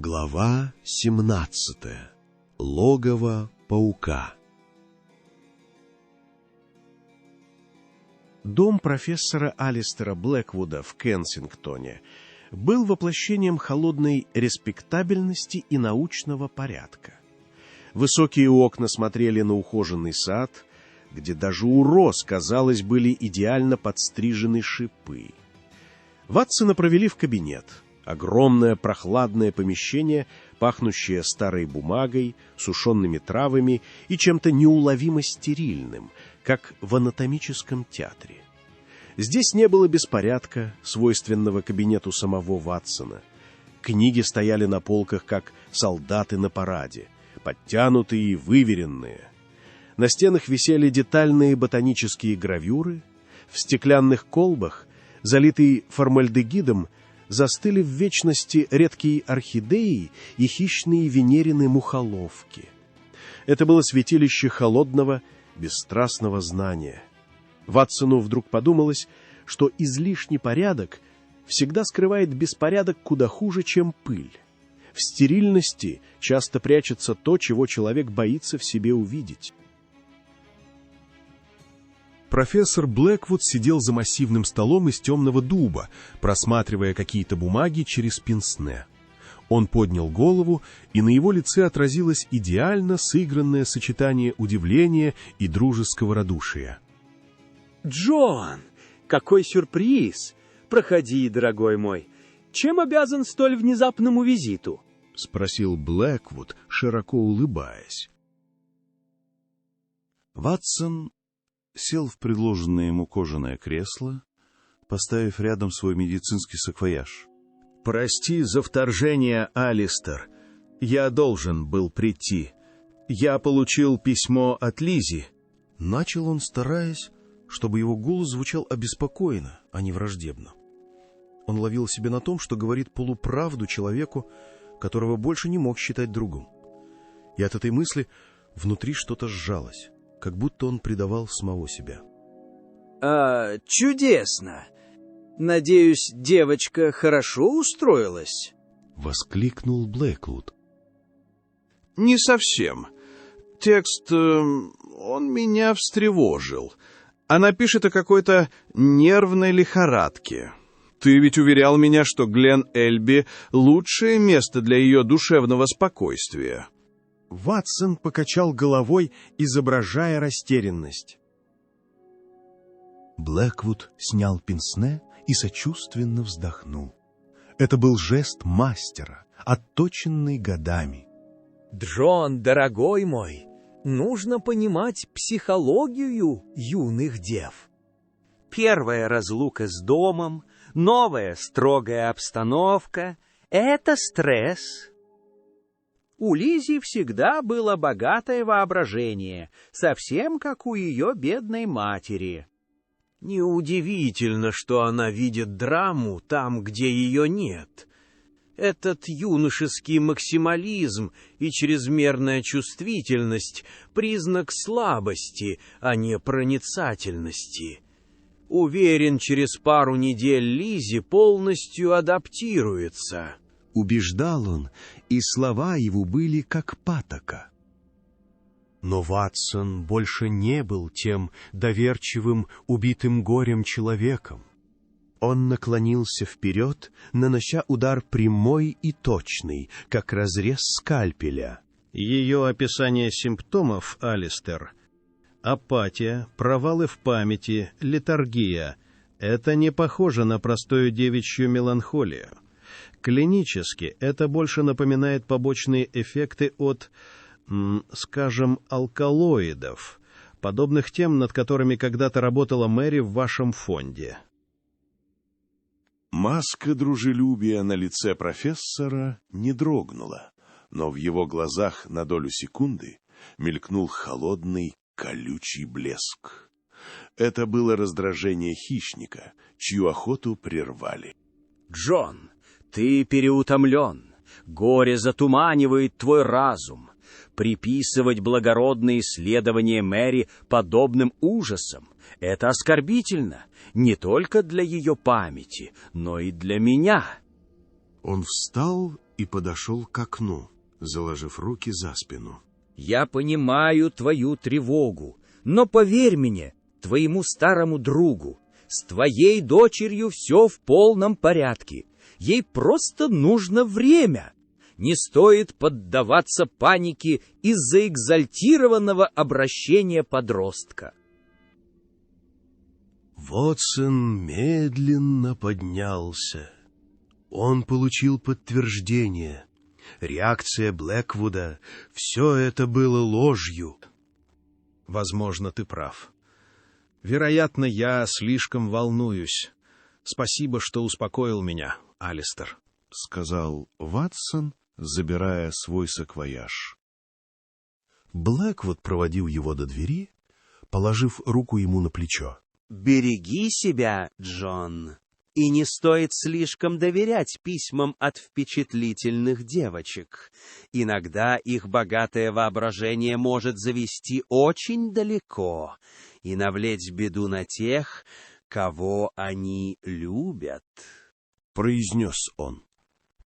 Глава 17. Логово паука. Дом профессора Алистера Блэквуда в Кенсингтоне был воплощением холодной респектабельности и научного порядка. Высокие окна смотрели на ухоженный сад, где даже у роз, казалось, были идеально подстрижены шипы. Ватсона провели в кабинет. Огромное прохладное помещение, пахнущее старой бумагой, сушеными травами и чем-то неуловимо стерильным, как в анатомическом театре. Здесь не было беспорядка, свойственного кабинету самого Ватсона. Книги стояли на полках, как солдаты на параде, подтянутые и выверенные. На стенах висели детальные ботанические гравюры. В стеклянных колбах, залитые формальдегидом, застыли в вечности редкие орхидеи и хищные венерины-мухоловки. Это было святилище холодного, бесстрастного знания. Ватсону вдруг подумалось, что излишний порядок всегда скрывает беспорядок куда хуже, чем пыль. В стерильности часто прячется то, чего человек боится в себе увидеть. Профессор Блэквуд сидел за массивным столом из темного дуба, просматривая какие-то бумаги через пенсне. Он поднял голову, и на его лице отразилось идеально сыгранное сочетание удивления и дружеского радушия. «Джон, какой сюрприз! Проходи, дорогой мой. Чем обязан столь внезапному визиту?» — спросил Блэквуд, широко улыбаясь. Ватсон сел в предложенное ему кожаное кресло, поставив рядом свой медицинский саквояж. «Прости за вторжение, Алистер. Я должен был прийти. Я получил письмо от Лизи». Начал он, стараясь, чтобы его голос звучал обеспокоенно, а не враждебно. Он ловил себя на том, что говорит полуправду человеку, которого больше не мог считать другом. И от этой мысли внутри что-то сжалось, как будто он предавал самого себя. «Чудесно! Надеюсь, девочка хорошо устроилась?» — воскликнул Блэквуд. «Не совсем. Текст, он меня встревожил. Она пишет о какой-то нервной лихорадке. Ты ведь уверял меня, что Глен Эльби — лучшее место для ее душевного спокойствия». Ватсон покачал головой, изображая растерянность. Блэквуд снял пенсне и сочувственно вздохнул. Это был жест мастера, отточенный годами. «Джон, дорогой мой, нужно понимать психологию юных дев. Первая разлука с домом, новая строгая обстановка — это стресс. У Лизи всегда было богатое воображение, совсем как у ее бедной матери. Неудивительно, что она видит драму там, где ее нет. Этот юношеский максимализм и чрезмерная чувствительность — признак слабости, а не проницательности. Уверен, через пару недель Лизи полностью адаптируется». Убеждал он, и слова его были как патока. Но Ватсон больше не был тем доверчивым, убитым горем человеком. Он наклонился вперед, нанося удар прямой и точный, как разрез скальпеля. Ее описание симптомов, Алистер: апатия, провалы в памяти, летаргия — это не похоже на простую девичью меланхолию. Клинически это больше напоминает побочные эффекты от, скажем, алкалоидов, подобных тем, над которыми когда-то работала Мэри в вашем фонде. Маска дружелюбия на лице профессора не дрогнула, но в его глазах на долю секунды мелькнул холодный, колючий блеск. Это было раздражение хищника, чью охоту прервали. «Джон, ты переутомлен. Горе затуманивает твой разум. Приписывать благородные исследования Мэри подобным ужасам — это оскорбительно не только для ее памяти, но и для меня». Он встал и подошел к окну, заложив руки за спину. «Я понимаю твою тревогу, но поверь мне, твоему старому другу, с твоей дочерью все в полном порядке. Ей просто нужно время. Не стоит поддаваться панике из-за экзальтированного обращения подростка». Вотсон медленно поднялся. Он получил подтверждение. Реакция Блэквуда — все это было ложью. Возможно, ты прав. Вероятно, я слишком волнуюсь. Спасибо, что успокоил меня, Алистер, — сказал Ватсон, забирая свой саквояж. Блэквуд проводил его до двери, положив руку ему на плечо. «Береги себя, Джон, и не стоит слишком доверять письмам от впечатлительных девочек. Иногда их богатое воображение может завести очень далеко и навлечь беду на тех, кого они любят», — произнес он.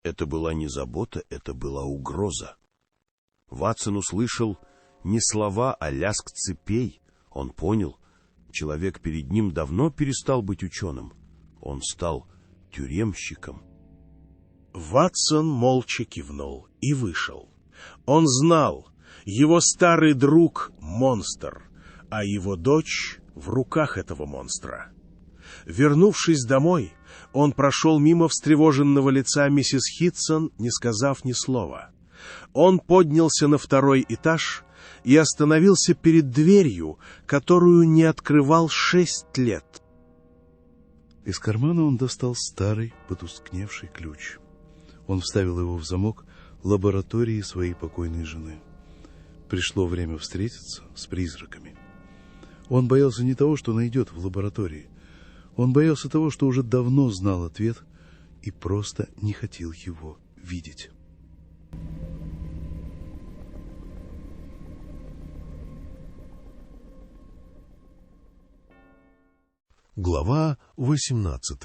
Это была не забота, это была угроза. Ватсон услышал не слова, а лязг цепей. Он понял, человек перед ним давно перестал быть ученым. Он стал тюремщиком. Ватсон молча кивнул и вышел. Он знал, его старый друг — монстр, а его дочь в руках этого монстра. Вернувшись домой, он прошел мимо встревоженного лица миссис Хитсон, не сказав ни слова. Он поднялся на 2-й этаж и остановился перед дверью, которую не открывал 6 лет. Из кармана он достал старый, потускневший ключ. Он вставил его в замок лаборатории своей покойной жены. Пришло время встретиться с призраками. Он боялся не того, что найдет в лаборатории. Он боялся того, что уже давно знал ответ и просто не хотел его видеть. Глава 18.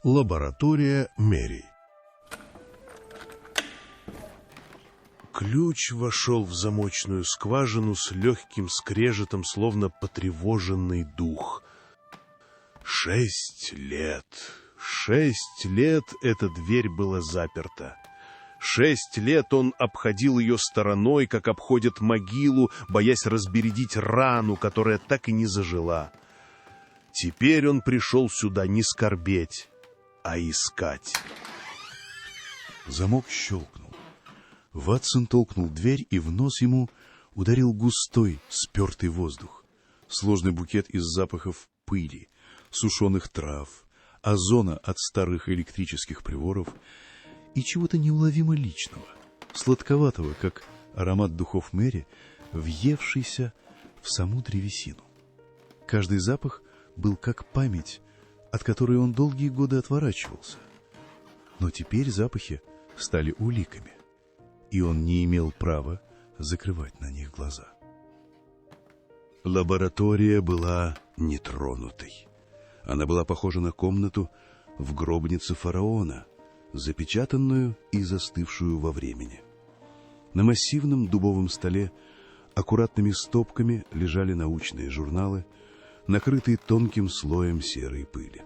Лаборатория Мэри. Ключ вошел в замочную скважину с легким скрежетом, словно потревоженный дух. 6 лет. 6 лет эта дверь была заперта. 6 лет он обходил ее стороной, как обходят могилу, боясь разбередить рану, которая так и не зажила. Теперь он пришел сюда не скорбеть, а искать. Замок щелкнул. Ватсон толкнул дверь, и в нос ему ударил густой, спертый воздух. Сложный букет из запахов пыли, сушеных трав, озона от старых электрических приборов и чего-то неуловимо личного, сладковатого, как аромат духов Мэри, въевшийся в саму древесину. Каждый запах был как память, от которой он долгие годы отворачивался. Но теперь запахи стали уликами, и он не имел права закрывать на них глаза. Лаборатория была нетронутой. Она была похожа на комнату в гробнице фараона, запечатанную и застывшую во времени. На массивном дубовом столе аккуратными стопками лежали научные журналы, накрытые тонким слоем серой пыли.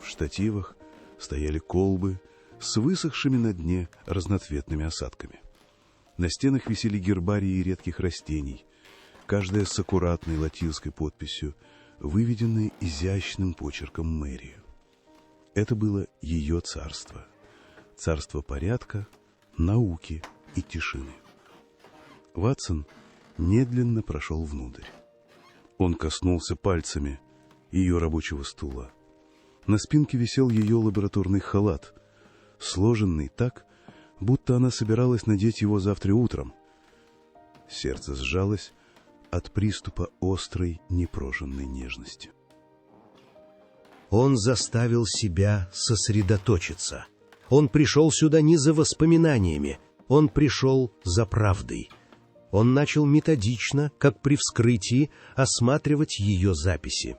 В штативах стояли колбы с высохшими на дне разноцветными осадками. На стенах висели гербарии редких растений, каждая с аккуратной латинской подписью, выведенной изящным почерком Мэри. Это было ее царство. Царство порядка, науки и тишины. Ватсон медленно прошел внутрь. Он коснулся пальцами ее рабочего стула. На спинке висел ее лабораторный халат, сложенный так, будто она собиралась надеть его завтра утром. Сердце сжалось от приступа острой, непрошенной нежности. Он заставил себя сосредоточиться. Он пришел сюда не за воспоминаниями, он пришел за правдой. Он начал методично, как при вскрытии, осматривать ее записи.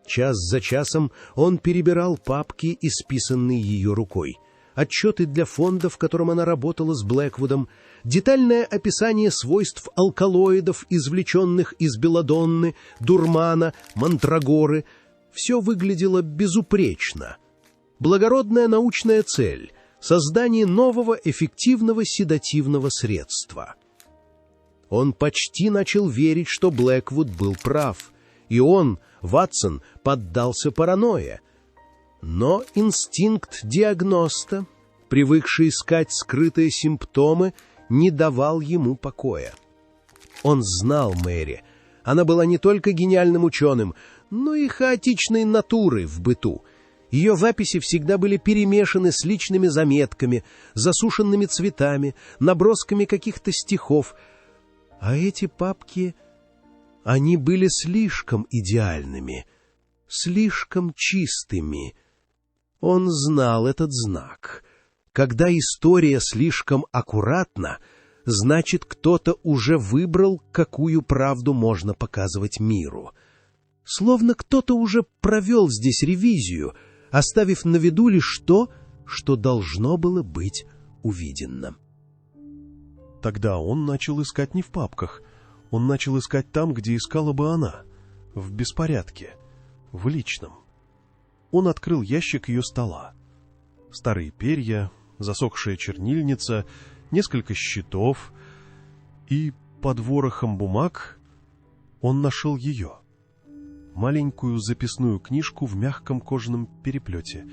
Час за часом он перебирал папки, исписанные ее рукой. отчеты для фонда, в котором она работала с Блэквудом, детальное описание свойств алкалоидов, извлеченных из белладонны, дурмана, мандрагоры — все выглядело безупречно. Благородная научная цель — создание нового эффективного седативного средства. Он почти начал верить, что Блэквуд был прав, и он, Ватсон, поддался паранойе. Но инстинкт диагноста, привыкший искать скрытые симптомы, не давал ему покоя. Он знал Мэри. Она была не только гениальным ученым, но и хаотичной натурой в быту. Ее записи всегда были перемешаны с личными заметками, засушенными цветами, набросками каких-то стихов. А эти папки, они были слишком идеальными, слишком чистыми. Он знал этот знак. Когда история слишком аккуратна, значит, кто-то уже выбрал, какую правду можно показывать миру. Словно кто-то уже провел здесь ревизию, оставив на виду лишь то, что должно было быть увидено. Тогда он начал искать не в папках. Он начал искать там, где искала бы она. В беспорядке. В личном. Он открыл ящик ее стола. Старые перья, засохшая чернильница, несколько счетов. И под ворохом бумаг он нашел ее. Маленькую записную книжку в мягком кожаном переплете.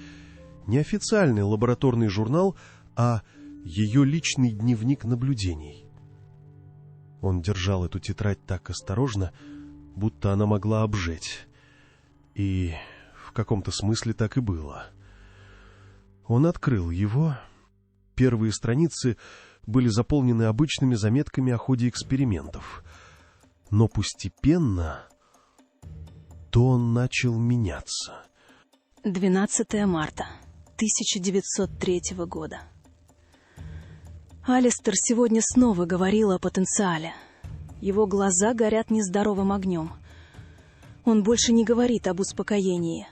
Не официальный лабораторный журнал, а ее личный дневник наблюдений. Он держал эту тетрадь так осторожно, будто она могла обжечь. И в каком-то смысле так и было. Он открыл его. Первые страницы были заполнены обычными заметками о ходе экспериментов. Но постепенно он начал меняться. 12 марта 1903 года. Алистер сегодня снова говорил о потенциале. Его глаза горят нездоровым огнем. Он больше не говорит об успокоении.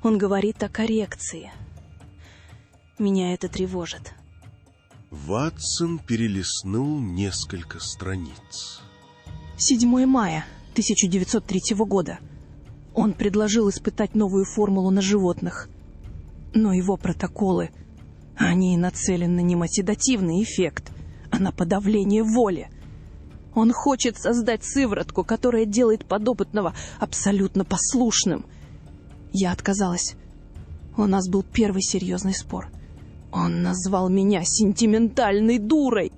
Он говорит о коррекции. Меня это тревожит. Ватсон перелистнул несколько страниц. 7 мая 1903 года. Он предложил испытать новую формулу на животных. Но его протоколы, они нацелены не на седативный эффект, а на подавление воли. Он хочет создать сыворотку, которая делает подопытного абсолютно послушным. Я отказалась. У нас был первый серьезный спор. Он назвал меня сентиментальной дурой.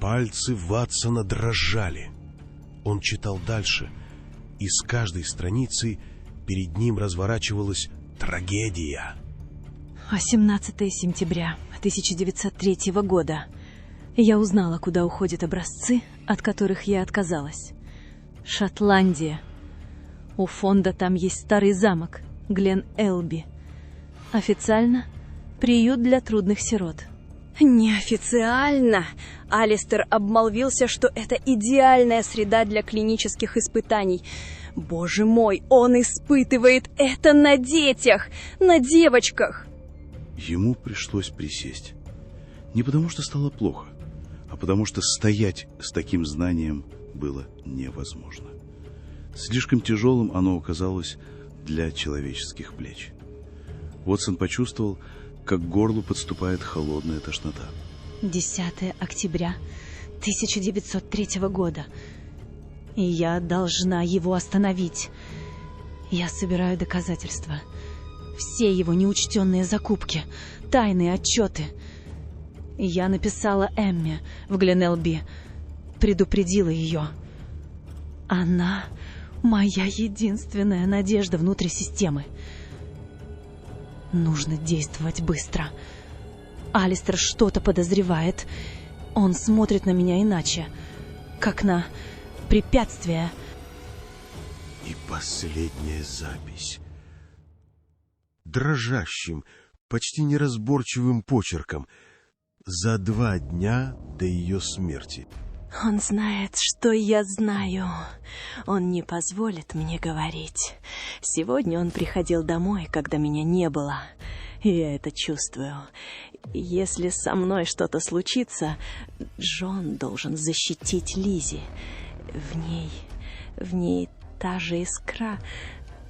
Пальцы Ватсона дрожали. Он читал дальше, и с каждой страницей перед ним разворачивалась трагедия. 18 сентября 1903 года. Я узнала, куда уходят образцы, от которых я отказалась. Шотландия. У фонда там есть старый замок, Глен Элби. Официально приют для трудных сирот. Неофициально Алистер обмолвился, что это идеальная среда для клинических испытаний. Боже мой, он испытывает это на детях, на девочках. Ему пришлось присесть. Не потому что стало плохо, а потому что стоять с таким знанием было невозможно. Слишком тяжелым оно оказалось для человеческих плеч. Уотсон почувствовал, как к горлу подступает холодная тошнота. 10 октября 1903 года. И я должна его остановить. Я собираю доказательства. Все его неучтенные закупки, тайные отчеты. Я написала Эмме в Гленелби, предупредила ее. Она моя единственная надежда внутри системы. Нужно действовать быстро. Алистер что-то подозревает. Он смотрит на меня иначе, как на препятствие. И последняя запись. Дрожащим, почти неразборчивым почерком. За 2 дня до ее смерти. Он знает, что я знаю. Он не позволит мне говорить. Сегодня он приходил домой, когда меня не было. Я это чувствую. Если со мной что-то случится, Джон должен защитить Лиззи. В ней та же искра,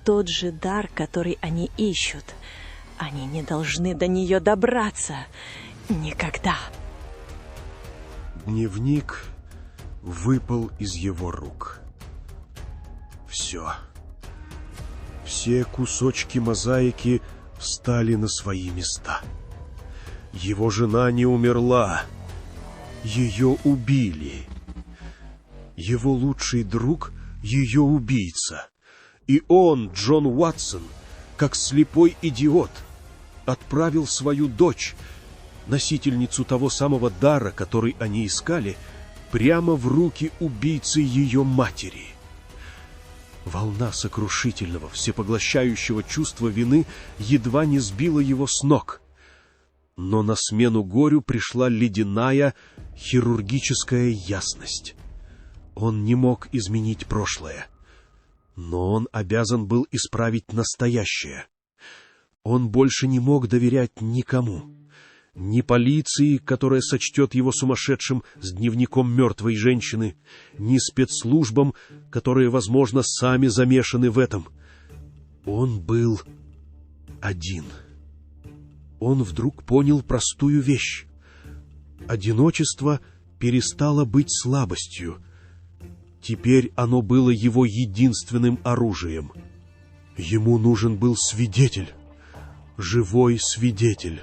тот же дар, который они ищут. Они не должны до нее добраться. Никогда. Дневник выпал из его рук. Все. Все кусочки мозаики встали на свои места. Его жена не умерла. Ее убили. Его лучший друг — ее убийца. И он, Джон Уотсон, как слепой идиот, отправил свою дочь, носительницу того самого дара, который они искали, прямо в руки убийцы ее матери. Волна сокрушительного, всепоглощающего чувства вины едва не сбила его с ног. Но на смену горю пришла ледяная, хирургическая ясность. Он не мог изменить прошлое, но он обязан был исправить настоящее. Он больше не мог доверять никому. Ни полиции, которая сочтет его сумасшедшим с дневником мертвой женщины, ни спецслужбам, которые, возможно, сами замешаны в этом. Он был один. Он вдруг понял простую вещь. Одиночество перестало быть слабостью. Теперь оно было его единственным оружием. Ему нужен был свидетель, живой свидетель.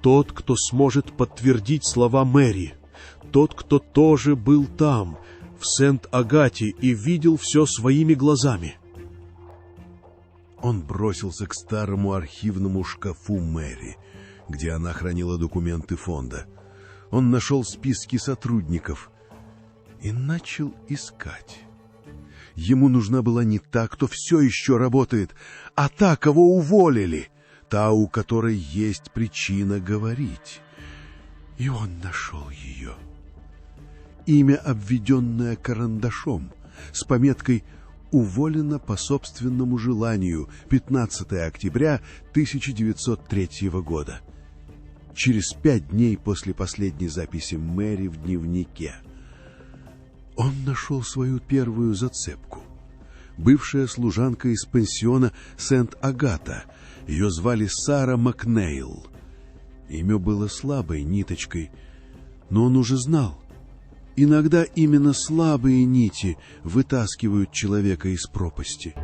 Тот, кто сможет подтвердить слова Мэри. Тот, кто тоже был там, в Сент-Агате, и видел все своими глазами. Он бросился к старому архивному шкафу Мэри, где она хранила документы фонда. Он нашел списки сотрудников и начал искать. Ему нужна была не та, кто все еще работает, а та, кого уволили. Та, у которой есть причина говорить. И он нашел ее. Имя, обведенное карандашом, с пометкой «Уволено по собственному желанию, 15 октября 1903 года». Через 5 дней после последней записи Мэри в дневнике. Он нашел свою первую зацепку. Бывшая служанка из пансиона Сент-Агата. Ее звали Сара Макнейл. Имя было слабой ниточкой, но он уже знал. Иногда именно слабые нити вытаскивают человека из пропасти.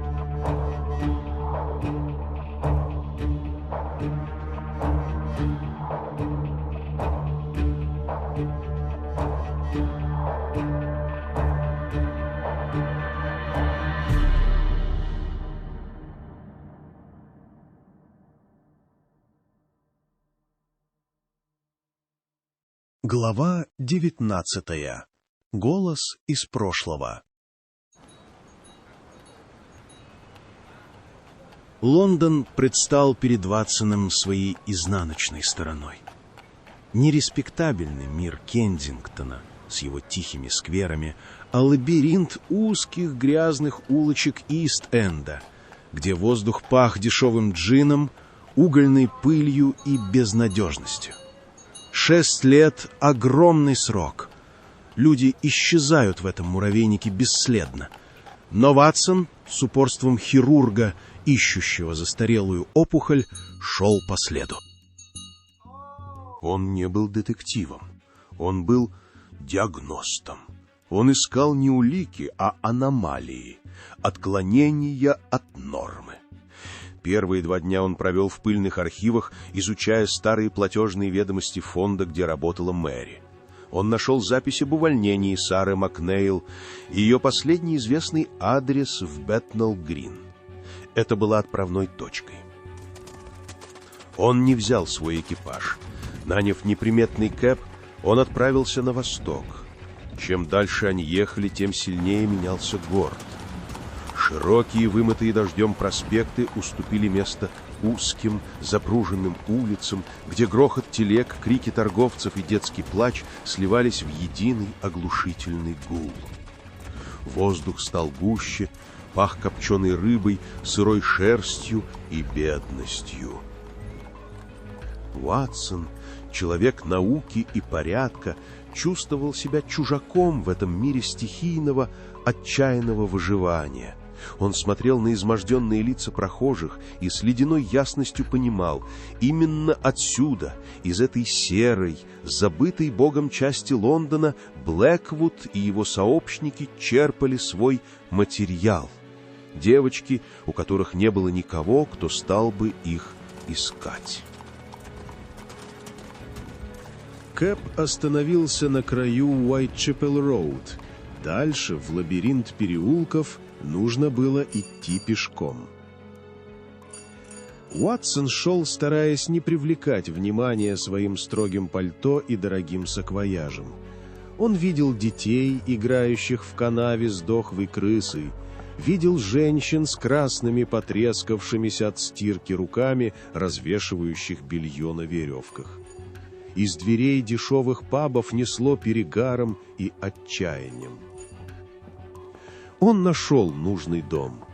Глава 19. Голос из прошлого. Лондон предстал перед Ватсоном своей изнаночной стороной. Не респектабельный мир Кенсингтона с его тихими скверами, а лабиринт узких грязных улочек Ист-Энда, где воздух пах дешевым джином, угольной пылью и безнадежностью. 6 лет — огромный срок. Люди исчезают в этом муравейнике бесследно. Но Ватсон, с упорством хирурга, ищущего застарелую опухоль, шел по следу. Он не был детективом. Он был диагностом. Он искал не улики, а аномалии, отклонения от нормы. Первые 2 дня он провел в пыльных архивах, изучая старые платежные ведомости фонда, где работала Мэри. Он нашел записи об увольнении Сары Макнейл и ее последний известный адрес в Бэтнелл-Грин. Это была отправной точкой. Он не взял свой экипаж. Наняв неприметный кэб, он отправился на восток. Чем дальше они ехали, тем сильнее менялся город. Широкие, вымытые дождем проспекты уступили место узким, запруженным улицам, где грохот телег, крики торговцев и детский плач сливались в единый оглушительный гул. Воздух стал гуще, пах копченой рыбой, сырой шерстью и бедностью. Ватсон, человек науки и порядка, чувствовал себя чужаком в этом мире стихийного, отчаянного выживания. Он смотрел на изможденные лица прохожих и с ледяной ясностью понимал, именно отсюда, из этой серой, забытой Богом части Лондона, Блэквуд и его сообщники черпали свой материал. Девочки, у которых не было никого, кто стал бы их искать. Кэб остановился на краю Уайтчепел-роуд. Дальше, в лабиринт переулков, нужно было идти пешком. Уотсон шел, стараясь не привлекать внимания своим строгим пальто и дорогим саквояжем. Он видел детей, играющих в канаве с дохлой крысой, видел женщин с красными, потрескавшимися от стирки руками, развешивающих белье на веревках. Из дверей дешевых пабов несло перегаром и отчаянием. Он нашел нужный дом.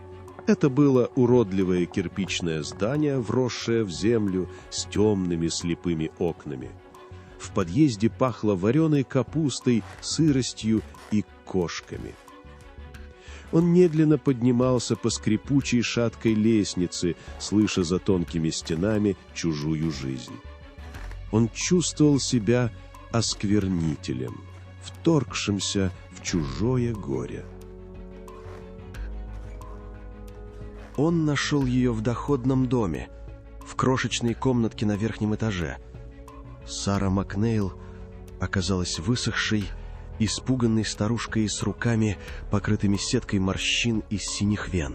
Это было уродливое кирпичное здание, вросшее в землю с темными слепыми окнами. В подъезде пахло вареной капустой, сыростью и кошками. Он медленно поднимался по скрипучей шаткой лестнице, слыша за тонкими стенами чужую жизнь. Он чувствовал себя осквернителем, вторгшимся в чужое горе. Он нашел ее в доходном доме, в крошечной комнатке на верхнем этаже. Сара Макнейл оказалась высохшей, испуганной старушкой с руками, покрытыми сеткой морщин из синих вен.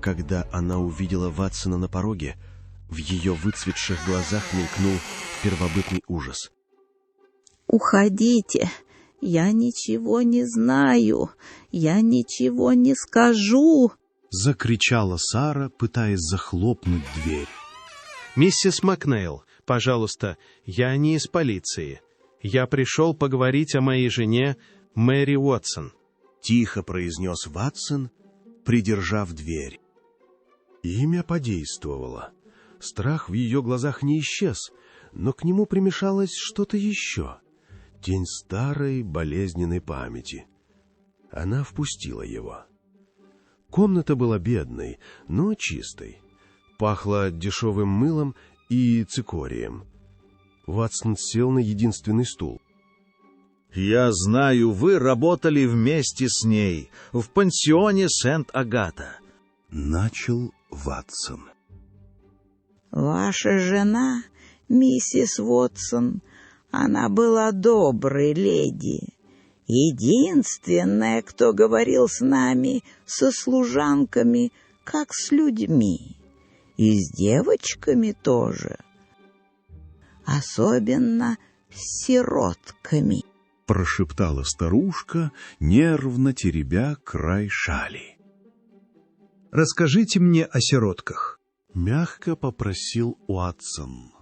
Когда она увидела Ватсона на пороге, в ее выцветших глазах мелькнул первобытный ужас. «Уходите! Я ничего не знаю! Я ничего не скажу!» — закричала Сара, пытаясь захлопнуть дверь. «Миссис Макнейл, пожалуйста, я не из полиции. Я пришел поговорить о моей жене Мэри Уотсон», — тихо произнес Ватсон, придержав дверь. Имя подействовало. Страх в ее глазах не исчез, но к нему примешалось что-то еще. Тень старой болезненной памяти. Она впустила его. Комната была бедной, но чистой. Пахло дешевым мылом и цикорием. Ватсон сел на единственный стул. «Я знаю, вы работали вместе с ней в пансионе Сент-Агата», — начал Ватсон. «Ваша жена, миссис Уотсон, она была доброй леди. Единственная, кто говорил с нами, со служанками, как с людьми. И с девочками тоже. Особенно с сиротками», — прошептала старушка, нервно теребя край шали. «Расскажите мне о сиротках», — мягко попросил Уотсон.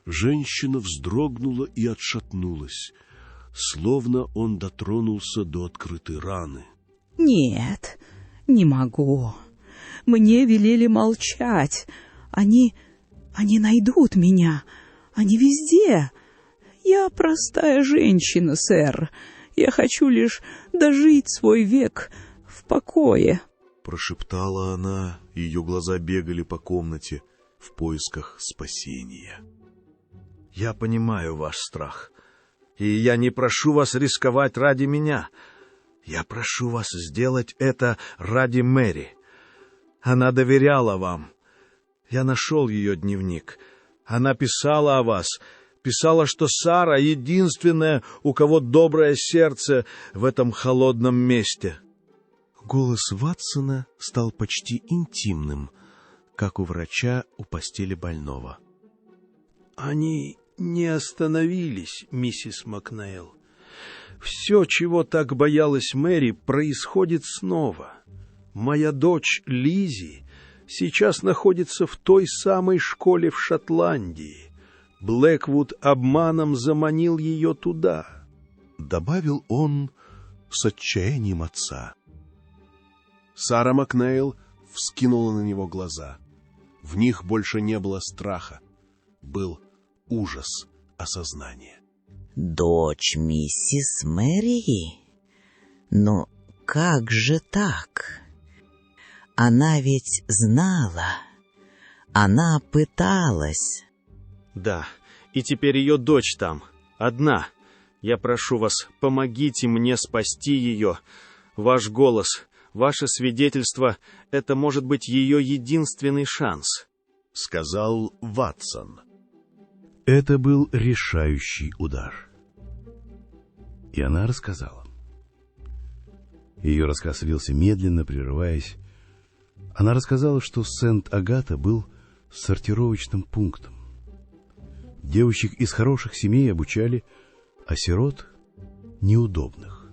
Женщина вздрогнула и отшатнулась, словно он дотронулся до открытой раны. «Нет, не могу. Мне велели молчать. Они найдут меня. Они везде. Я простая женщина, сэр. Я хочу лишь дожить свой век в покое», — прошептала она, ее глаза бегали по комнате в поисках спасения. «Я понимаю ваш страх, и я не прошу вас рисковать ради меня. Я прошу вас сделать это ради Мэри. Она доверяла вам. Я нашел ее дневник. Она писала о вас, писала, что Сара — единственная, у кого доброе сердце в этом холодном месте». Голос Ватсона стал почти интимным, как у врача у постели больного. «Они не остановились, миссис Макнейл. Все, чего так боялась Мэри, происходит снова. Моя дочь Лиззи сейчас находится в той самой школе в Шотландии. Блэквуд обманом заманил ее туда», — добавил он с отчаянием отца. Сара Макнейл вскинула на него глаза. В них больше не было страха. был ужас осознания. Дочь миссис Мэри? Но как же так? Она ведь знала. Она пыталась. Да, и теперь ее дочь там, одна. Я прошу вас, помогите мне спасти ее. Ваш голос, ваше свидетельство — это может быть ее единственный шанс. — сказал Ватсон. Это был решающий удар. И она рассказала. Ее рассказ лился медленно, прерываясь. Она рассказала, что Сент-Агата был сортировочным пунктом. Девочек из хороших семей обучали, а сирот — неудобных.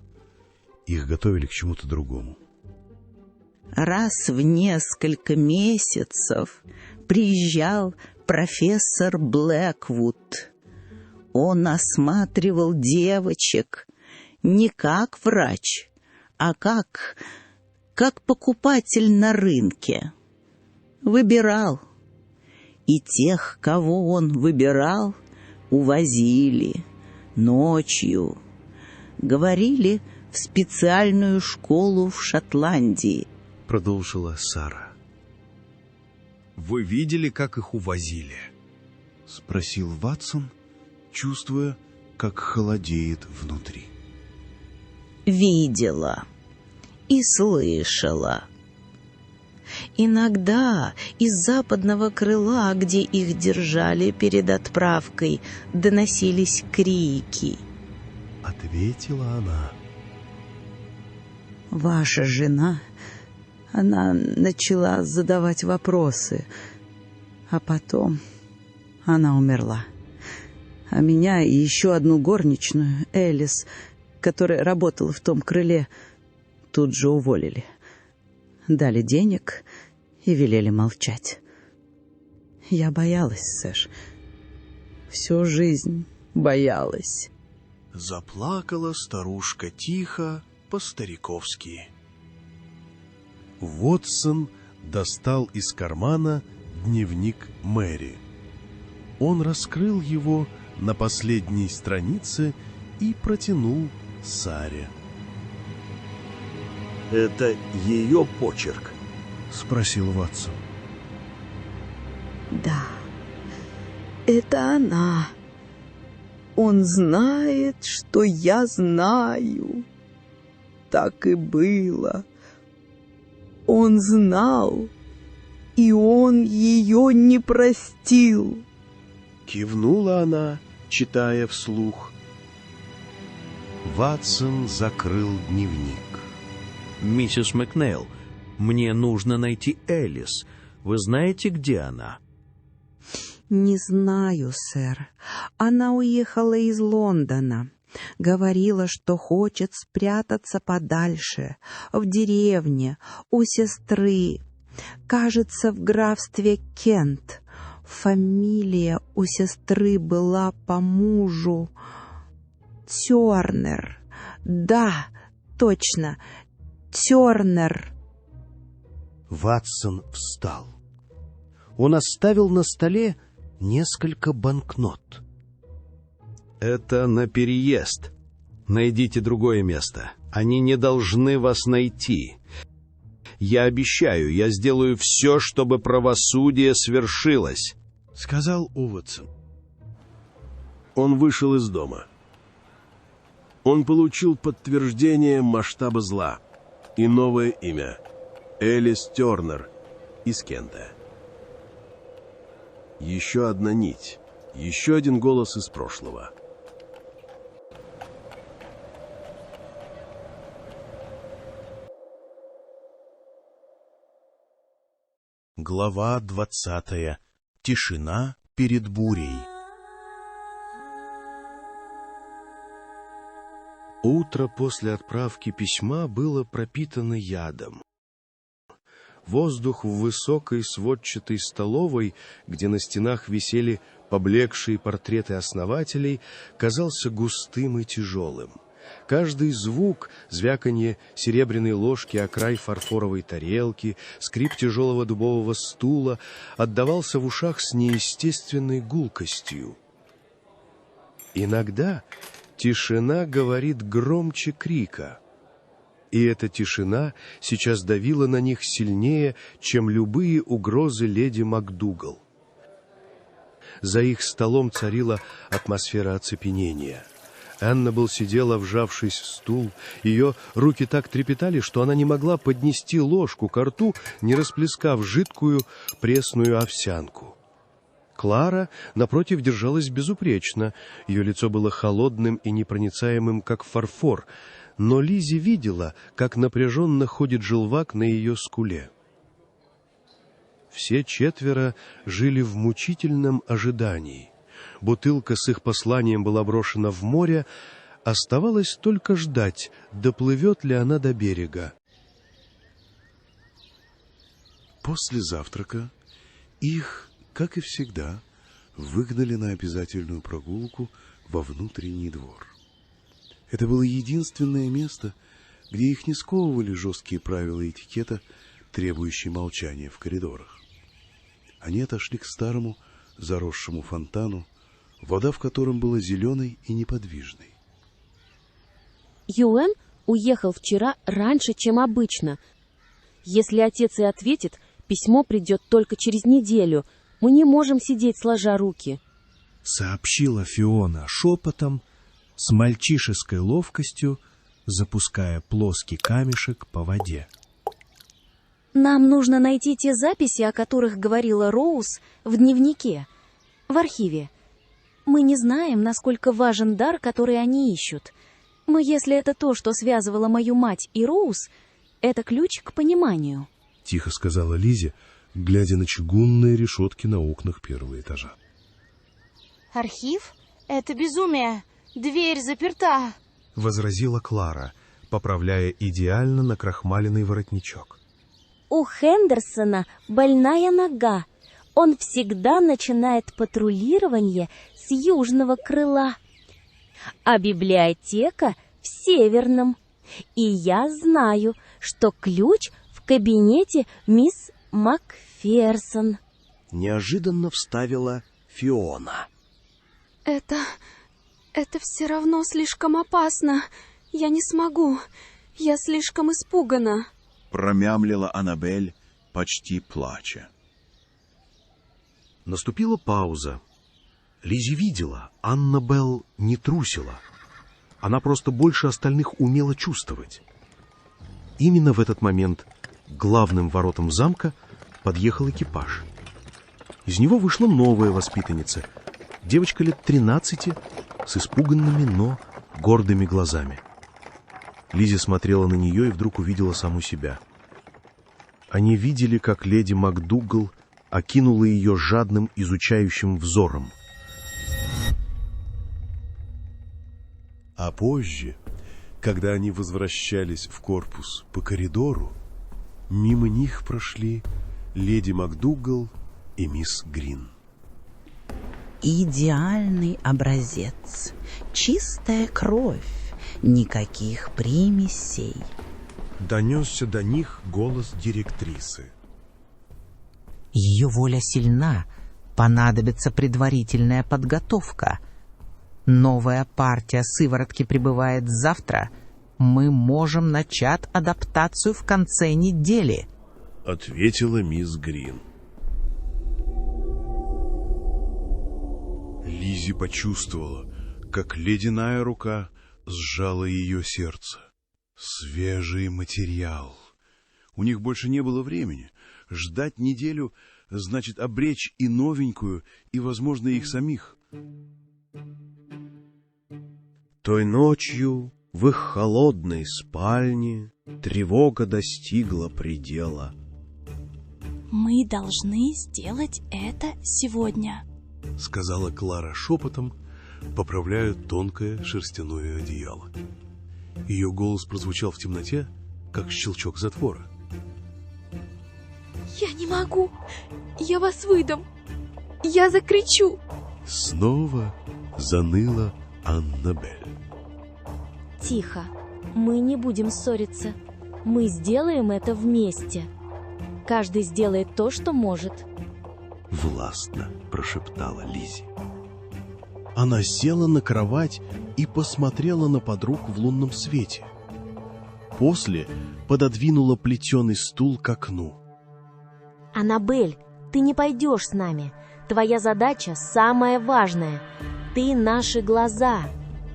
Их готовили к чему-то другому. Раз в несколько месяцев приезжал профессор Блэквуд. Он осматривал девочек не как врач, а как покупатель на рынке. Выбирал. И тех, кого он выбирал, увозили ночью. Говорили, в специальную школу в Шотландии. Продолжила Сара. Вы видели, как их увозили? Спросил Ватсон, чувствуя, как холодеет внутри. Видела и слышала. Иногда из западного крыла, где их держали перед отправкой, доносились крики. Ответила она. Ваша жена, она начала задавать вопросы, а потом она умерла. А меня и еще одну горничную, Элис, которая работала в том крыле, тут же уволили. Дали денег и велели молчать. Я боялась, Сэш. Всю жизнь боялась. Заплакала старушка тихо, по-стариковски. Вотсон достал из кармана дневник Мэри. Он раскрыл его на последней странице и протянул Саре. «Это ее почерк?» — спросил Ватсон. Да, это она. Он знает, что я знаю. Так и было. Он знал, и он ее не простил. Кивнула она, читая вслух. Ватсон закрыл дневник. «Миссис Макнейл, мне нужно найти Элис. Вы знаете, где она?» «Не знаю, сэр. Она уехала из Лондона. Говорила, что хочет спрятаться подальше, в деревне, у сестры. Кажется, в графстве Кент. Фамилия у сестры была по мужу Тернер. Да, точно, Тернер». Ватсон встал. Он оставил на столе несколько банкнот. Это на переезд. Найдите другое место. Они не должны вас найти. Я обещаю, я сделаю все, чтобы правосудие свершилось, — сказал Уватсон. Он вышел из дома. Он получил подтверждение масштаба зла и новое имя — Элис Тернер из Кента. Еще одна нить, еще один голос из прошлого. Глава 20. Тишина перед бурей. Утро после отправки письма было пропитано ядом. Воздух в высокой сводчатой столовой, где на стенах висели поблекшие портреты основателей, казался густым и тяжелым. Каждый звук, звяканье серебряной ложки о край фарфоровой тарелки, скрип тяжелого дубового стула отдавался в ушах с неестественной гулкостью. Иногда тишина говорит громче крика. И эта тишина сейчас давила на них сильнее, чем любые угрозы леди МакДугал. За их столом царила атмосфера оцепенения. Аннабелл сидела, вжавшись в стул. Ее руки так трепетали, что она не могла поднести ложку ко рту, не расплескав жидкую пресную овсянку. Клара, напротив, держалась безупречно. Ее лицо было холодным и непроницаемым, как фарфор, но Лиззи видела, как напряженно ходит желвак на ее скуле. Все четверо жили в мучительном ожидании. Бутылка с их посланием была брошена в море, оставалось только ждать, доплывет ли она до берега. После завтрака их, как и всегда, выгнали на обязательную прогулку во внутренний двор. Это было единственное место, где их не сковывали жесткие правила этикета, требующие молчания в коридорах. Они отошли к старому, заросшему фонтану, вода в котором была зеленой и неподвижной. Юэн уехал вчера раньше, чем обычно. Если отец и ответит, письмо придет только через неделю. Мы не можем сидеть сложа руки. Сообщила Фиона шепотом, с мальчишеской ловкостью, запуская плоский камешек по воде. Нам нужно найти те записи, о которых говорила Роуз в дневнике, в архиве. Мы не знаем, насколько важен дар, который они ищут. Но если это то, что связывало мою мать и Роуз, это ключ к пониманию. Тихо сказала Лиззи, глядя на чугунные решетки на окнах первого этажа. Архив? Это безумие. Дверь заперта. Возразила Клара, поправляя идеально накрахмаленный воротничок. У Хендерсона больная нога. Он всегда начинает патрулирование с южного крыла. А библиотека в северном. И я знаю, что ключ в кабинете мисс Макферсон. Неожиданно вставила Фиона. Это все равно слишком опасно. Я не смогу. Я слишком испугана. Промямлила Аннабель, почти плача. Наступила пауза. Лиззи видела, Аннабелл не трусила. Она просто больше остальных умела чувствовать. Именно в этот момент к главным воротам замка подъехал экипаж. Из него вышла новая воспитанница, девочка лет 13, с испуганными, но гордыми глазами. Лиззи смотрела на нее и вдруг увидела саму себя. Они видели, как леди МакДугал окинула ее жадным, изучающим взором. А позже, когда они возвращались в корпус по коридору, мимо них прошли леди МакДугал и мисс Грин. Идеальный образец, чистая кровь, никаких примесей. Донесся до них голос директрисы. Ее воля сильна, понадобится предварительная подготовка. Новая партия сыворотки прибывает завтра. Мы можем начать адаптацию в конце недели. Ответила мисс Грин. Лиззи почувствовала, как ледяная рука сжала ее сердце. Свежий материал. У них больше не было времени. Ждать неделю значит обречь и новенькую, и, возможно, их самих. Той ночью в их холодной спальне тревога достигла предела. «Мы должны сделать это сегодня», — сказала Клара шепотом, поправляя тонкое шерстяное одеяло. Ее голос прозвучал в темноте, как щелчок затвора. Я не могу. Я вас выдам. Я закричу. Снова заныла Аннабель. Тихо. Мы не будем ссориться. Мы сделаем это вместе. Каждый сделает то, что может. Властно прошептала Лиззи. Она села на кровать и посмотрела на подруг в лунном свете. После пододвинула плетеный стул к окну. Аннабель, ты не пойдешь с нами. Твоя задача самая важная. Ты наши глаза.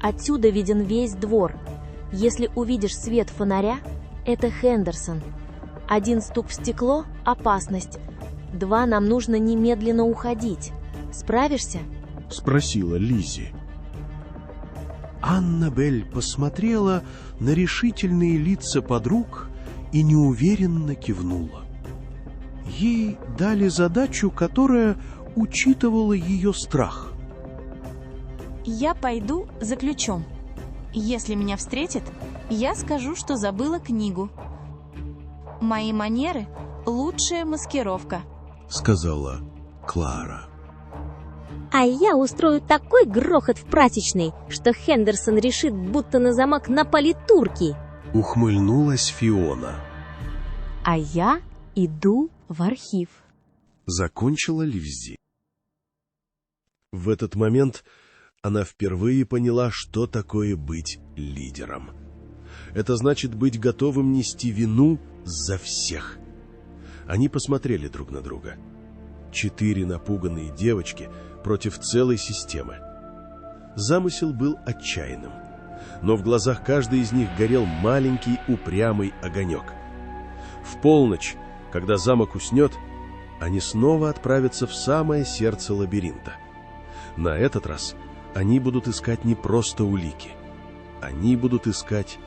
Отсюда виден весь двор. Если увидишь свет фонаря, это Хендерсон. 1 стук в стекло — опасность. 2 нам нужно немедленно уходить. Справишься? Спросила Лиззи. Аннабель посмотрела на решительные лица подруг и неуверенно кивнула. Ей дали задачу, которая учитывала ее страх. Я пойду за ключом. Если меня встретят, я скажу, что забыла книгу. Мои манеры — лучшая маскировка, сказала Клара. А я устрою такой грохот в прачечной, что Хендерсон решит, будто на замок напали турки. Ухмыльнулась Фиона. А я иду в архив. Закончила Ливзи. В этот момент она впервые поняла, что такое быть лидером. Это значит быть готовым нести вину за всех. Они посмотрели друг на друга. 4 напуганные девочки против целой системы. Замысел был отчаянным, но в глазах каждой из них горел маленький упрямый огонек. В полночь, когда замок уснет, они снова отправятся в самое сердце лабиринта. На этот раз они будут искать не просто улики. Они будут искать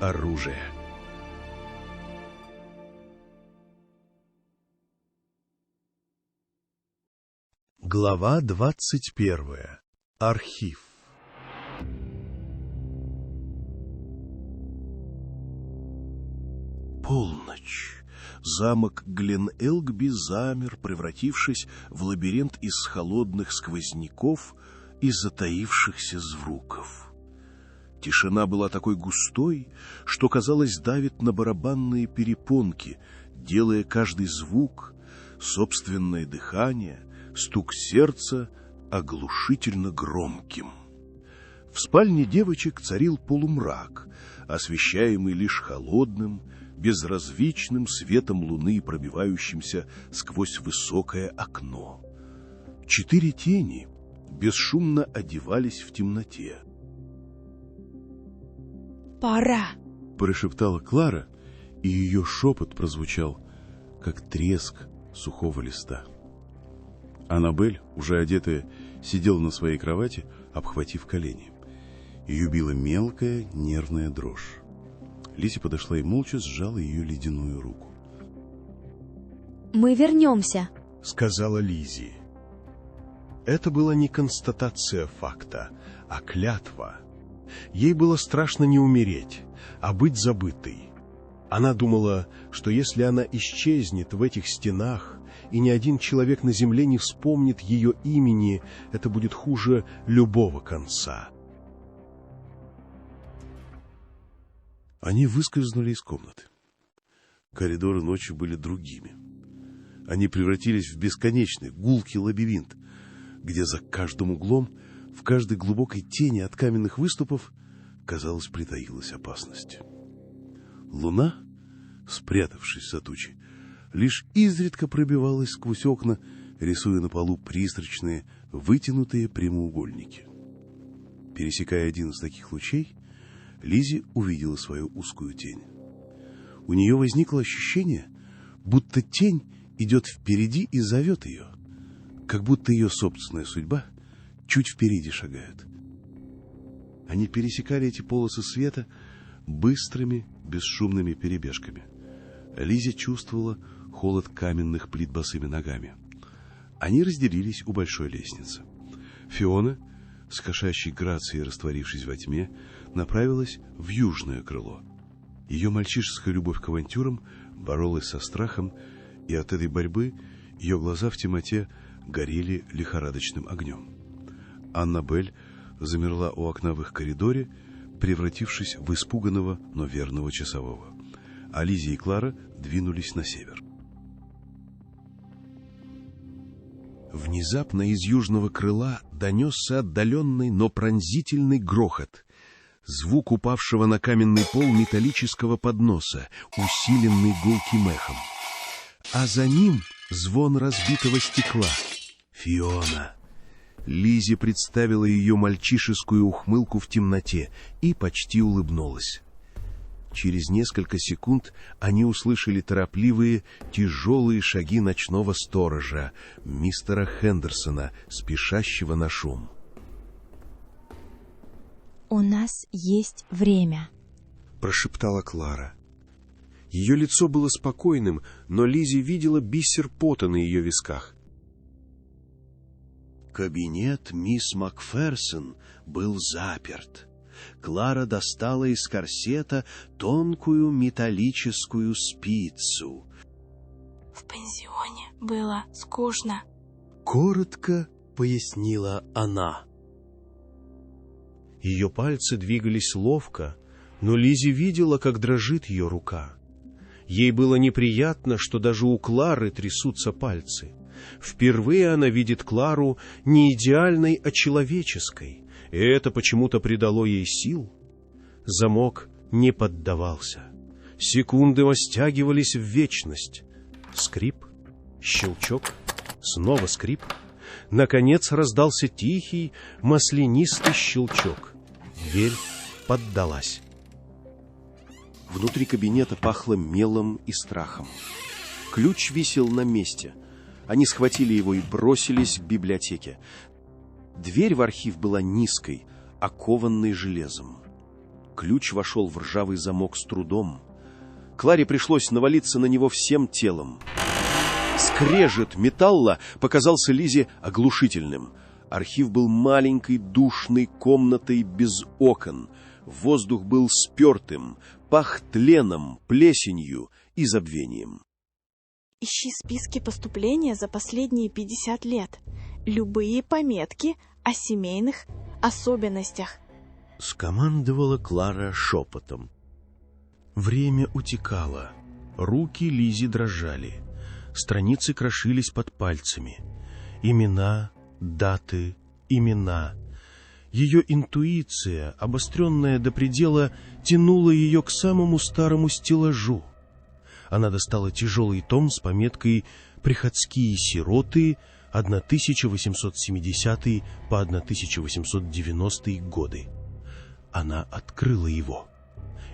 оружие. Глава 21. Архив. Полночь. Замок Глен-Элгби замер, превратившись в лабиринт из холодных сквозняков и затаившихся звуков. Тишина была такой густой, что, казалось, давит на барабанные перепонки, делая каждый звук, собственное дыхание, стук сердца оглушительно громким. В спальне девочек царил полумрак, освещаемый лишь холодным, безразличным светом луны, пробивающимся сквозь высокое окно. 4 тени бесшумно одевались в темноте. «Пора!» — прошептала Клара, и ее шепот прозвучал, как треск сухого листа. Аннабель, уже одетая, сидела на своей кровати, обхватив колени. Ее била мелкая нервная дрожь. Лиззи подошла и молча сжала ее ледяную руку. «Мы вернемся», — сказала Лиззи. Это была не констатация факта, а клятва. Ей было страшно не умереть, а быть забытой. Она думала, что если она исчезнет в этих стенах, и ни один человек на земле не вспомнит ее имени, это будет хуже любого конца. Они выскользнули из комнаты. Коридоры ночью были другими. Они превратились в бесконечный гулкий лабиринт, где за каждым углом, в каждой глубокой тени от каменных выступов, казалось, притаилась опасность. Луна, спрятавшись за тучи, лишь изредка пробивалась сквозь окна, рисуя на полу призрачные, вытянутые прямоугольники. Пересекая один из таких лучей, Лиззи увидела свою узкую тень. У нее возникло ощущение, будто тень идет впереди и зовет ее, как будто ее собственная судьба чуть впереди шагает. Они пересекали эти полосы света быстрыми, бесшумными перебежками. Лиззи чувствовала холод каменных плит босыми ногами. Они разделились у большой лестницы. Фиона, с кошачьей грацией растворившись во тьме, направилась в южное крыло. Ее мальчишеская любовь к авантюрам боролась со страхом, и от этой борьбы ее глаза в темноте горели лихорадочным огнем. Аннабель замерла у окна в их коридоре, превратившись в испуганного, но верного часового. А Лиззи и Клара двинулись на север. Внезапно из южного крыла донесся отдаленный, но пронзительный грохот. Звук упавшего на каменный пол металлического подноса, усиленный гулким эхом. А за ним звон разбитого стекла. Фиона. Лиззи представила ее мальчишескую ухмылку в темноте и почти улыбнулась. Через несколько секунд они услышали торопливые, тяжелые шаги ночного сторожа, мистера Хендерсона, спешащего на шум. «У нас есть время», — прошептала Клара. Ее лицо было спокойным, но Лиззи видела бисер пота на ее висках. Кабинет мисс Макферсон был заперт. Клара достала из корсета тонкую металлическую спицу. В пансионе было скучно. Коротко пояснила она. Ее пальцы двигались ловко, но Лиззи видела, как дрожит ее рука. Ей было неприятно, что даже у Клары трясутся пальцы. Впервые она видит Клару не идеальной, а человеческой, и это почему-то придало ей сил. Замок не поддавался. Секунды растягивались в вечность. Скрип, щелчок, снова скрип. Наконец раздался тихий, маслянистый щелчок. Дверь поддалась. Внутри кабинета пахло мелом и страхом. Ключ висел на месте. Они схватили его и бросились к библиотеке. Дверь в архив была низкой, окованной железом. Ключ вошел в ржавый замок с трудом. Кларе пришлось навалиться на него всем телом. Скрежет металла показался Лизе оглушительным. Архив был маленькой душной комнатой без окон. Воздух был спертым, пах тленом, плесенью и забвением. Ищи списки поступления за последние 50 лет. Любые пометки о семейных особенностях. Скомандовала Клара шепотом. Время утекало. Руки Лиззи дрожали. Страницы крошились под пальцами. Имена, даты, имена. Ее интуиция, обостренная до предела, тянула ее к самому старому стеллажу. Она достала тяжелый том с пометкой «Приходские сироты 1870 по 1890 годы». Она открыла его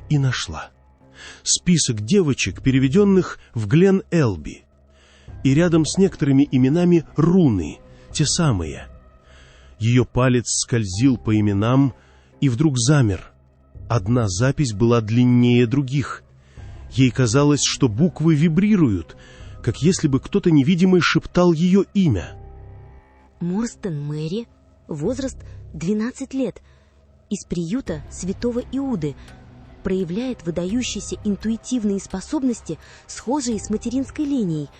и нашла список девочек, переведенных в Глен-Элби. И рядом с некоторыми именами руны, те самые. Ее палец скользил по именам и вдруг замер. Одна запись была длиннее других. Ей казалось, что буквы вибрируют, как если бы кто-то невидимый шептал ее имя. Морстон Мэри, возраст 12 лет, из приюта святого Иуды, проявляет выдающиеся интуитивные способности, схожие с материнской линией,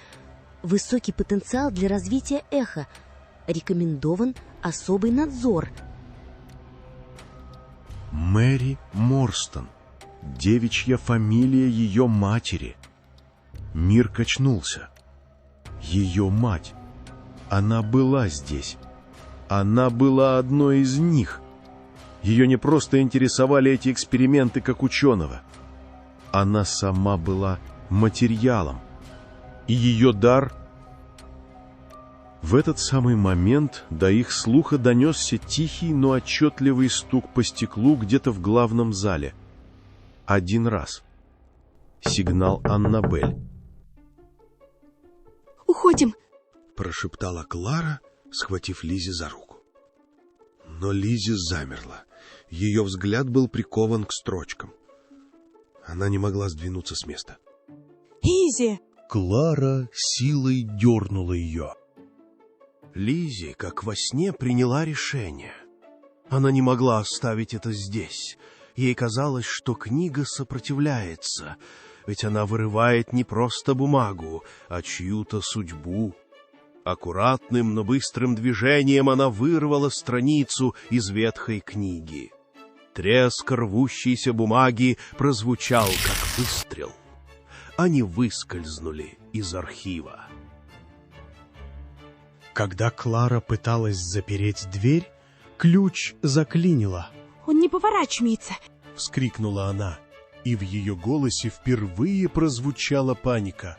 высокий потенциал для развития эха, рекомендован особый надзор. Мэри Морстон, девичья фамилия ее матери. Мир качнулся. Ее мать. Она была здесь. Она была одной из них. Ее не просто интересовали эти эксперименты как ученого. Она сама была материалом. И ее дар... В этот самый момент до их слуха донесся тихий, но отчетливый стук по стеклу где-то в главном зале. Один раз. Сигнал Аннабель. «Уходим!» — прошептала Клара, схватив Лиззи за руку. Но Лиззи замерла. Ее взгляд был прикован к строчкам. Она не могла сдвинуться с места. «Изи!» Клара силой дернула ее. Лиззи, как во сне, приняла решение. Она не могла оставить это здесь. Ей казалось, что книга сопротивляется, ведь она вырывает не просто бумагу, а чью-то судьбу. Аккуратным, но быстрым движением она вырвала страницу из ветхой книги. Треск рвущейся бумаги прозвучал, как выстрел. Они выскользнули из архива. Когда Клара пыталась запереть дверь, ключ заклинило. «Он не поворачивается!» — вскрикнула она, и в ее голосе впервые прозвучала паника.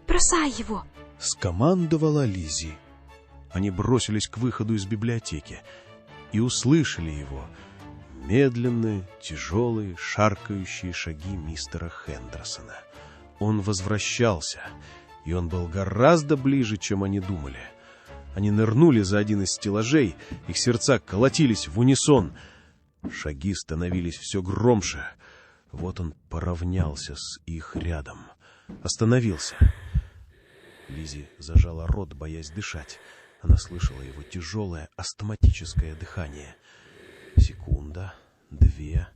«Бросай его!» — скомандовала Лиззи. Они бросились к выходу из библиотеки и услышали его. Медленные, тяжелые, шаркающие шаги мистера Хендерсона. Он возвращался, и он был гораздо ближе, чем они думали. Они нырнули за один из стеллажей, их сердца колотились в унисон. Шаги становились все громче. Вот он поравнялся с их рядом. Остановился. Лиззи зажала рот, боясь дышать. Она слышала его тяжелое астматическое дыхание. Секунда, 2,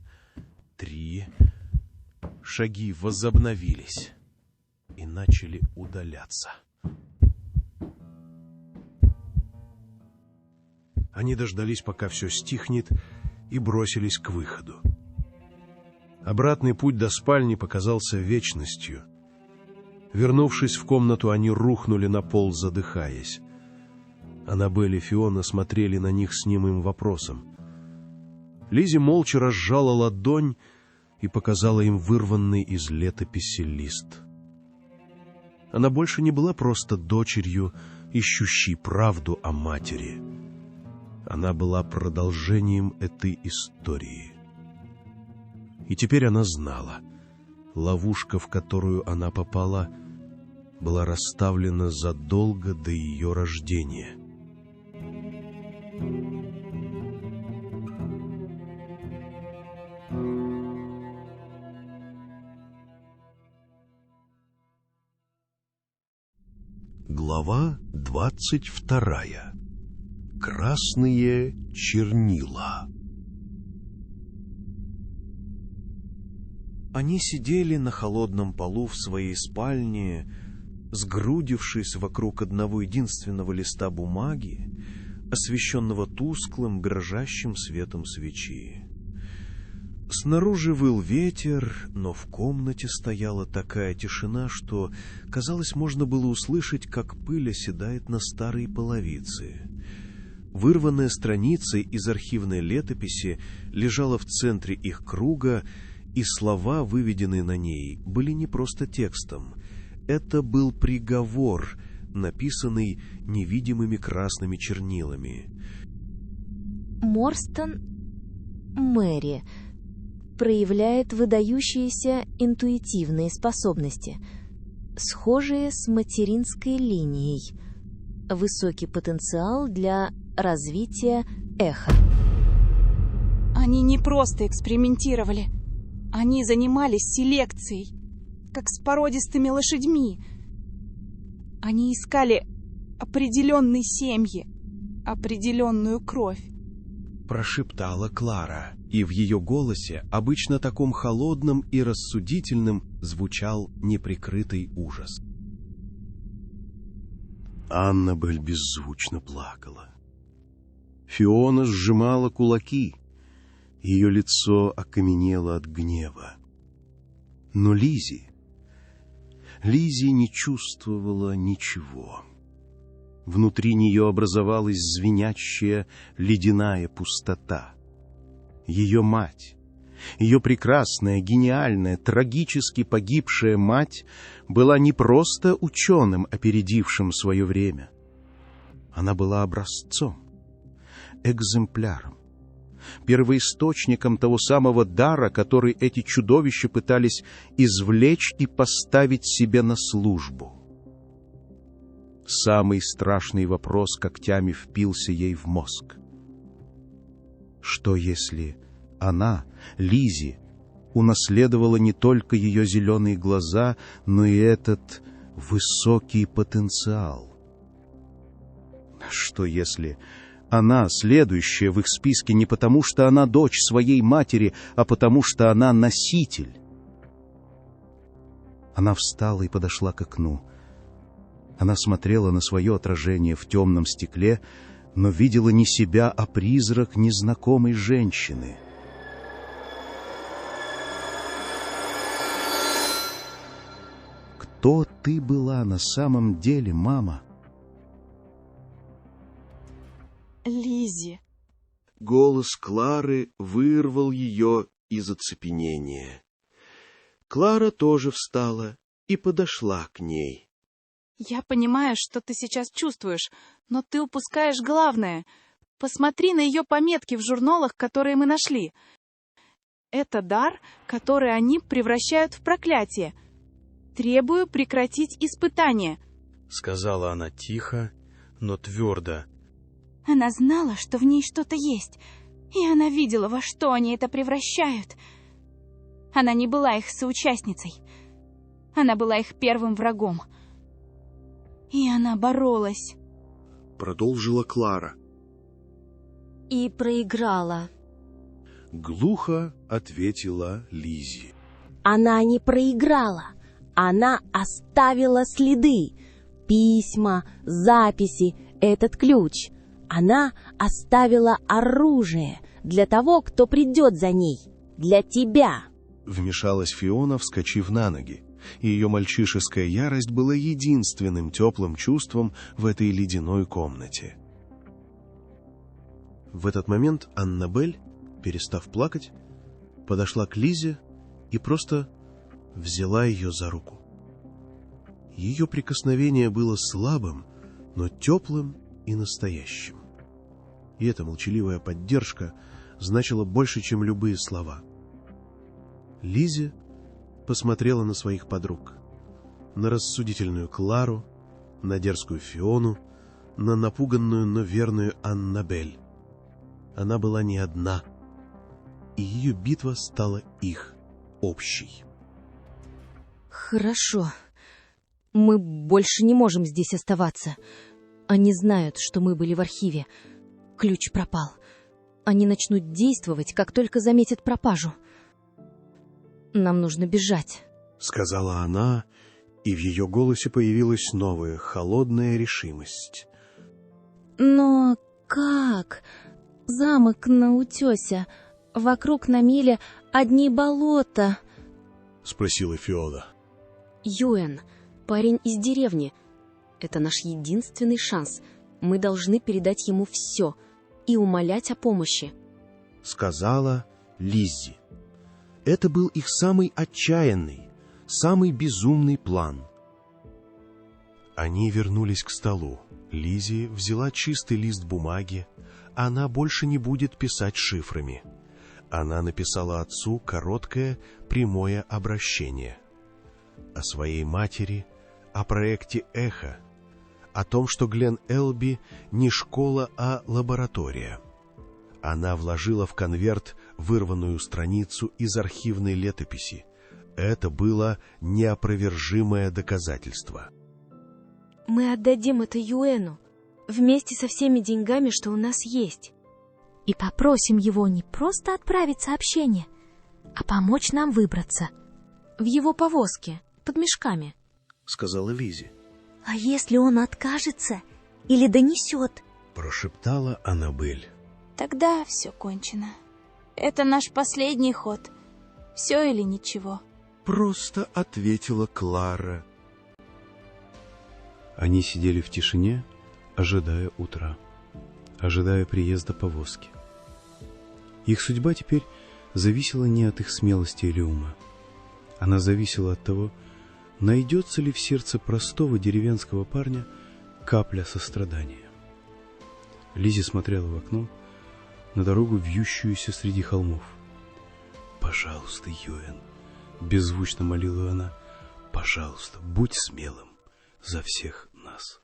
3. Шаги возобновились и начали удаляться. Они дождались, пока все стихнет, и бросились к выходу. Обратный путь до спальни показался вечностью. Вернувшись в комнату, они рухнули на пол, задыхаясь. Аннабель и Фиона смотрели на них с немым вопросом. Лиззи молча разжала ладонь и показала им вырванный из летописи лист. Она больше не была просто дочерью, ищущей правду о матери. Она была продолжением этой истории. И теперь она знала, ловушка, в которую она попала, была расставлена задолго до ее рождения. Глава 22. Красные чернила. Они сидели на холодном полу в своей спальне, сгрудившись вокруг одного единственного листа бумаги, освещенного тусклым, дрожащим светом свечи. Снаружи выл ветер, но в комнате стояла такая тишина, что, казалось, можно было услышать, как пыль оседает на старой половице. Вырванная страница из архивной летописи лежала в центре их круга, и слова, выведенные на ней, были не просто текстом. Это был приговор, написанный невидимыми красными чернилами. Морстон Мэри проявляет выдающиеся интуитивные способности, схожие с материнской линией, высокий потенциал для развития эха. Они не просто экспериментировали. Они занимались селекцией, как с породистыми лошадьми. Они искали определенные семьи, определенную кровь. Прошептала Клара, и в ее голосе, обычно таком холодном и рассудительном, звучал неприкрытый ужас. Аннабель беззвучно плакала. Фиона сжимала кулаки. Ее лицо окаменело от гнева. Но Лиззи не чувствовала ничего. Внутри нее образовалась звенящая ледяная пустота. Ее мать, ее прекрасная, гениальная, трагически погибшая мать была не просто ученым, опередившим свое время. Она была образцом, экземпляром, первоисточником того самого дара, который эти чудовища пытались извлечь и поставить себе на службу. Самый страшный вопрос когтями впился ей в мозг. Что если она, Лиззи, унаследовала не только ее зеленые глаза, но и этот высокий потенциал? Что если она, следующая в их списке, не потому, что она дочь своей матери, а потому, что она носитель? Она встала и подошла к окну. Она смотрела на свое отражение в темном стекле, но видела не себя, а призрак незнакомой женщины. Кто ты была на самом деле, мама? Лиззи. Голос Клары вырвал ее из оцепенения. Клара тоже встала и подошла к ней. Я понимаю, что ты сейчас чувствуешь, но ты упускаешь главное. Посмотри на ее пометки в журналах, которые мы нашли. Это дар, который они превращают в проклятие. Требую прекратить испытание. Сказала она тихо, но твердо. Она знала, что в ней что-то есть, и она видела, во что они это превращают. Она не была их соучастницей. Она была их первым врагом. И она боролась. Продолжила Клара. И проиграла. Глухо ответила Лиззи. Она не проиграла. Она оставила следы. Письма, записи, этот ключ. Она оставила оружие для того, кто придет за ней. Для тебя. Вмешалась Фиона, вскочив на ноги. И ее мальчишеская ярость была единственным теплым чувством в этой ледяной комнате. В этот момент Аннабель, перестав плакать, подошла к Лизе и просто взяла ее за руку. Ее прикосновение было слабым, но теплым и настоящим. И эта молчаливая поддержка значила больше, чем любые слова. Лизе посмотрела на своих подруг, на рассудительную Клару, на дерзкую Фиону, на напуганную, но верную Аннабель. Она была не одна, и ее битва стала их общей. Хорошо. Мы больше не можем здесь оставаться. Они знают, что мы были в архиве. Ключ пропал. Они начнут действовать, как только заметят пропажу. Нам нужно бежать, — сказала она, и в ее голосе появилась новая, холодная решимость. Но как? Замок на утесе. Вокруг на миле одни болота. — спросила Фиона. Юэн, парень из деревни. Это наш единственный шанс. Мы должны передать ему все и умолять о помощи. — сказала Лиззи. Это был их самый отчаянный, самый безумный план. Они вернулись к столу. Лиззи взяла чистый лист бумаги. Она больше не будет писать шифрами. Она написала отцу короткое, прямое обращение. О своей матери, о проекте «Эхо», о том, что Глен Элби не школа, а лаборатория. Она вложила в конверт вырванную страницу из архивной летописи. Это было неопровержимое доказательство. Мы отдадим это Юэну вместе со всеми деньгами, что у нас есть. И попросим его не просто отправить сообщение, а помочь нам выбраться. В его повозке, под мешками, — сказала Лиззи. А если он откажется или донесет? — прошептала Аннабель. Тогда все кончено. Это наш последний ход. Все или ничего. Просто ответила Клара. Они сидели в тишине, ожидая утра, ожидая приезда повозки. Их судьба теперь зависела не от их смелости или ума. Она зависела от того, найдется ли в сердце простого деревенского парня капля сострадания. Лиззи смотрела в окно, на дорогу, вьющуюся среди холмов. «Пожалуйста, Юэн», — беззвучно молила она, — «пожалуйста, будь смелым за всех нас».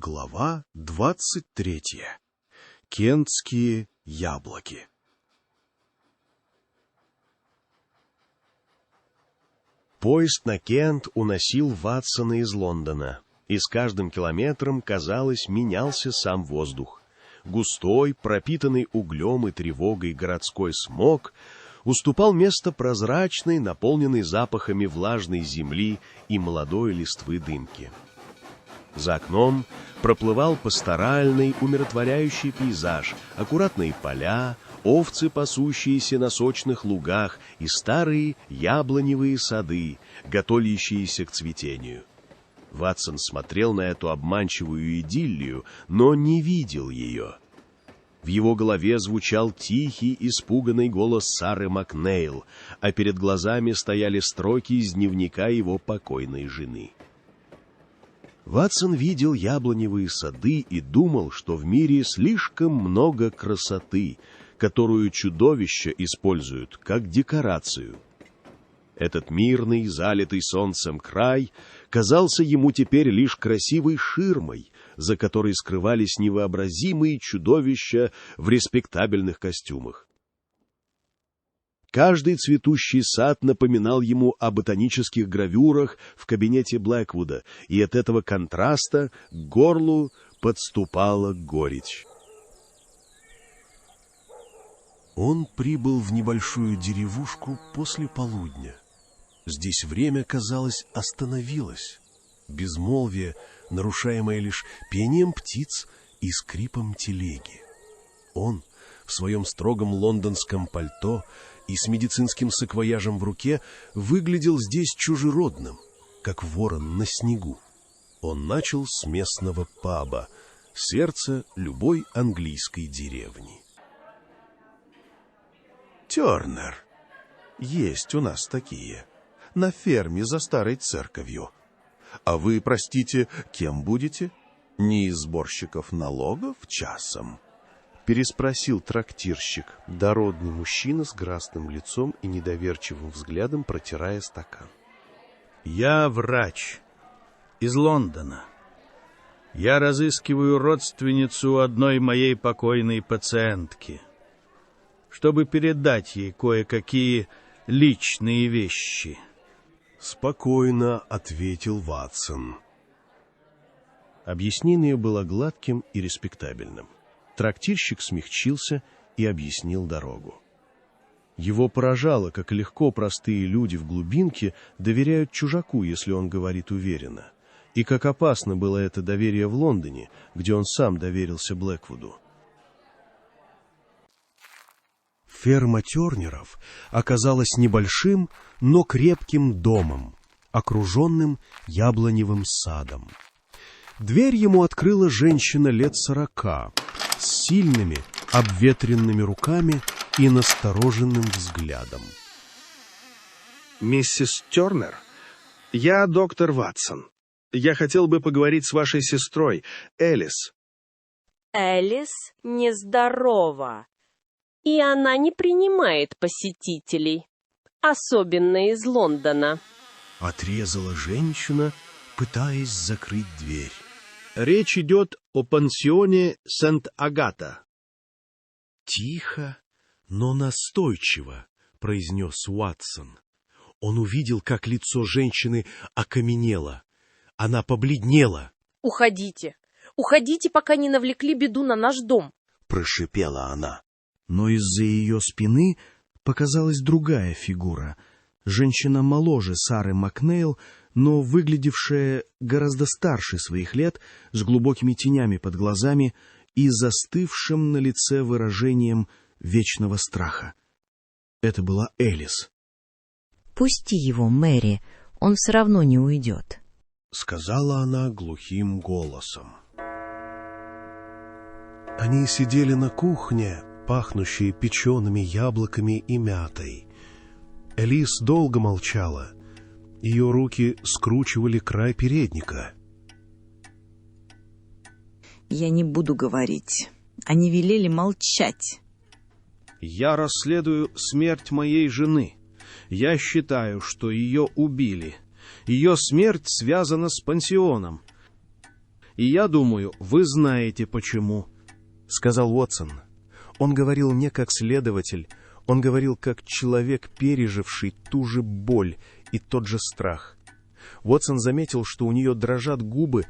Глава 23. Кентские яблоки. Поезд на Кент уносил Ватсона из Лондона. И с каждым километром, казалось, менялся сам воздух. Густой, пропитанный углем и тревогой городской смог уступал место прозрачной, наполненной запахами влажной земли и молодой листвы дымки. За окном проплывал пасторальный, умиротворяющий пейзаж, аккуратные поля, овцы, пасущиеся на сочных лугах, и старые яблоневые сады, готовящиеся к цветению. Ватсон смотрел на эту обманчивую идиллию, но не видел ее. В его голове звучал тихий, испуганный голос Сары Макнейл, а перед глазами стояли строки из дневника его покойной жены. Ватсон видел яблоневые сады и думал, что в мире слишком много красоты, которую чудовища используют как декорацию. Этот мирный, залитый солнцем край казался ему теперь лишь красивой ширмой, за которой скрывались невообразимые чудовища в респектабельных костюмах. Каждый цветущий сад напоминал ему о ботанических гравюрах в кабинете Блэквуда, и от этого контраста к горлу подступала горечь. Он прибыл в небольшую деревушку после полудня. Здесь время, казалось, остановилось. Безмолвие, нарушаемое лишь пением птиц и скрипом телеги. Он в своем строгом лондонском пальто и с медицинским саквояжем в руке выглядел здесь чужеродным, как ворон на снегу. Он начал с местного паба, сердца любой английской деревни. Тернер. Есть у нас такие. На ферме за старой церковью. А вы, простите, кем будете? Не из сборщиков налогов часом? Переспросил трактирщик, дородный мужчина с красным лицом и недоверчивым взглядом, протирая стакан. Я врач из Лондона. Я разыскиваю родственницу одной моей покойной пациентки, чтобы передать ей кое-какие личные вещи. Спокойно ответил Ватсон. Объяснение было гладким и респектабельным. Трактирщик смягчился и объяснил дорогу. Его поражало, как легко простые люди в глубинке доверяют чужаку, если он говорит уверенно, и как опасно было это доверие в Лондоне, где он сам доверился Блэквуду. Ферма Тернеров оказалась небольшим, но крепким домом, окруженным яблоневым садом. Дверь ему открыла женщина лет 40, с сильными, обветренными руками и настороженным взглядом. «Миссис Тернер, я доктор Ватсон. Я хотел бы поговорить с вашей сестрой, Элис». «Элис нездорова, и она не принимает посетителей, особенно из Лондона», — отрезала женщина, пытаясь закрыть дверь. «Речь идет о пансионе Сент-Агата». «Тихо, но настойчиво», — произнес Уатсон. Он увидел, как лицо женщины окаменело. Она побледнела. «Уходите! Уходите, пока не навлекли беду на наш дом!» — прошипела она. Но из-за ее спины показалась другая фигура. Женщина моложе Сары Макнейл, но выглядевшая гораздо старше своих лет, с глубокими тенями под глазами и застывшим на лице выражением вечного страха. Это была Элис. «Пусти его, Мэри, он все равно не уйдет», — сказала она глухим голосом. Они сидели на кухне, пахнущей печеными яблоками и мятой. Элис долго молчала. Ее руки скручивали край передника. «Я не буду говорить. Они велели молчать». «Я расследую смерть моей жены. Я считаю, что ее убили. Ее смерть связана с пансионом. И я думаю, вы знаете почему», — сказал Уотсон. Он говорил не как следователь, он говорил как человек, переживший ту же боль и тот же страх. Уотсон заметил, что у нее дрожат губы,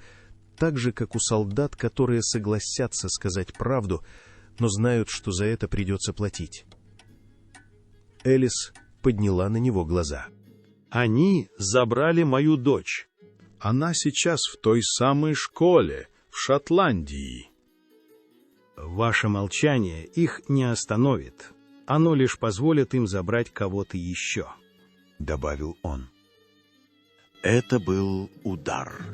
так же, как у солдат, которые согласятся сказать правду, но знают, что за это придется платить. Элис подняла на него глаза. «Они забрали мою дочь. Она сейчас в той самой школе, в Шотландии». Ваше молчание их не остановит. Оно лишь позволит им забрать кого-то еще», — добавил он. Это был удар.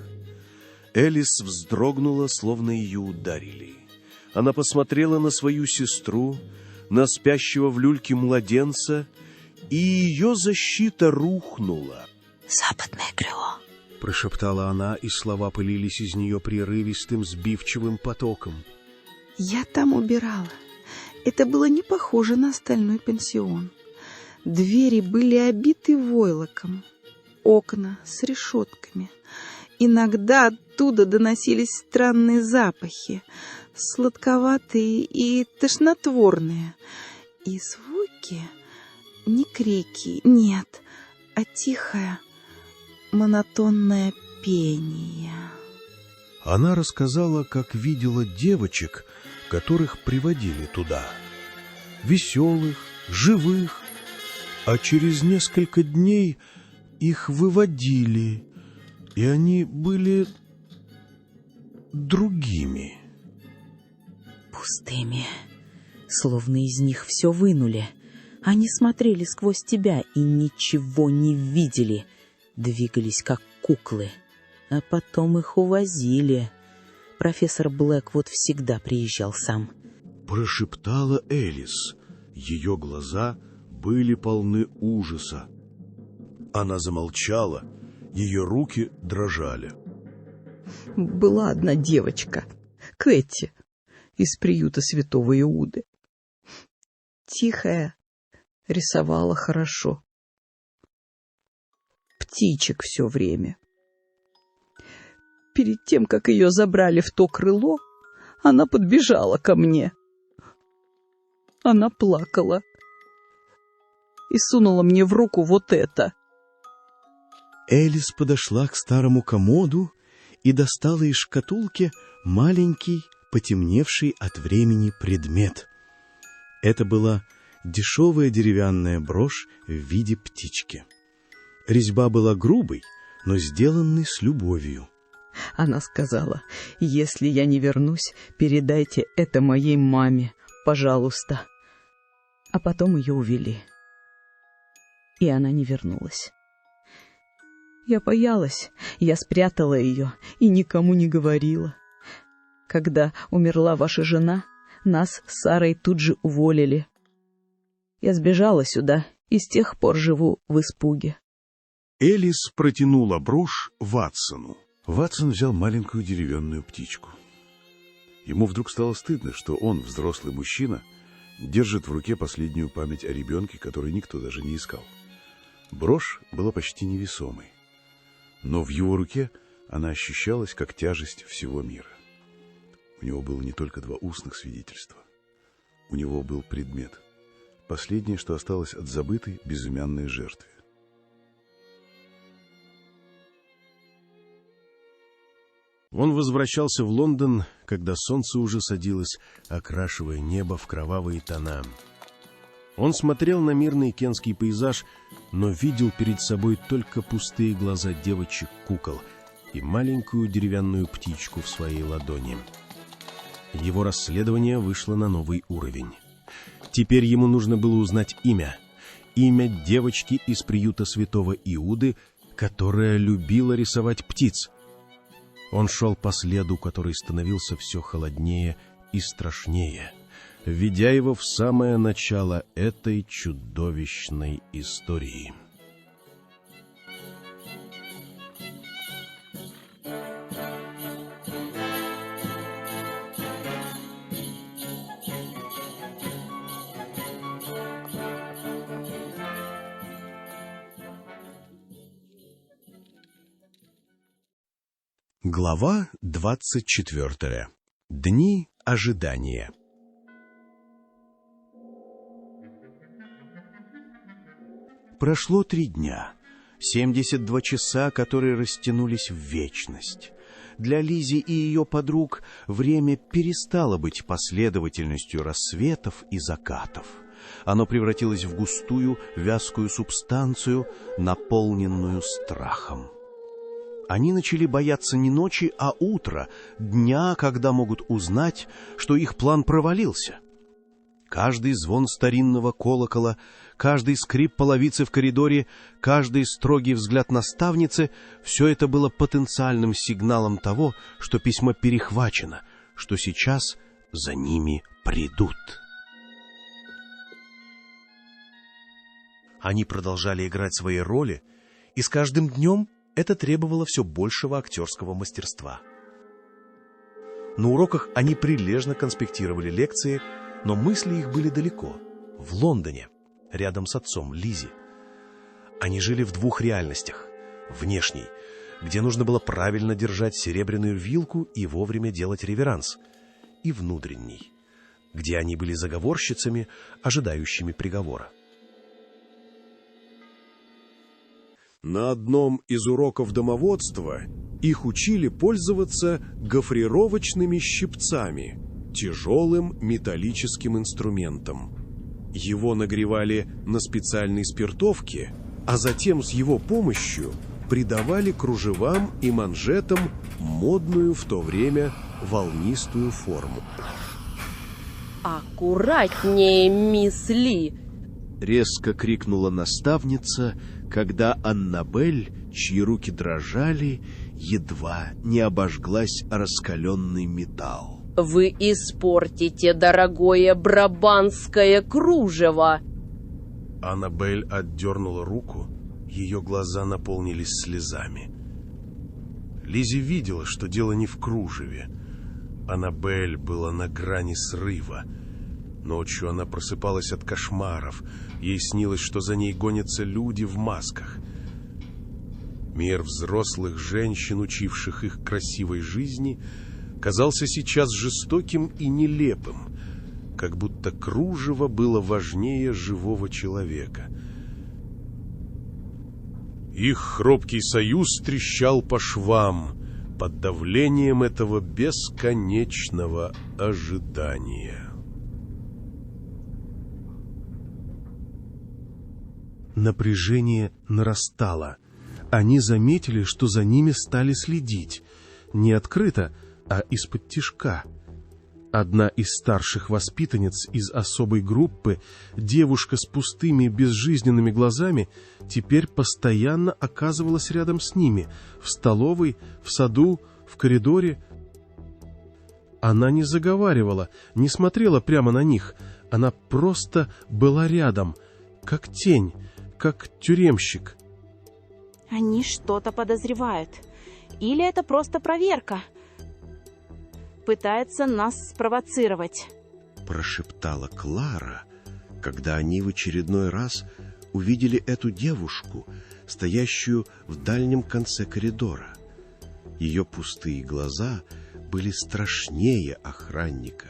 Элис вздрогнула, словно ее ударили. Она посмотрела на свою сестру, на спящего в люльке младенца, и ее защита рухнула. «Западное крыло», — прошептала она, и слова пылились из нее прерывистым, сбивчивым потоком. «Я там убирала. Это было не похоже на остальной пансион. Двери были обиты войлоком, окна с решетками. Иногда оттуда доносились странные запахи, сладковатые и тошнотворные. И звуки, не крики, нет, а тихое, монотонное пение». Она рассказала, как видела девочек, которых приводили туда. Веселых, живых, а через несколько дней их выводили, и они были другими. Пустыми, словно из них все вынули. Они смотрели сквозь тебя и ничего не видели, двигались как куклы, а потом их увозили. Профессор Блэквуд всегда приезжал сам. Прошептала Элис. Ее глаза были полны ужаса. Она замолчала, ее руки дрожали. Была одна девочка, Кэти, из приюта Святого Иуды. Тихая, рисовала хорошо. Птичек все время. Перед тем, как ее забрали в то крыло, она подбежала ко мне. Она плакала и сунула мне в руку вот это. Элис подошла к старому комоду и достала из шкатулки маленький, потемневший от времени предмет. Это была дешевая деревянная брошь в виде птички. Резьба была грубой, но сделанной с любовью. Она сказала: «Если я не вернусь, передайте это моей маме, пожалуйста». А потом ее увели. И она не вернулась. Я боялась, я спрятала ее и никому не говорила. Когда умерла ваша жена, нас с Сарой тут же уволили. Я сбежала сюда и с тех пор живу в испуге. Элис протянула брошь Ватсону. Ватсон взял маленькую деревянную птичку. Ему вдруг стало стыдно, что он, взрослый мужчина, держит в руке последнюю память о ребенке, который никто даже не искал. Брошь была почти невесомой, но в его руке она ощущалась как тяжесть всего мира. У него было не только два устных свидетельства. У него был предмет, последнее, что осталось от забытой безымянной жертвы. Он возвращался в Лондон, когда солнце уже садилось, окрашивая небо в кровавые тона. Он смотрел на мирный кентский пейзаж, но видел перед собой только пустые глаза девочек-кукол и маленькую деревянную птичку в своей ладони. Его расследование вышло на новый уровень. Теперь ему нужно было узнать имя. Имя девочки из приюта Святого Иуды, которая любила рисовать птиц. Он шел по следу, который становился все холоднее и страшнее, введя его в самое начало этой чудовищной истории. Глава 24. Дни ожидания. Прошло 3 дня. 72 часа, которые растянулись в вечность. Для Лизи и ее подруг время перестало быть последовательностью рассветов и закатов. Оно превратилось в густую, вязкую субстанцию, наполненную страхом. Они начали бояться не ночи, а утра, дня, когда могут узнать, что их план провалился. Каждый звон старинного колокола, каждый скрип половицы в коридоре, каждый строгий взгляд наставницы — все это было потенциальным сигналом того, что письмо перехвачено, что сейчас за ними придут. Они продолжали играть свои роли, и с каждым днем это требовало все большего актерского мастерства. На уроках они прилежно конспектировали лекции, но мысли их были далеко, в Лондоне, рядом с отцом Лизи. Они жили в двух реальностях. Внешней, где нужно было правильно держать серебряную вилку и вовремя делать реверанс, и внутренней, где они были заговорщицами, ожидающими приговора. На одном из уроков домоводства их учили пользоваться гофрировочными щипцами, тяжелым металлическим инструментом. Его нагревали на специальной спиртовке, а затем с его помощью придавали кружевам и манжетам модную в то время волнистую форму. «Аккуратнее, мисс Ли!» — резко крикнула наставница, когда Аннабель, чьи руки дрожали, едва не обожглась раскаленный металл. «Вы испортите дорогое брабанское кружево!» Аннабель отдернула руку, ее глаза наполнились слезами. Лизи видела, что дело не в кружеве. Аннабель была на грани срыва. Ночью она просыпалась от кошмаров. Ей снилось, что за ней гонятся люди в масках. Мир взрослых женщин, учивших их красивой жизни, казался сейчас жестоким и нелепым, как будто кружево было важнее живого человека. Их хрупкий союз трещал по швам под давлением этого бесконечного ожидания. Напряжение нарастало. Они заметили, что за ними стали следить. Не открыто, а из-под тишка. Одна из старших воспитанниц из особой группы, девушка с пустыми безжизненными глазами, теперь постоянно оказывалась рядом с ними, в столовой, в саду, в коридоре. Она не заговаривала, не смотрела прямо на них, она просто была рядом, как тень, как тюремщик. Они что-то подозревают. Или это просто проверка? Пытается нас спровоцировать. Прошептала Клара, когда они в очередной раз увидели эту девушку, стоящую в дальнем конце коридора. Ее пустые глаза были страшнее охранника.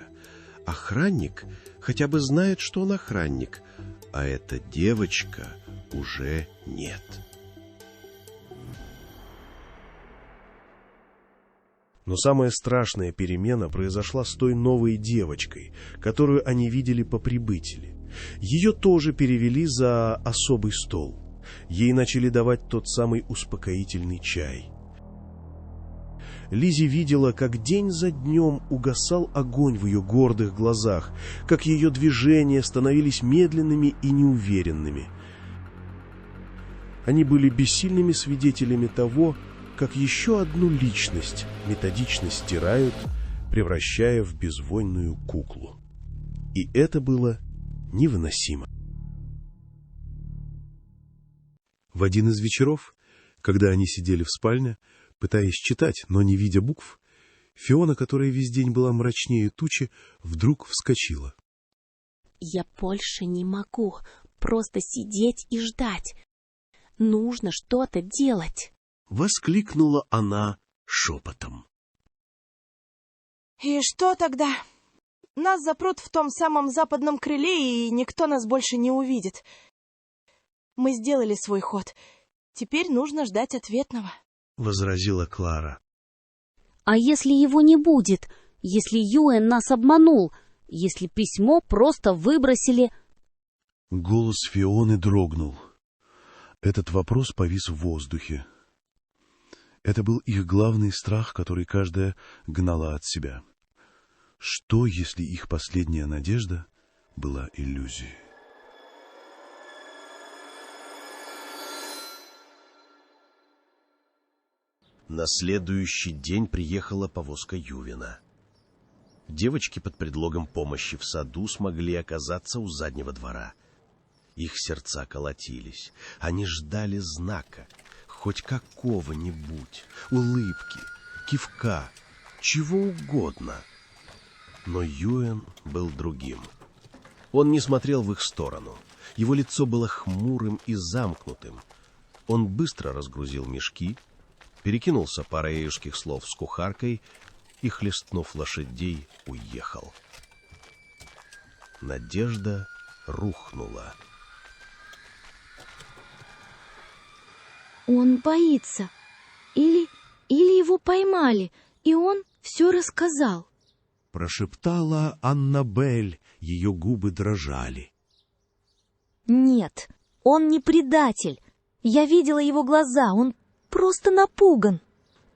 Охранник хотя бы знает, что он охранник, а эта девочка уже нет. Но самая страшная перемена произошла с той новой девочкой, которую они видели по прибытии. Ее тоже перевели за особый стол. Ей начали давать тот самый успокоительный чай. Лизи видела, как день за днем угасал огонь в ее гордых глазах, как ее движения становились медленными и неуверенными. Они были бессильными свидетелями того, как еще одну личность методично стирают, превращая в безвольную куклу. И это было невыносимо. В один из вечеров, когда они сидели в спальне, пытаясь читать, но не видя букв, Фиона, которая весь день была мрачнее тучи, вдруг вскочила. «Я больше не могу просто сидеть и ждать. Нужно что-то делать!» — воскликнула она шепотом. «И что тогда? Нас запрут в том самом западном крыле, и никто нас больше не увидит. Мы сделали свой ход. Теперь нужно ждать ответного. — возразила Клара. А если его не будет? Если Юэн нас обманул? Если письмо просто выбросили? Голос Фионы дрогнул. Этот вопрос повис в воздухе. Это был их главный страх, который каждая гнала от себя. Что, если их последняя надежда была иллюзией? На следующий день приехала повозка Ювена. Девочки под предлогом помощи в саду смогли оказаться у заднего двора. Их сердца колотились. Они ждали знака, хоть какого-нибудь, улыбки, кивка, чего угодно. Но Юэн был другим. Он не смотрел в их сторону. Его лицо было хмурым и замкнутым. Он быстро разгрузил мешки, перекинулся парой эюшских слов с кухаркой и, хлестнув лошадей, уехал. Надежда рухнула. Он боится. Или его поймали, и он все рассказал. Прошептала Аннабель, ее губы дрожали. Нет, он не предатель. Я видела его глаза, он просто напуган.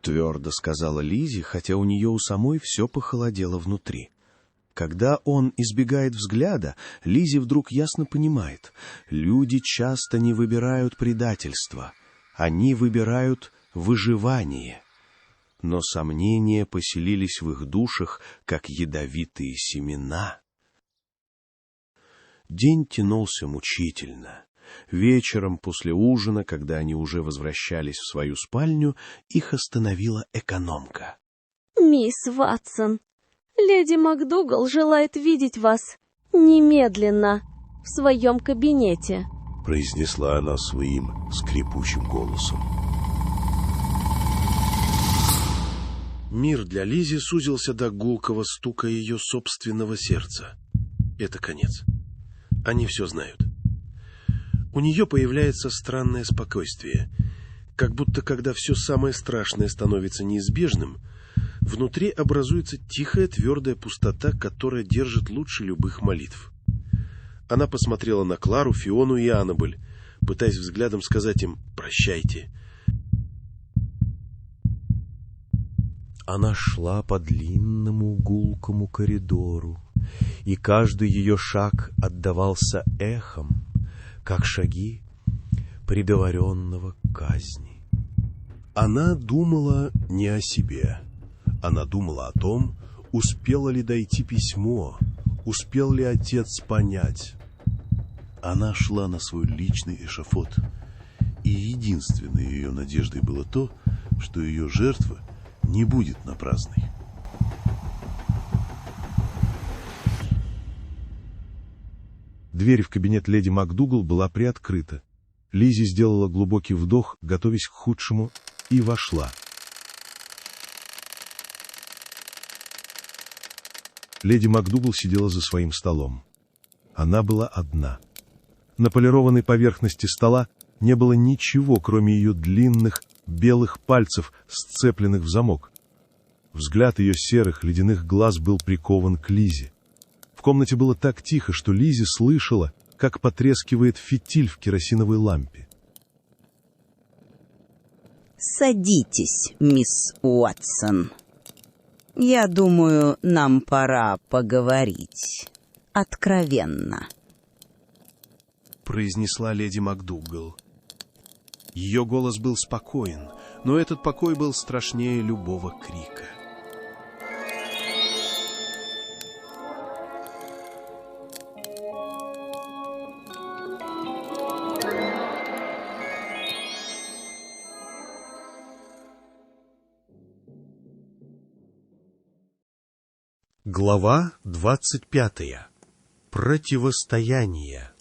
Твердо сказала Лизи, хотя у нее у самой все похолодело внутри. Когда он избегает взгляда, Лизи вдруг ясно понимает, люди часто не выбирают предательство, они выбирают выживание. Но сомнения поселились в их душах, как ядовитые семена. День тянулся мучительно. Вечером после ужина, когда они уже возвращались в свою спальню, их остановила экономка. «Мисс Ватсон, леди МакДугал желает видеть вас немедленно в своем кабинете», — произнесла она своим скрипучим голосом. Мир для Лизи сузился до гулкого стука ее собственного сердца. Это конец. Они все знают. У нее появляется странное спокойствие, как будто когда все самое страшное становится неизбежным, внутри образуется тихая твердая пустота, которая держит лучше любых молитв. Она посмотрела на Клару, Фиону и Аннабель, пытаясь взглядом сказать им «прощайте». Она шла по длинному гулкому коридору, и каждый ее шаг отдавался эхом, как шаги приговоренного к казни. Она думала не о себе. Она думала о том, успело ли дойти письмо, успел ли отец понять. Она шла на свой личный эшафот, и единственной ее надеждой было то, что ее жертва не будет напрасной. Дверь в кабинет леди МакДугал была приоткрыта. Лизи сделала глубокий вдох, готовясь к худшему, и вошла. Леди МакДугал сидела за своим столом. Она была одна. На полированной поверхности стола не было ничего, кроме ее длинных белых пальцев, сцепленных в замок. Взгляд ее серых ледяных глаз был прикован к Лизе. В комнате было так тихо, что Лизи слышала, как потрескивает фитиль в керосиновой лампе. «Садитесь, мисс Уотсон. Я думаю, нам пора поговорить. Откровенно», — произнесла леди МакДугал. Ее голос был спокоен, но этот покой был страшнее любого крика. Глава 25. Противостояние.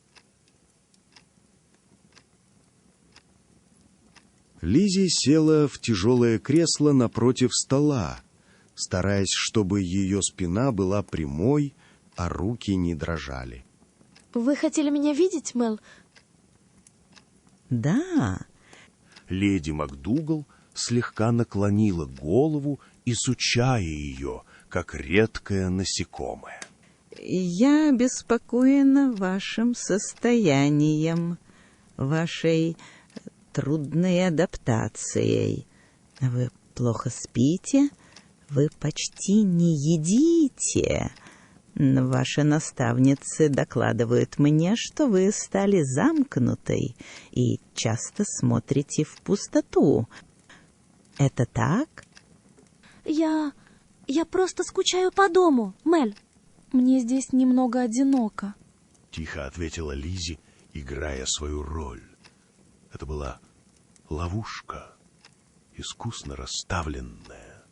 Лизи села в тяжелое кресло напротив стола, стараясь, чтобы ее спина была прямой, а руки не дрожали. «Вы хотели меня видеть, Мел?» «Да, Леди МакДугал слегка наклонила голову, изучая ее, как редкое насекомое. «Я обеспокоена вашим состоянием, вашей трудной адаптацией. Вы плохо спите, вы почти не едите. Ваши наставницы докладывают мне, что вы стали замкнутой и часто смотрите в пустоту. Это так?» Я просто скучаю по дому, Мель. Мне здесь немного одиноко. Тихо ответила Лиззи, играя свою роль. Это была ловушка, искусно расставленная.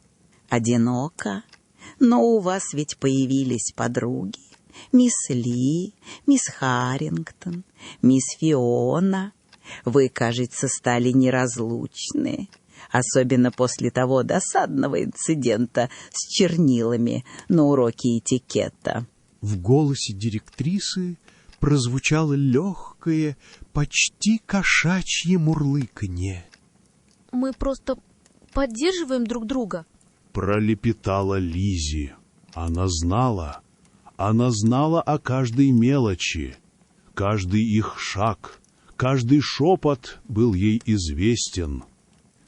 «Одиноко? Но у вас ведь появились подруги. Мисс Ли, мисс Харрингтон, мисс Фиона. Вы, кажется, стали неразлучны. Особенно после того досадного инцидента с чернилами на уроке этикета». В голосе директрисы прозвучало легкое, почти кошачье мурлыканье. Мы просто поддерживаем друг друга. Пролепетала Лиззи. Она знала о каждой мелочи, каждый их шаг, каждый шепот был ей известен.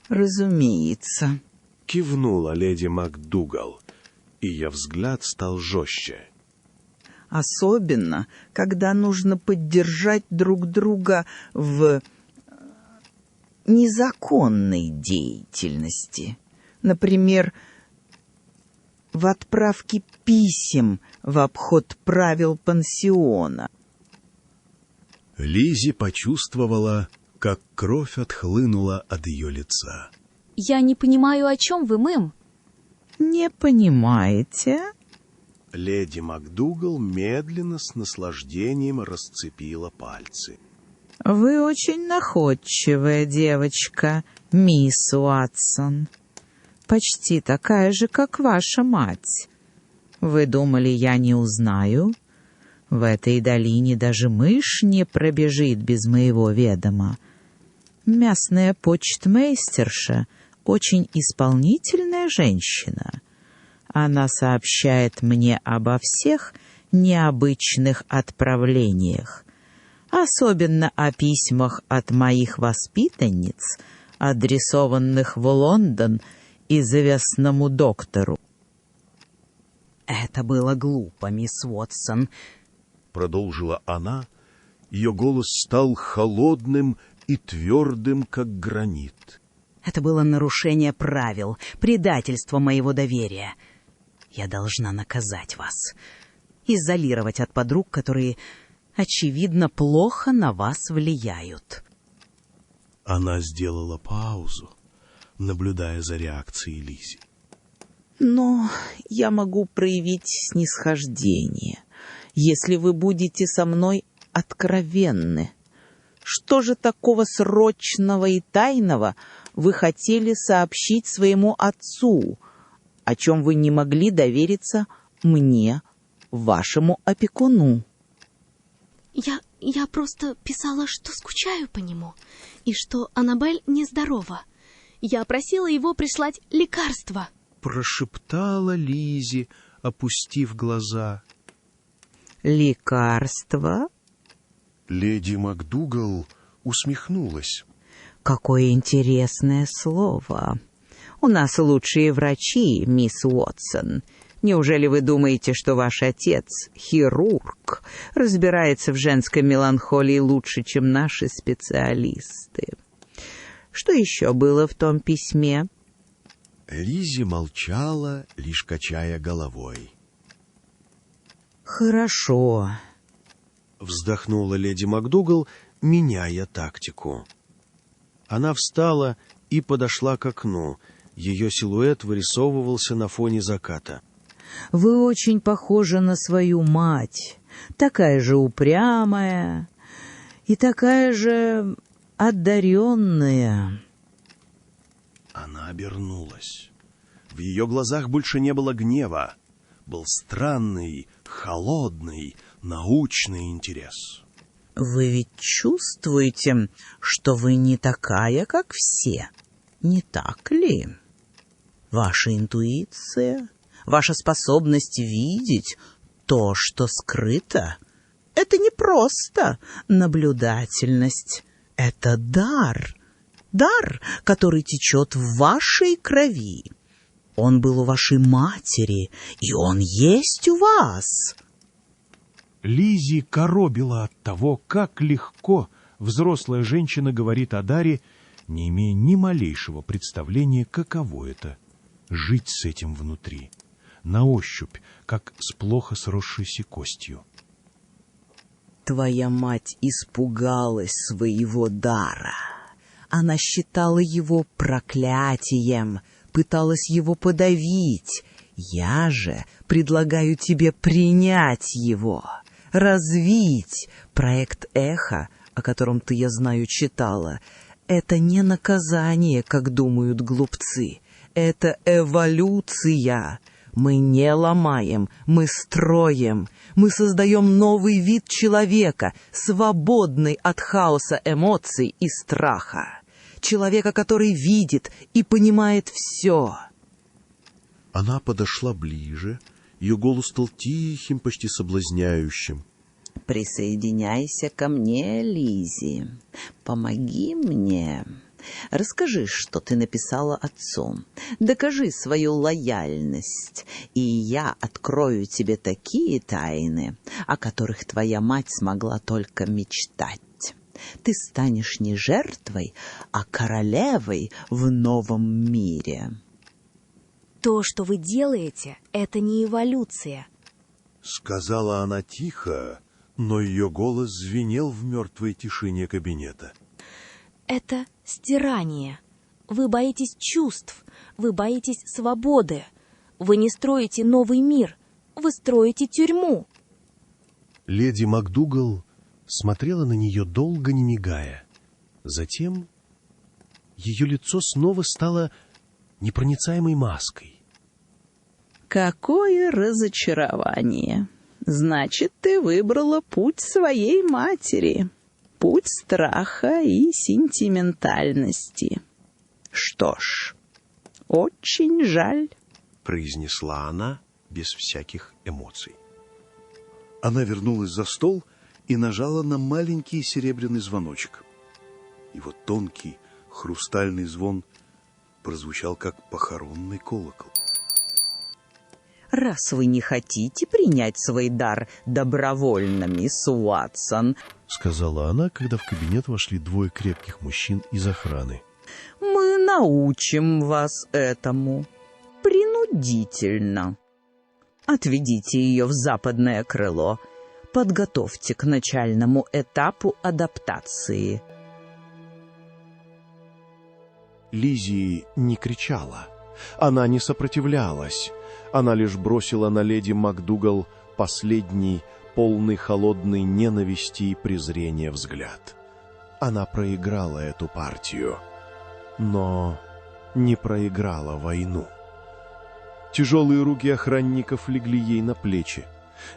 «Разумеется», — кивнула леди МакДугал, и ее взгляд стал жестче. «Особенно, когда нужно поддержать друг друга в незаконной деятельности. Например, в отправке писем в обход правил пансиона». Лиззи почувствовала, как кровь отхлынула от ее лица. Я не понимаю, о чем вы, мэм. «Не понимаете?» Леди МакДугал медленно с наслаждением расцепила пальцы. «Вы очень находчивая девочка, мисс Уотсон. Почти такая же, как ваша мать. Вы думали, я не узнаю? В этой долине даже мышь не пробежит без моего ведома. Местная почтмейстерша очень исполнительная женщина. Она сообщает мне обо всех необычных отправлениях, особенно о письмах от моих воспитанниц, адресованных в Лондон известному доктору». «Это было глупо, мисс Уотсон», — продолжила она. Ее голос стал холодным и твердым, как гранит. «Это было нарушение правил, предательство моего доверия. Я должна наказать вас, изолировать от подруг, которые, очевидно, плохо на вас влияют». Она сделала паузу, наблюдая за реакцией Лиззи. «Но я могу проявить снисхождение, если вы будете со мной откровенны. Что же такого срочного и тайного вы хотели сообщить своему отцу, о чем вы не могли довериться мне, вашему опекуну?» Я просто писала, что скучаю по нему, и что Аннабель нездорова. Я просила его прислать лекарства. Прошептала Лиззи, опустив глаза. «Лекарства?» Леди МакДугал усмехнулась. «Какое интересное слово. У нас лучшие врачи, мисс Уотсон. Неужели вы думаете, что ваш отец, хирург, разбирается в женской меланхолии лучше, чем наши специалисты? Что еще было в том письме?» Лиззи молчала, лишь качая головой. «Хорошо», — вздохнула леди МакДугал, меняя тактику. Она встала и подошла к окну. Ее силуэт вырисовывался на фоне заката. «Вы очень похожи на свою мать, такая же упрямая и такая же одаренная». Она обернулась. В ее глазах больше не было гнева. Был странный, холодный, научный интерес. Вы ведь чувствуете, что вы не такая, как все, не так ли? Ваша интуиция, ваша способность видеть то, что скрыто, это не просто наблюдательность, это дар. Дар, который течет в вашей крови. Он был у вашей матери, и он есть у вас. Лизи коробила от того, как легко взрослая женщина говорит о даре, не имея ни малейшего представления, каково это — жить с этим внутри, на ощупь, как с плохо сросшейся костью. Твоя мать испугалась своего дара. Она считала его проклятием, пыталась его подавить. Я же предлагаю тебе принять его, развить. Проект «Эхо», о котором ты, я знаю, читала, это не наказание, как думают глупцы. Это эволюция. Мы не ломаем, мы строим. Мы создаем новый вид человека, свободный от хаоса эмоций и страха. Человека, который видит и понимает все. Она подошла ближе, ее голос стал тихим, почти соблазняющим. Присоединяйся ко мне, Лизи. Помоги мне. Расскажи, что ты написала отцу. Докажи свою лояльность, и я открою тебе такие тайны, о которых твоя мать смогла только мечтать. Ты станешь не жертвой, а королевой в новом мире. То, что вы делаете, это не эволюция. Сказала она тихо, но ее голос звенел в мертвой тишине кабинета. Это стирание. Вы боитесь чувств, вы боитесь свободы. Вы не строите новый мир, вы строите тюрьму. Леди МакДугал смотрела на нее долго, не мигая. Затем ее лицо снова стало непроницаемой маской. Какое разочарование! Значит, ты выбрала путь своей матери, путь страха и сентиментальности. Что ж, очень жаль, произнесла она без всяких эмоций. Она вернулась за стол и нажала на маленький серебряный звоночек. Его тонкий хрустальный звон прозвучал как похоронный колокол. Раз вы не хотите принять свой дар добровольно, мисс Уотсон, сказала она, когда в кабинет вошли двое крепких мужчин из охраны. Мы научим вас этому принудительно. Отведите ее в западное крыло. Подготовьте к начальному этапу адаптации. Лизи не кричала. Она не сопротивлялась. Она лишь бросила на леди МакДугал последний, полный холодной ненависти и презрения взгляд. Она проиграла эту партию, но не проиграла войну. Тяжелые руки охранников легли ей на плечи.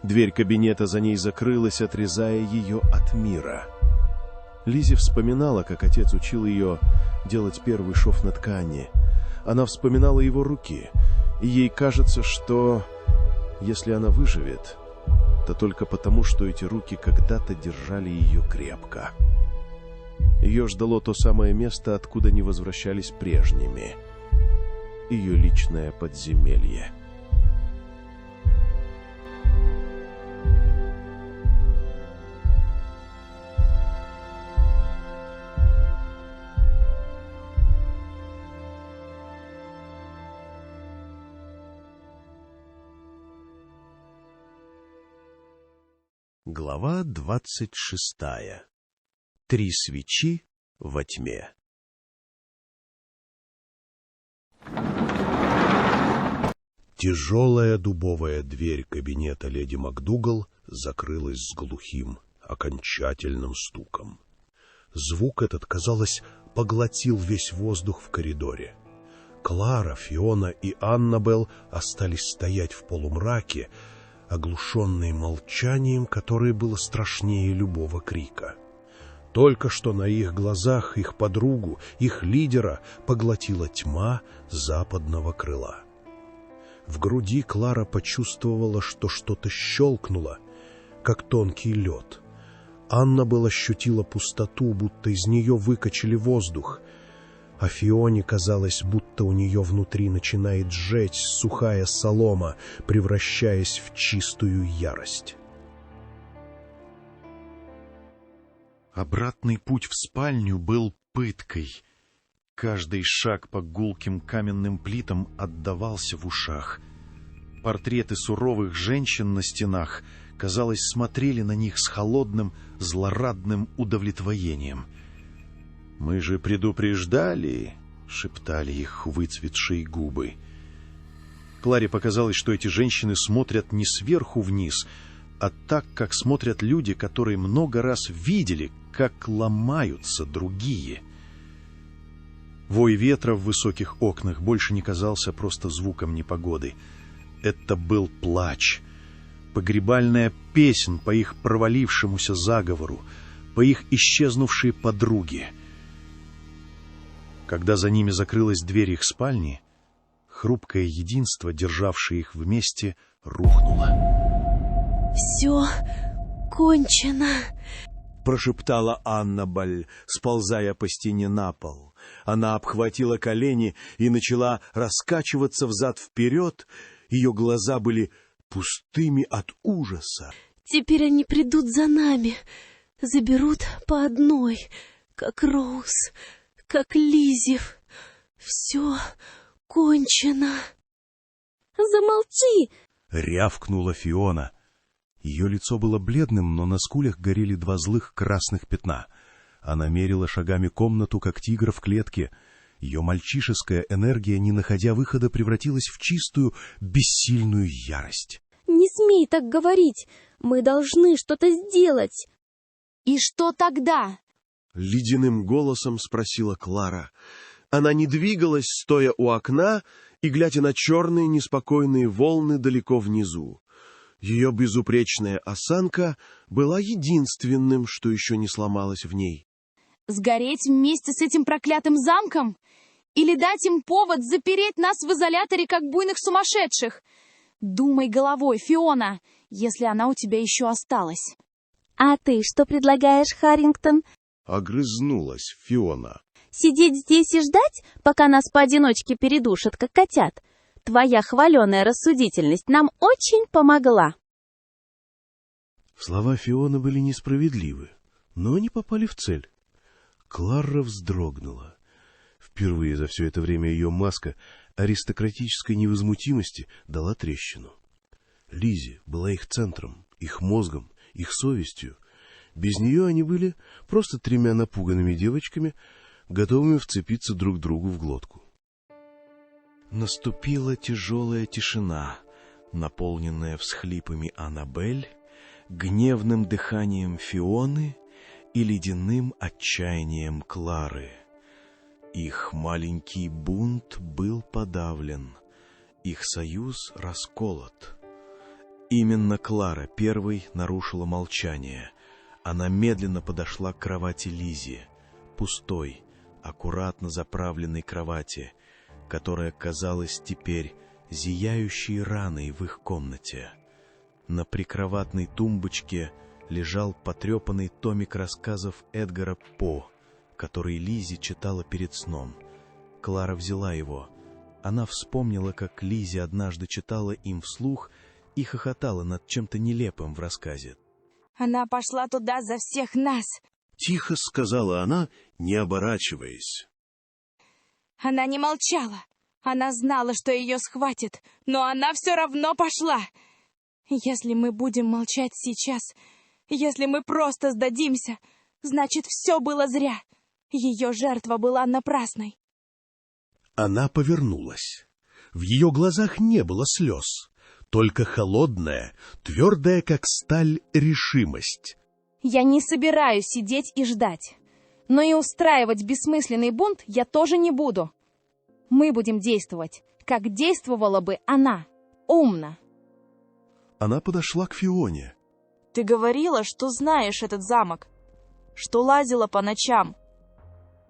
Дверь кабинета за ней закрылась, отрезая ее от мира. Лизи вспоминала, как отец учил ее делать первый шов на ткани. Она вспоминала его руки, и ей кажется, что если она выживет, то только потому, что эти руки когда-то держали ее крепко. Ее ждало то самое место, откуда не возвращались прежними. Ее личное подземелье. Глава 26. 3 свечи во тьме. Тяжелая дубовая дверь кабинета леди МакДугал закрылась с глухим, окончательным стуком. Звук этот, казалось, поглотил весь воздух в коридоре. Клара, Фиона и Аннабелл остались стоять в полумраке, оглушенные молчанием, которое было страшнее любого крика. Только что на их глазах их подругу, их лидера, поглотила тьма западного крыла. В груди Клара почувствовала, что что-то щелкнуло, как тонкий лед. Аннабель ощутила пустоту, будто из нее выкачали воздух, а Фионе казалось, будто у нее внутри начинает жечь сухая солома, превращаясь в чистую ярость. Обратный путь в спальню был пыткой. Каждый шаг по гулким каменным плитам отдавался в ушах. Портреты суровых женщин на стенах, казалось, смотрели на них с холодным, злорадным удовлетворением. «Мы же предупреждали», — шептали их выцветшие губы. Кларе показалось, что эти женщины смотрят не сверху вниз, а так, как смотрят люди, которые много раз видели, как ломаются другие. Вой ветра в высоких окнах больше не казался просто звуком непогоды. Это был плач, погребальная песнь по их провалившемуся заговору, по их исчезнувшей подруге. Когда за ними закрылась дверь их спальни, хрупкое единство, державшее их вместе, рухнуло. «Все кончено», — прошептала Аннабель, сползая по стене на пол. Она обхватила колени и начала раскачиваться взад-вперед. Ее глаза были пустыми от ужаса. «Теперь они придут за нами, заберут по одной, как Роуз, как Лиззи. Все кончено». «Замолчи!» — рявкнула Фиона. Ее лицо было бледным, но на скулах горели два злых красных пятна. Она мерила шагами комнату, как тигр в клетке. Ее мальчишеская энергия, не находя выхода, превратилась в чистую, бессильную ярость. «Не смей так говорить! Мы должны что-то сделать!» «И что тогда?» — ледяным голосом спросила Клара. Она не двигалась, стоя у окна и глядя на черные неспокойные волны далеко внизу. Ее безупречная осанка была единственным, что еще не сломалось в ней. «Сгореть вместе с этим проклятым замком? Или дать им повод запереть нас в изоляторе, как буйных сумасшедших? Думай головой, Фиона, если она у тебя еще осталась». «А ты что предлагаешь, Харрингтон?» — огрызнулась Фиона. «Сидеть здесь и ждать, пока нас поодиночке передушат, как котят? Твоя хваленая рассудительность нам очень помогла». Слова Фионы были несправедливы, но они попали в цель. Клара вздрогнула. Впервые за все это время ее маска аристократической невозмутимости дала трещину. Лиззи была их центром, их мозгом, их совестью. Без нее они были просто тремя напуганными девочками, готовыми вцепиться друг другу в глотку. Наступила тяжелая тишина, наполненная всхлипами Аннабель, гневным дыханием Фионы и ледяным отчаянием Клары. Их маленький бунт был подавлен, их союз расколот. Именно Клара первой нарушила молчание. Она медленно подошла к кровати Лиззи, пустой, аккуратно заправленной кровати, которая казалась теперь зияющей раной в их комнате. На прикроватной тумбочке лежал потрепанный томик рассказов Эдгара По, который Лиззи читала перед сном. Клара взяла его. Она вспомнила, как Лиззи однажды читала им вслух и хохотала над чем-то нелепым в рассказе. «Она пошла туда за всех нас!» — тихо сказала она, не оборачиваясь. «Она не молчала. Она знала, что ее схватит, но она все равно пошла. Если мы будем молчать сейчас, если мы просто сдадимся, значит, все было зря. Ее жертва была напрасной». Она повернулась. В ее глазах не было слез, только холодная, твердая, как сталь, решимость. «Я не собираюсь сидеть и ждать. Но и устраивать бессмысленный бунт я тоже не буду. Мы будем действовать, как действовала бы она, умно». Она подошла к Фионе. Ты говорила, что знаешь этот замок, что лазила по ночам.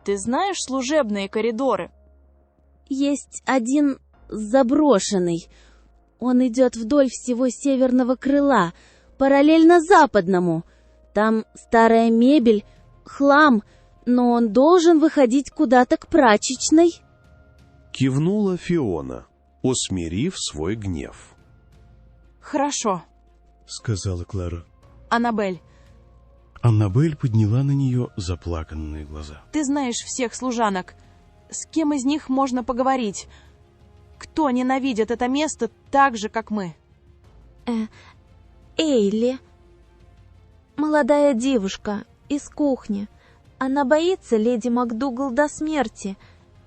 Ты знаешь служебные коридоры? Есть один заброшенный. Он идет вдоль всего северного крыла, параллельно западному. Там старая мебель, хлам, но он должен выходить куда-то к прачечной. Кивнула Фиона, усмирив свой гнев. Хорошо, сказала Клара. Аннабель, Аннабель подняла на нее заплаканные глаза. ты знаешь всех служанок. С кем из них можно поговорить? Кто ненавидит это место так же, как мы? Эйли. Молодая девушка из кухни. Она боится леди МакДугал до смерти.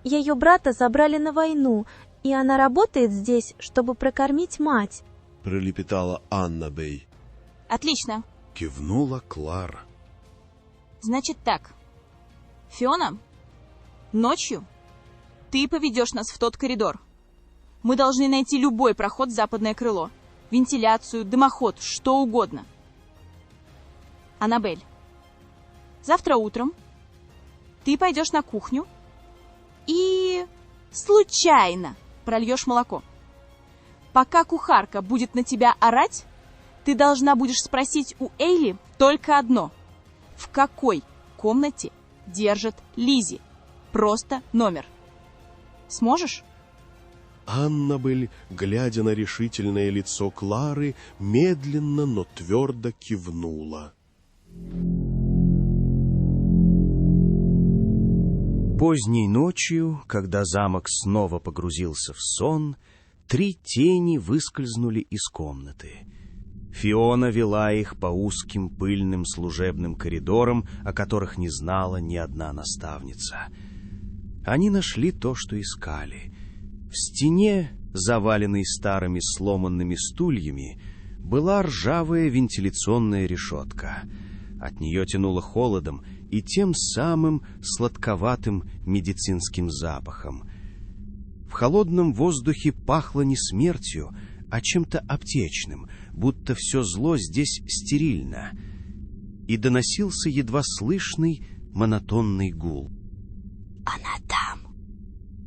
Ее брата забрали на войну, и она работает здесь, чтобы прокормить мать. Пролепетала Аннабель. Отлично. Кивнула Клара. Значит так. Фиона, ночью ты поведешь нас в тот коридор. Мы должны найти любой проход в западное крыло. Вентиляцию, дымоход, что угодно. Аннабель, завтра утром ты пойдешь на кухню и случайно прольешь молоко. Пока кухарка будет на тебя орать, ты должна будешь спросить у Эйли только одно. В какой комнате держит Лизи? Просто номер. Сможешь? Аннабель, глядя на решительное лицо Клары, медленно, но твердо кивнула. Поздней ночью, когда замок снова погрузился в сон, 3 тени выскользнули из комнаты. Фиона вела их по узким пыльным служебным коридорам, о которых не знала ни одна наставница. Они нашли то, что искали. В стене, заваленной старыми сломанными стульями, была ржавая вентиляционная решетка. От нее тянуло холодом и тем самым сладковатым медицинским запахом. В холодном воздухе пахло не смертью, а чем-то аптечным, будто все зло здесь стерильно. И доносился едва слышный монотонный гул. «Она там!»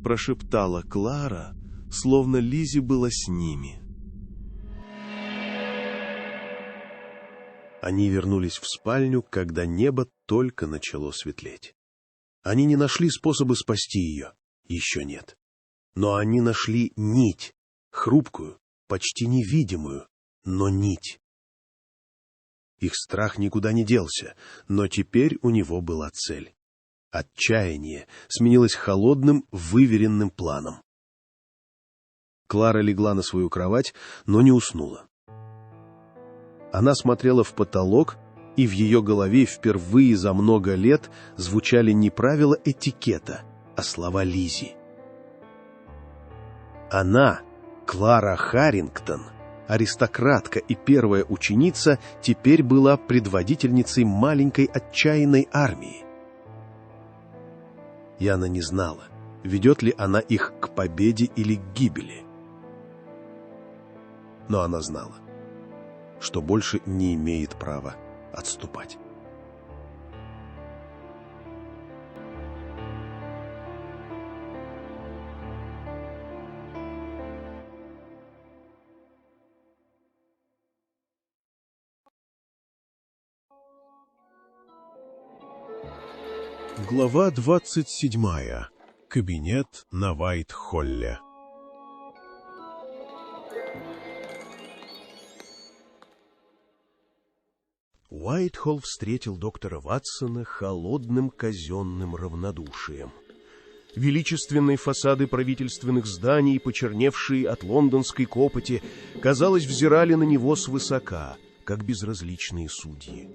— прошептала Клара, словно Лизи была с ними. Они вернулись в спальню, когда небо только начало светлеть. Они не нашли способа спасти ее, еще нет. Но они нашли нить, хрупкую, почти невидимую, но нить. Их страх никуда не делся, но теперь у него была цель. Отчаяние сменилось холодным, выверенным планом. Клара легла на свою кровать, но не уснула. Она смотрела в потолок, и в ее голове впервые за много лет звучали не правила этикета, а слова Лизи. Она, Клара Харрингтон, аристократка и первая ученица, теперь была предводительницей маленькой отчаянной армии. И она не знала, ведет ли она их к победе или к гибели. Но она знала, что больше не имеет права отступать. Глава 27. Кабинет на Уайт-Холле. Уайт-Холл встретил доктора Ватсона холодным казенным равнодушием. Величественные фасады правительственных зданий, почерневшие от лондонской копоти, казалось, взирали на него свысока, как безразличные судьи.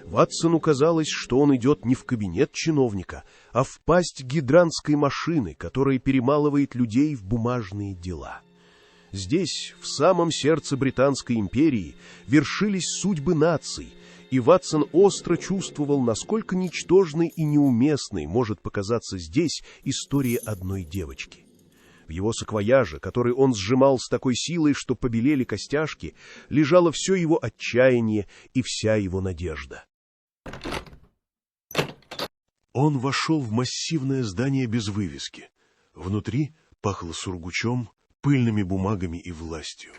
Ватсону казалось, что он идет не в кабинет чиновника, а в пасть гидрантской машины, которая перемалывает людей в бумажные дела. Здесь, в самом сердце Британской империи, вершились судьбы наций, и Ватсон остро чувствовал, насколько ничтожной и неуместной может показаться здесь история одной девочки. В его саквояже, который он сжимал с такой силой, что побелели костяшки, лежало все его отчаяние и вся его надежда. Он вошел в массивное здание без вывески. Внутри пахло сургучом, пыльными бумагами и властью.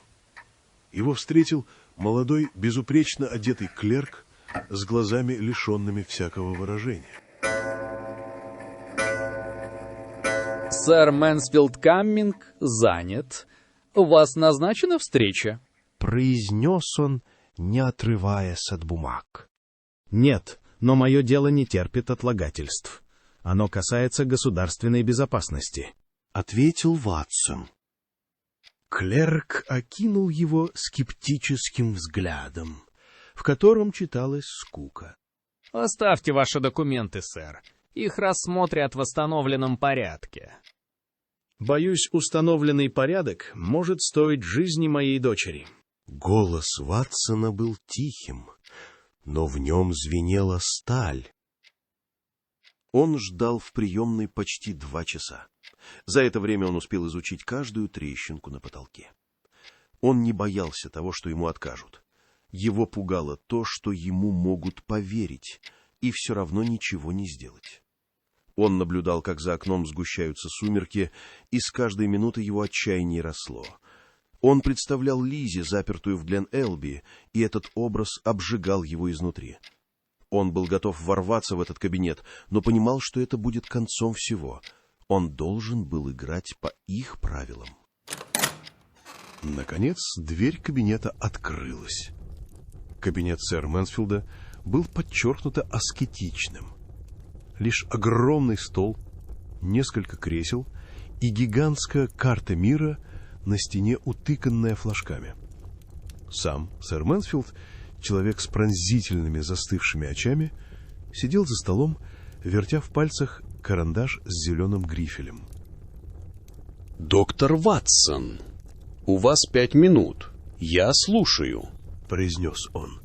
Его встретил молодой, безупречно одетый клерк с глазами, лишенными всякого выражения. Сэр Мэнсфилд Камминг занят. У вас назначена встреча? Произнес он, не отрываясь от бумаг. Нет, но мое дело не терпит отлагательств. Оно касается государственной безопасности, — ответил Ватсон. Клерк окинул его скептическим взглядом, в котором читалась скука. Оставьте ваши документы, сэр. Их рассмотрят в восстановленном порядке. Боюсь, установленный порядок может стоить жизни моей дочери. Голос Ватсона был тихим, но в нем звенела сталь. Он ждал в приемной почти 2 часа. За это время он успел изучить каждую трещинку на потолке. Он не боялся того, что ему откажут. Его пугало то, что ему могут поверить, и все равно ничего не сделать. Он наблюдал, как за окном сгущаются сумерки, и с каждой минуты его отчаяние росло. Он представлял Лизи, запертую в Глен-Элби, и этот образ обжигал его изнутри. Он был готов ворваться в этот кабинет, но понимал, что это будет концом всего. Он должен был играть по их правилам. Наконец, дверь кабинета открылась. Кабинет сэра Мэнсфилда был подчеркнуто аскетичным. Лишь огромный стол, несколько кресел и гигантская карта мира на стене, утыканная флажками. Сам сэр Мэнсфилд, человек с пронзительными застывшими очами, сидел за столом, вертя в пальцах карандаш с зеленым грифелем. «Доктор Ватсон, у вас 5 минут. Я слушаю», — произнес он.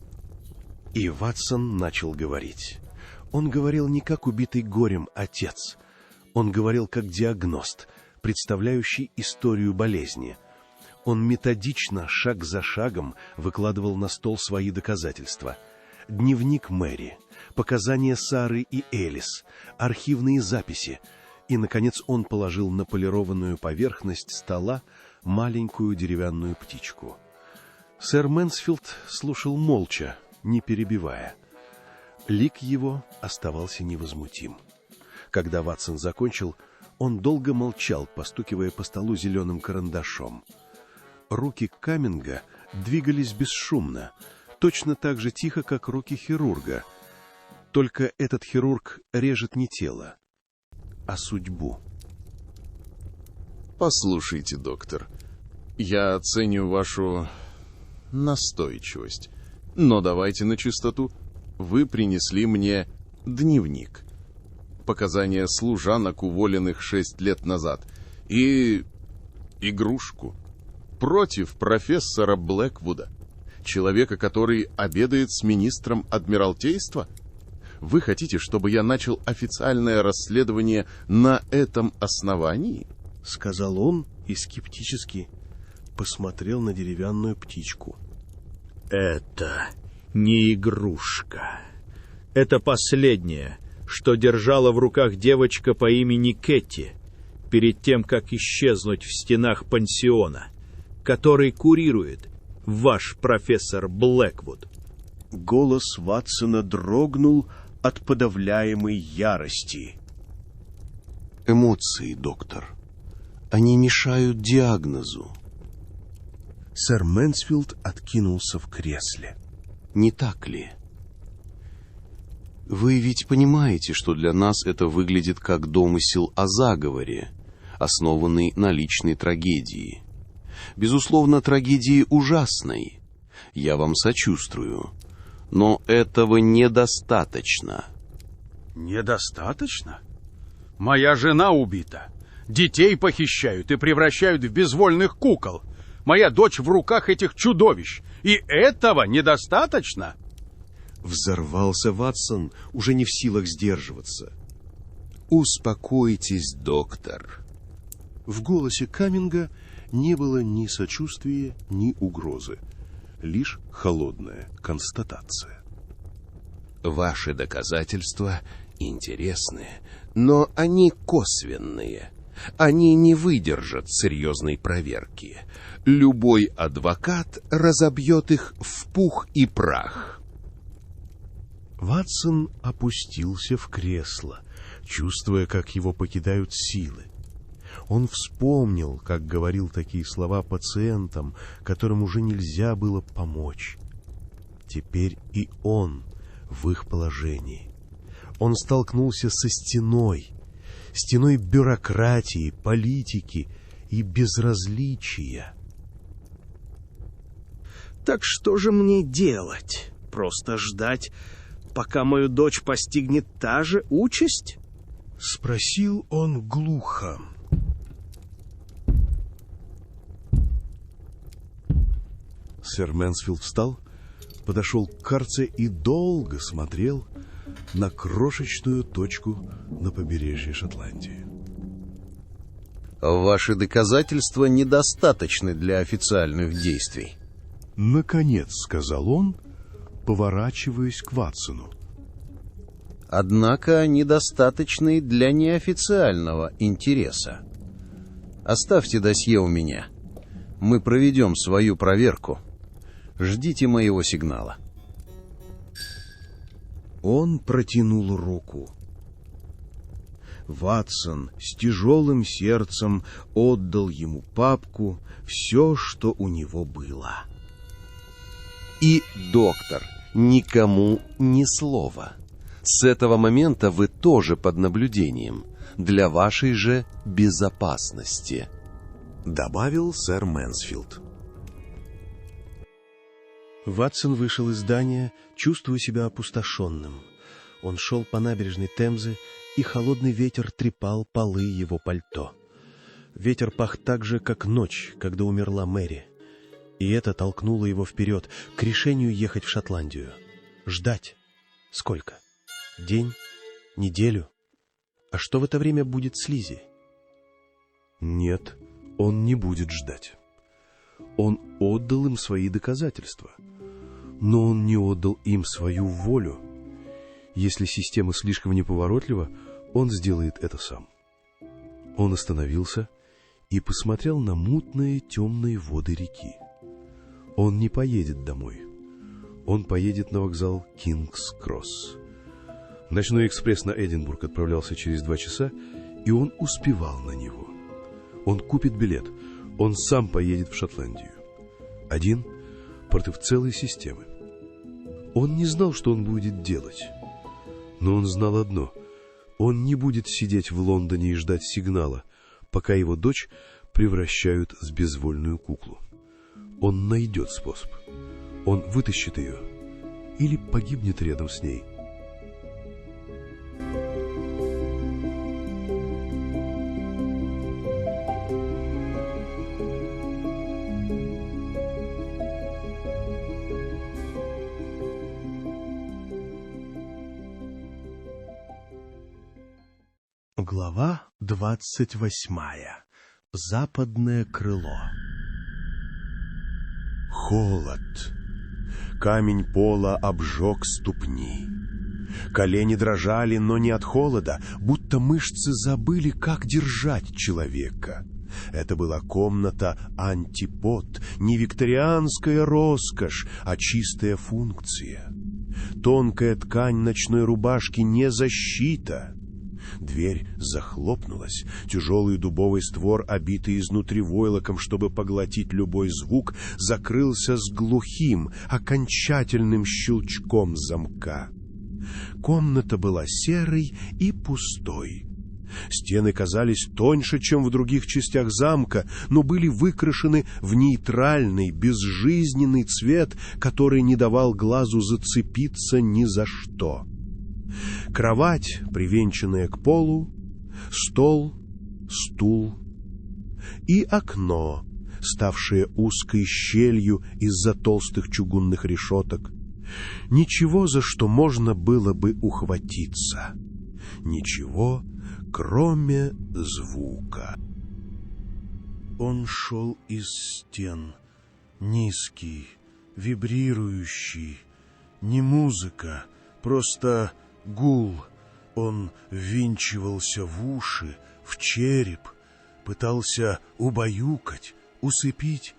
И Ватсон начал говорить. Он говорил не как убитый горем отец. Он говорил как диагност, представляющий историю болезни. Он методично, шаг за шагом, выкладывал на стол свои доказательства. Дневник Мэри, показания Сары и Элис, архивные записи. И, наконец, он положил на полированную поверхность стола маленькую деревянную птичку. Сэр Мэнсфилд слушал молча, не перебивая. Лик его оставался невозмутим. Когда Ватсон закончил, он долго молчал, постукивая по столу зеленым карандашом. Руки Камминга двигались бесшумно, точно так же тихо, как руки хирурга. Только этот хирург режет не тело, а судьбу. Послушайте, доктор, я оценю вашу настойчивость, но давайте на чистоту. Вы принесли мне дневник, показания служанок, уволенных 6 лет назад, и игрушку против профессора Блэквуда, человека, который обедает с министром Адмиралтейства. Вы хотите, чтобы я начал официальное расследование на этом основании? — сказал он и скептически посмотрел на деревянную птичку. — Это не игрушка. Это последнее, что держала в руках девочка по имени Кэти перед тем, как исчезнуть в стенах пансиона, который курирует ваш профессор Блэквуд. Голос Ватсона дрогнул от подавляемой ярости. Эмоции, доктор. Они мешают диагнозу. Сэр Мэнсфилд откинулся в кресле. Не так ли? Вы ведь понимаете, что для нас это выглядит как домысел о заговоре, основанный на личной трагедии. Безусловно, трагедии ужасной. Я вам сочувствую. Но этого недостаточно. Недостаточно? Моя жена убита. Детей похищают и превращают в безвольных кукол. Моя дочь в руках этих чудовищ. И этого недостаточно? Взорвался Ватсон, уже не в силах сдерживаться. Успокойтесь, доктор. В голосе Камминга не было ни сочувствия, ни угрозы, лишь холодная констатация. Ваши доказательства интересны, но они косвенные. Они не выдержат серьезной проверки. Любой адвокат разобьет их в пух и прах. Ватсон опустился в кресло, чувствуя, как его покидают силы. Он вспомнил, как говорил такие слова пациентам, которым уже нельзя было помочь. Теперь и он в их положении. Он столкнулся со стеной бюрократии, политики и безразличия. Так что же мне делать? Просто ждать, пока мою дочь постигнет та же участь? Спросил он глухо. Сэр Мэнсфилд встал, подошел к карте и долго смотрел на крошечную точку на побережье Шотландии. Ваши доказательства недостаточны для официальных действий. Наконец, сказал он, поворачиваясь к Ватсону. Однако недостаточны для неофициального интереса. Оставьте досье у меня. Мы проведем свою проверку. Ждите моего сигнала. Он протянул руку. Ватсон с тяжелым сердцем отдал ему папку, все, что у него было. И, доктор, никому ни слова. С этого момента вы тоже под наблюдением, для вашей же безопасности, добавил сэр Мэнсфилд. Ватсон вышел из здания, чувствуя себя опустошенным. Он шел по набережной Темзы, и холодный ветер трепал полы его пальто. Ветер пах так же, как ночь, когда умерла Мэри. И это толкнуло его вперед, к решению ехать в Шотландию. Ждать. Сколько? День? Неделю? А что в это время будет с Лиззи? Нет, он не будет ждать. Он отдал им свои доказательства. Но он не отдал им свою волю. Если система слишком неповоротлива, он сделает это сам. Он остановился и посмотрел на мутные темные воды реки. Он не поедет домой. Он поедет на вокзал Кингс-Кросс. Ночной экспресс на Эдинбург отправлялся через 2 часа, и он успевал на него. Он купит билет. Он сам поедет в Шотландию. Один против целой системы. Он не знал, что он будет делать. Но он знал одно. Он не будет сидеть в Лондоне и ждать сигнала, пока его дочь превращают в безвольную куклу. Он найдет способ. Он вытащит ее или погибнет рядом с ней. Глава 28. Западное крыло. Холод. Камень пола обжег ступни. Колени дрожали, но не от холода, будто мышцы забыли, как держать человека. Это была комната антипод, не викторианская роскошь, а чистая функция. Тонкая ткань ночной рубашки не защита. Дверь захлопнулась. Тяжелый дубовый створ, обитый изнутри войлоком, чтобы поглотить любой звук, закрылся с глухим, окончательным щелчком замка. Комната была серой и пустой. Стены казались тоньше, чем в других частях замка, но были выкрашены в нейтральный, безжизненный цвет, который не давал глазу зацепиться ни за что. Кровать, привинченная к полу, стол, стул и окно, ставшее узкой щелью из-за толстых чугунных решеток. Ничего, за что можно было бы ухватиться. Ничего, кроме звука. Он шел из стен, низкий, вибрирующий, не музыка, просто гул. Он ввинчивался в уши, в череп, пытался убаюкать, усыпить.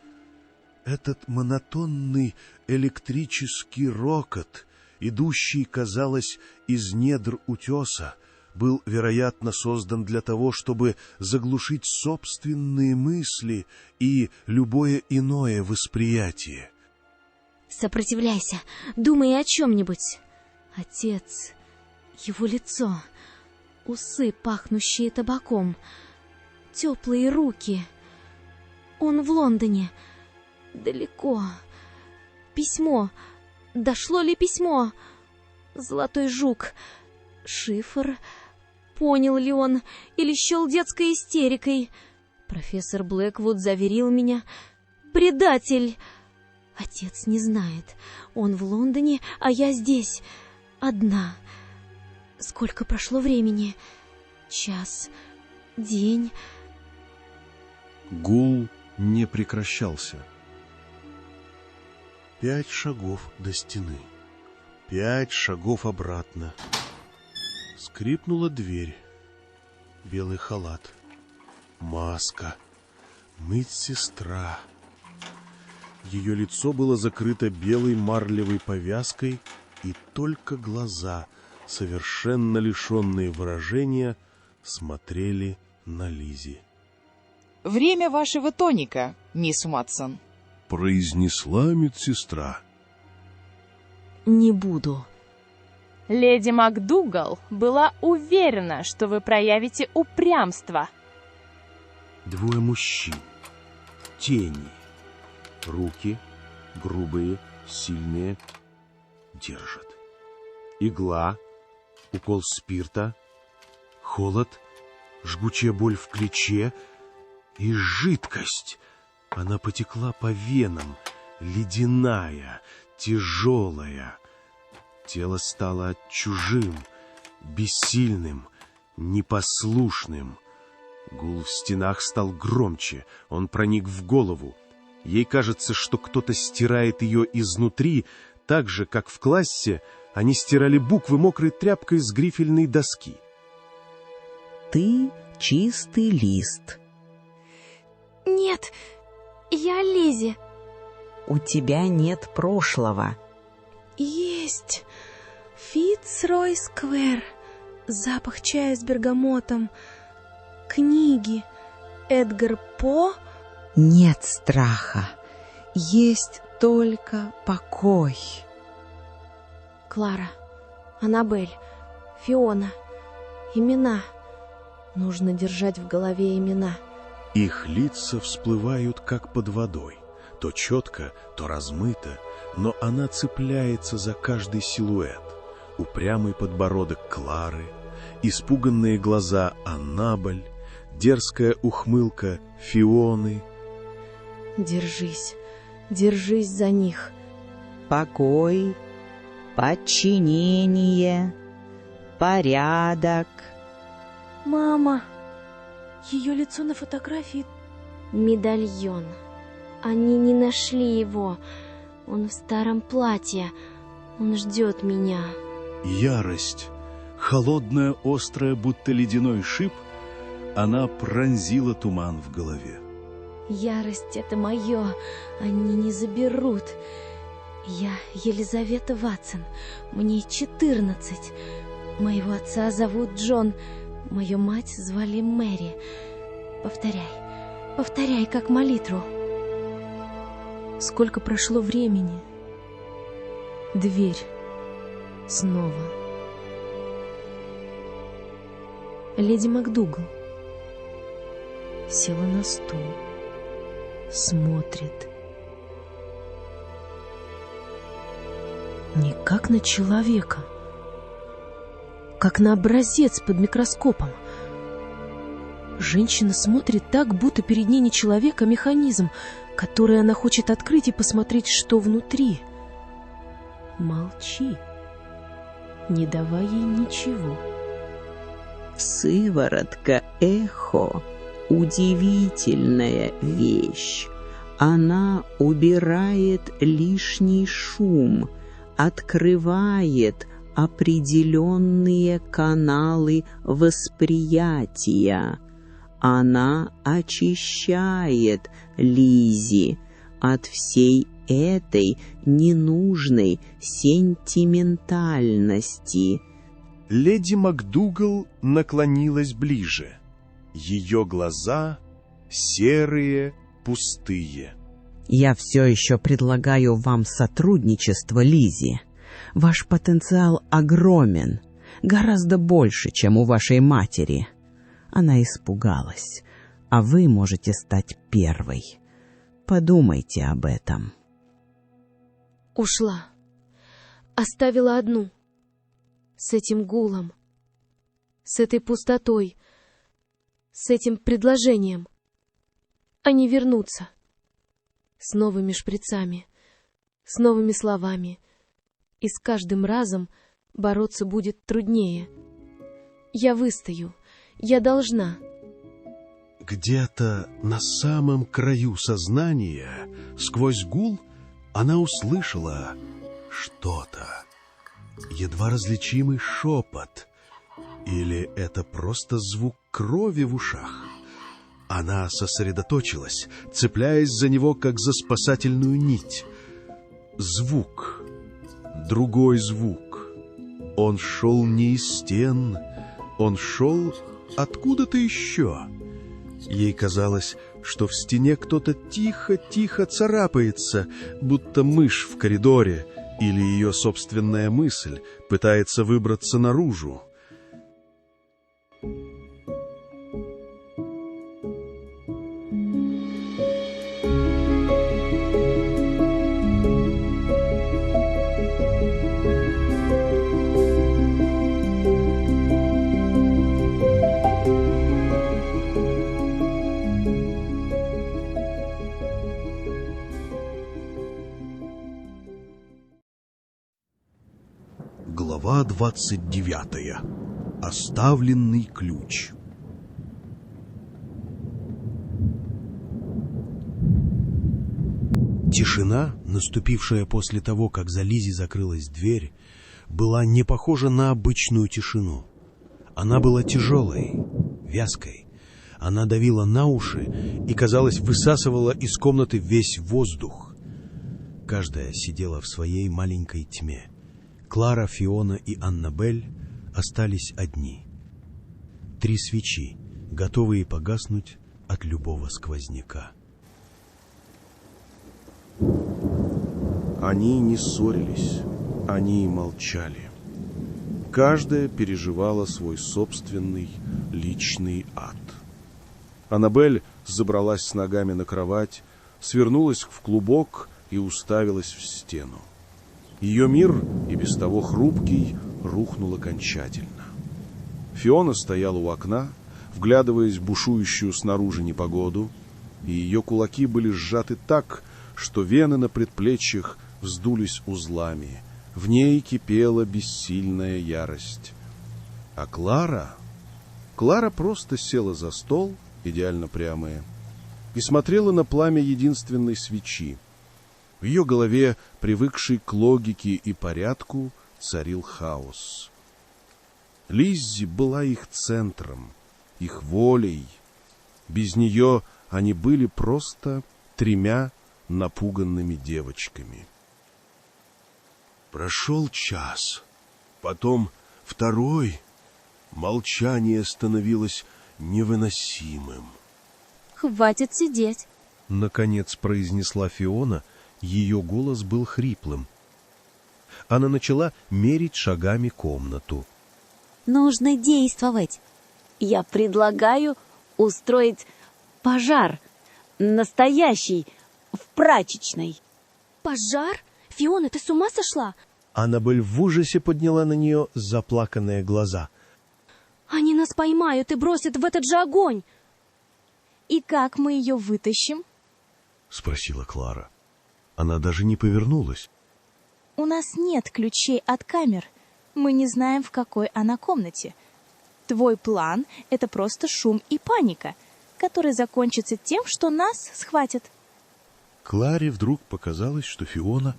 Этот монотонный электрический рокот, идущий, казалось, из недр утеса, был, вероятно, создан для того, чтобы заглушить собственные мысли и любое иное восприятие. Сопротивляйся, думай о чем-нибудь. Отец, его лицо, усы, пахнущие табаком, теплые руки. Он в Лондоне, далеко. Письмо, дошло ли письмо? Золотой жук, шифр. Понял ли он или счел детской истерикой? Профессор Блэквуд заверил меня. Предатель! Отец не знает. Он в Лондоне, а я здесь. Одна. Сколько прошло времени? Час, день. Гул не прекращался. 5 шагов до стены. 5 шагов обратно. Скрипнула дверь. Белый халат. Маска. Медсестра. Ее лицо было закрыто белой марлевой повязкой, и только глаза, совершенно лишенные выражения, смотрели на Лизи. «Время вашего тоника, мисс Матсон», — произнесла медсестра. «Не буду». Леди МакДугал была уверена, что вы проявите упрямство. 2 мужчин. Тени. Руки, грубые, сильные, держат. Игла, укол спирта, холод, жгучая боль в плече и жидкость. Она потекла по венам, ледяная, тяжелая. Тело стало чужим, бессильным, непослушным. Гул в стенах стал громче, он проник в голову. Ей кажется, что кто-то стирает ее изнутри, так же, как в классе они стирали буквы мокрой тряпкой с грифельной доски. «Ты чистый лист». «Нет, я Лизи». «У тебя нет прошлого». «Есть. Фицрой-сквер. Запах чая с бергамотом. Книги. Эдгар По». Нет страха, есть только покой. Клара, Аннабель, Фиона. Имена. Нужно держать в голове имена. Их лица всплывают, как под водой. То четко, то размыто, но она цепляется за каждый силуэт. Упрямый подбородок Клары, испуганные глаза Аннабель, дерзкая ухмылка Фионы. Держись, держись за них. Покой, подчинение, порядок. Мама, ее лицо на фотографии. Медальон. Они не нашли его. Он в старом платье. Он ждет меня. Ярость, холодная, острая, будто ледяной шип, она пронзила туман в голове. Ярость — это мое. Они не заберут. Я Елизавета Ватсон. Мне 14. Моего отца зовут Джон. Мою мать звали Мэри. Повторяй. Повторяй, как молитву. Сколько прошло времени? Дверь. Снова. Леди МакДугал села на стул. Смотрит. Не как на человека, как на образец под микроскопом. Женщина смотрит так, будто перед ней не человек, а механизм, который она хочет открыть и посмотреть, что внутри. Молчи, не давай ей ничего. Сыворотка эхо удивительная вещь. Она убирает лишний шум, открывает определенные каналы восприятия. Она очищает Лиззи от всей этой ненужной сентиментальности. Леди МакДугал наклонилась ближе. Ее глаза серые, пустые. Я все еще предлагаю вам сотрудничество, Лиззи. Ваш потенциал огромен, гораздо больше, чем у вашей матери. Она испугалась, а вы можете стать первой. Подумайте об этом. Ушла. Оставила одну. С этим гулом. С этой пустотой. С этим предложением. Они вернутся. С новыми шприцами. С новыми словами. И с каждым разом бороться будет труднее. Я выстою. Я должна. Где-то на самом краю сознания, сквозь гул, она услышала что-то. Едва различимый шепот. Или это просто звук крови в ушах? Она сосредоточилась, цепляясь за него, как за спасательную нить. Звук. Другой звук. Он шел не из стен, он шел откуда-то еще. Ей казалось, что в стене кто-то тихо-тихо царапается, будто мышь в коридоре, или ее собственная мысль пытается выбраться наружу. Глава 29. Оставленный ключ. Тишина, наступившая после того, как за Лиззи закрылась дверь, была не похожа на обычную тишину. Она была тяжелой, вязкой. Она давила на уши и, казалось, высасывала из комнаты весь воздух. Каждая сидела в своей маленькой тьме. Клара, Фиона и Аннабель остались одни. 3 свечи, готовые погаснуть от любого сквозняка. Они не ссорились, они молчали. Каждая переживала свой собственный личный ад. Аннабель забралась с ногами на кровать, свернулась в клубок и уставилась в стену. Ее мир, и без того хрупкий, рухнул окончательно. Фиона стояла у окна, вглядываясь в бушующую снаружи непогоду, и ее кулаки были сжаты так, что вены на предплечьях вздулись узлами. В ней кипела бессильная ярость. А Клара просто села за стол, идеально прямая, и смотрела на пламя единственной свечи. В ее голове, привыкшей к логике и порядку, царил хаос. Лиззи была их центром, их волей. Без нее они были просто 3 напуганными девочками. Прошел час, потом 2. Молчание становилось невыносимым. «Хватит сидеть», — наконец произнесла Фиона. Ее голос был хриплым. Она начала мерить шагами комнату. «Нужно действовать. Я предлагаю устроить пожар. Настоящий, в прачечной». «Пожар? Фиона, ты с ума сошла?» Аннабель в ужасе подняла на нее заплаканные глаза. «Они нас поймают и бросят в этот же огонь!» «И как мы ее вытащим?» — спросила Клара. Она даже не повернулась. «У нас нет ключей от камер. Мы не знаем, в какой она комнате. Твой план — это просто шум и паника. который закончится тем, что нас схватят. Кларе вдруг показалось, что Фиона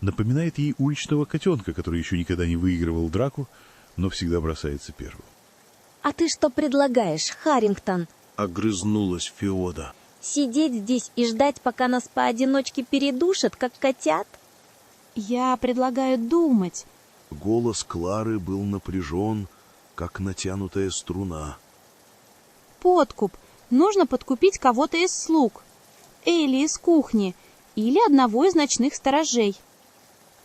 напоминает ей уличного котенка, который еще никогда не выигрывал драку, но всегда бросается первым. «А ты что предлагаешь, Харрингтон?» — огрызнулась Фиона. «Сидеть здесь и ждать, пока нас поодиночке передушат, как котят?» «Я предлагаю думать». Голос Клары был напряжен, как натянутая струна. «Подкуп. Нужно подкупить кого-то из слуг. Или из кухни. Или одного из ночных сторожей».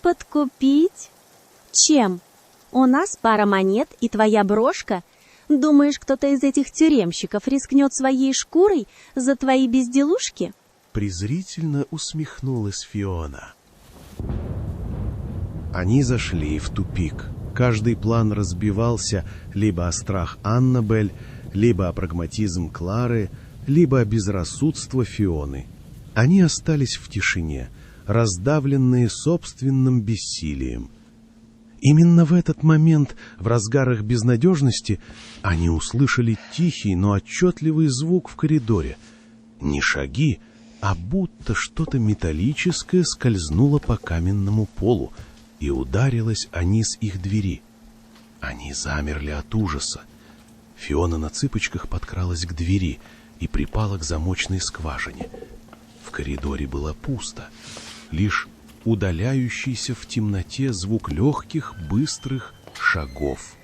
«Подкупить? Чем? У нас пара монет и твоя брошка? Думаешь, кто-то из этих тюремщиков рискнет своей шкурой за твои безделушки?» Презрительно усмехнулась Фиона. Они зашли в тупик. Каждый план разбивался либо о страх Аннабель, либо о прагматизм Клары, либо о безрассудство Фионы. Они остались в тишине, раздавленные собственным бессилием. Именно в этот момент, в разгарах безнадежности, они услышали тихий, но отчетливый звук в коридоре. Не шаги, а будто что-то металлическое скользнуло по каменному полу и ударилось о низ их двери. Они замерли от ужаса. Фиона на цыпочках подкралась к двери и припала к замочной скважине. В коридоре было пусто. Лишь удаляющийся в темноте звук легких, быстрых шагов.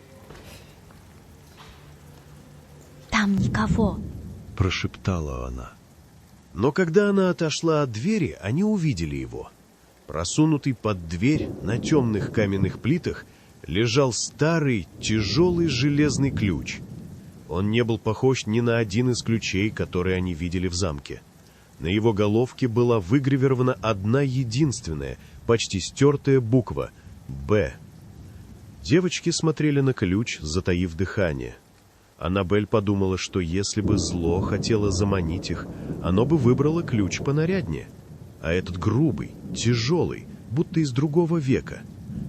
«Там никого», — прошептала она. Но когда она отошла от двери, они увидели его. Просунутый под дверь на темных каменных плитах лежал старый, тяжелый железный ключ. Он не был похож ни на один из ключей, которые они видели в замке. На его головке была выгравирована одна единственная, почти стертая буква «Б». Девочки смотрели на ключ, затаив дыхание. Аннабель подумала, что если бы зло хотело заманить их, оно бы выбрало ключ понаряднее. А этот грубый, тяжелый, будто из другого века.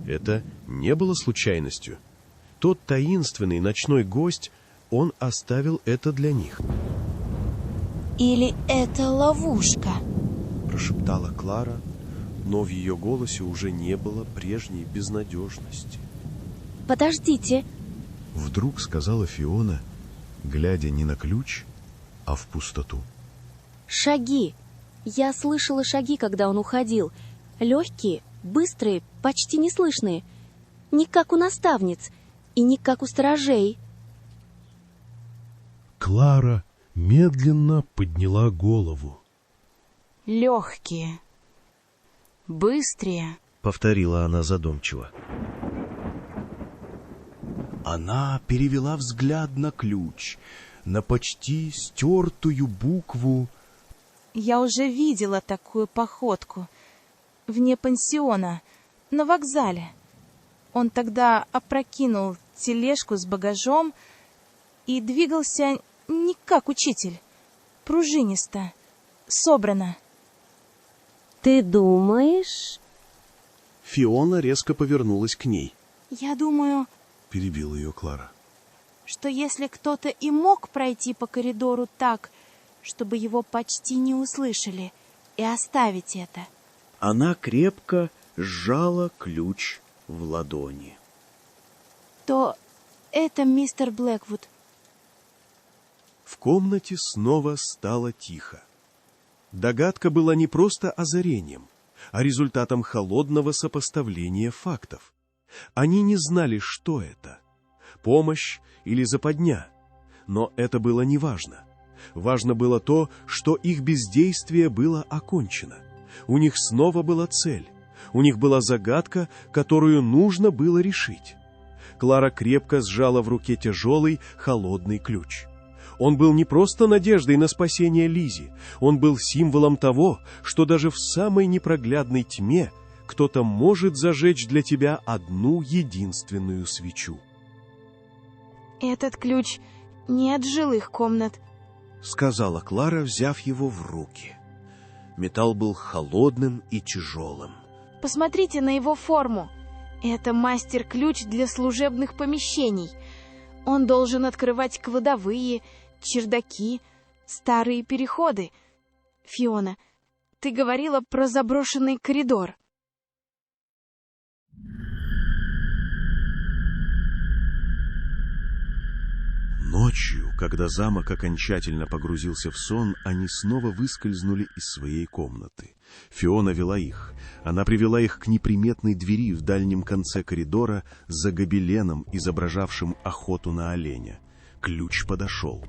Это не было случайностью. Тот таинственный ночной гость, он оставил это для них. «Или это ловушка?» — прошептала Клара, но в ее голосе уже не было прежней безнадежности. «Подождите!» — вдруг сказала Фиона, глядя не на ключ, а в пустоту. «Шаги! Я слышала шаги, когда он уходил. Легкие, быстрые, почти неслышные. Не как у наставниц и не как у сторожей». Клара медленно подняла голову. «Легкие, быстрые», — повторила она задумчиво. Она перевела взгляд на ключ, на почти стертую букву. «Я уже видела такую походку вне пансиона, на вокзале. Он тогда опрокинул тележку с багажом и двигался не как учитель, пружинисто, собрано». «Ты думаешь?» Фиона резко повернулась к ней. «Я думаю...» — перебила ее Клара. «Что если кто-то и мог пройти по коридору так, чтобы его почти не услышали, и оставить это...» Она крепко сжала ключ в ладони. «То это мистер Блэквуд». В комнате снова стало тихо. Догадка была не просто озарением, а результатом холодного сопоставления фактов. Они не знали, что это — помощь или западня. Но это было неважно. Важно было то, что их бездействие было окончено. У них снова была цель. У них была загадка, которую нужно было решить. Клара крепко сжала в руке тяжелый, холодный ключ. Он был не просто надеждой на спасение Лизи, он был символом того, что даже в самой непроглядной тьме кто-то может зажечь для тебя одну единственную свечу. «Этот ключ не от жилых комнат», — сказала Клара, взяв его в руки. Металл был холодным и тяжелым. «Посмотрите на его форму. Это мастер-ключ для служебных помещений. Он должен открывать кладовые, чердаки, старые переходы. Фиона, ты говорила про заброшенный коридор. Ночью, когда замок окончательно погрузился в сон, они снова выскользнули из своей комнаты. Фиона вела их. Она привела их к неприметной двери в дальнем конце коридора за гобеленом, изображавшим охоту на оленя. Ключ подошел.